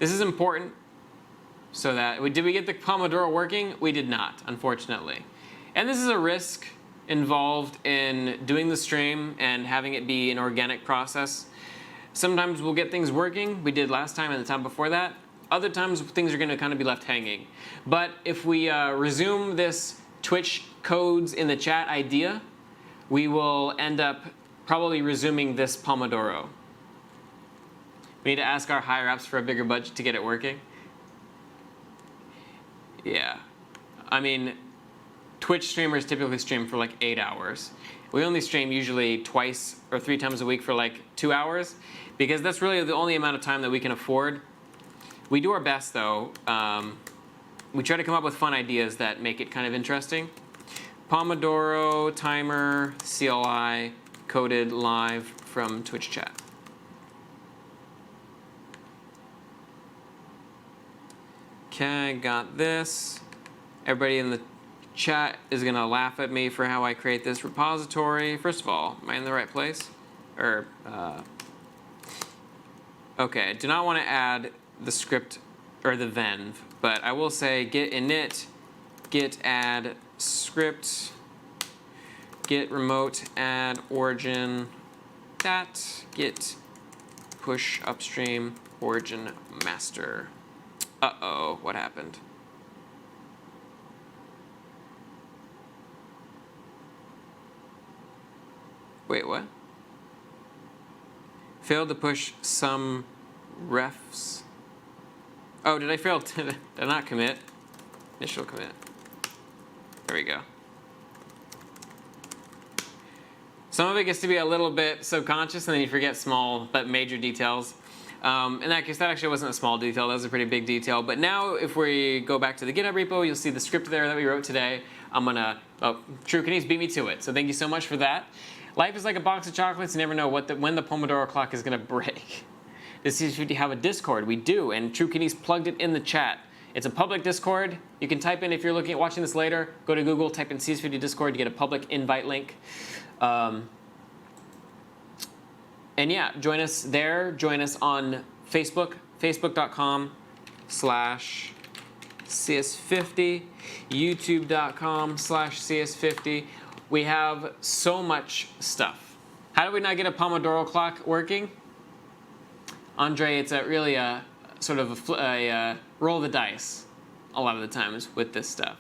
This is important so that, did we get the Pomodoro working? We did not, unfortunately. And this is a risk involved in doing the stream and having it be an organic process. Sometimes we'll get things working. We did last time and the time before that. Other times things are going to kind of be left hanging. But if we resume this Twitch codes in the chat idea, we will end up probably resuming this Pomodoro. We need to ask our higher ups for a bigger budget to get it working. Yeah. I mean, Twitch streamers typically stream for like 8 hours. We only stream usually twice or 3 times a week for like 2 hours because that's really the only amount of time that we can afford. We do our best though. we try to come up with fun ideas that make it kind of interesting. Pomodoro timer CLI coded live from Twitch chat. Okay, got this. Everybody in the chat is going to laugh at me for how I create this repository. First of all, am I in the right place? Okay, I do not want to add the script or the venv, but I will say git init, git add script, git remote add origin, that, git push upstream origin master. Uh-oh, what happened? Wait, what? Failed to push some refs. Oh, did I fail to did I not commit? Initial commit. There we go. Some of it gets to be a little bit subconscious, and then you forget small but major details. In that case, that actually wasn't a small detail. That was a pretty big detail. But now, if we go back to the GitHub repo, you'll see the script there that we wrote today. I'm going to, True Kines beat me to it. So thank you so much for that. Life is like a box of chocolates. You never know when the Pomodoro clock is going to break. Does CS50 have a Discord? We do, and True Kines plugged it in the chat. It's a public Discord. You can type in, if you're watching this later, go to Google, type in CS50 Discord to get a public invite link. And yeah, join us there. Join us on Facebook, facebook.com/CS50, youtube.com/CS50. We have so much stuff. How do we not get a Pomodoro clock working? Andre, it's really a sort of a roll of the dice a lot of the times with this stuff.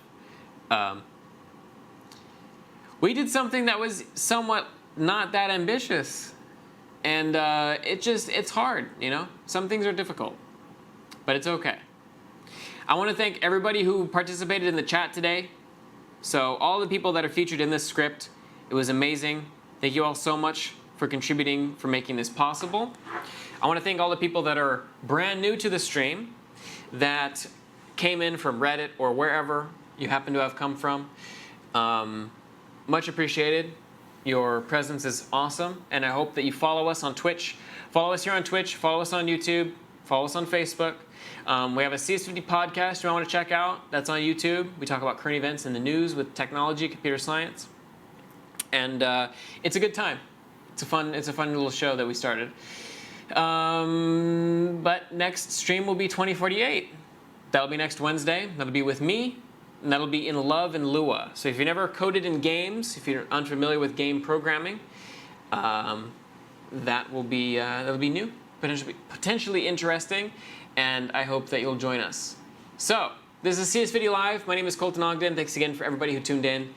We did something that was somewhat not that ambitious. And it's hard, you know? Some things are difficult, but it's okay. I want to thank everybody who participated in the chat today. So all the people that are featured in this script, it was amazing. Thank you all so much for contributing, for making this possible. I want to thank all the people that are brand new to the stream, that came in from Reddit or wherever you happen to have come from. Much appreciated. Your presence is awesome, and I hope that you follow us on Twitch. Follow us here on Twitch. Follow us on YouTube. Follow us on Facebook. We have a CS50 podcast you want to check out. That's on YouTube. We talk about current events in the news with technology, computer science, and it's a good time. It's a fun little show that we started. But next stream will be 2048. That'll be next Wednesday. That'll be with me. And that'll be in Love and Lua. So if you've never coded in games, if you're unfamiliar with game programming, that'll be new, potentially interesting, and I hope that you'll join us. So this is CS50 Live. My name is Colton Ogden. Thanks again for everybody who tuned in.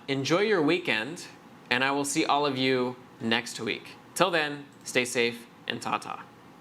Enjoy your weekend, and I will see all of you next week. Till then, stay safe and ta-ta.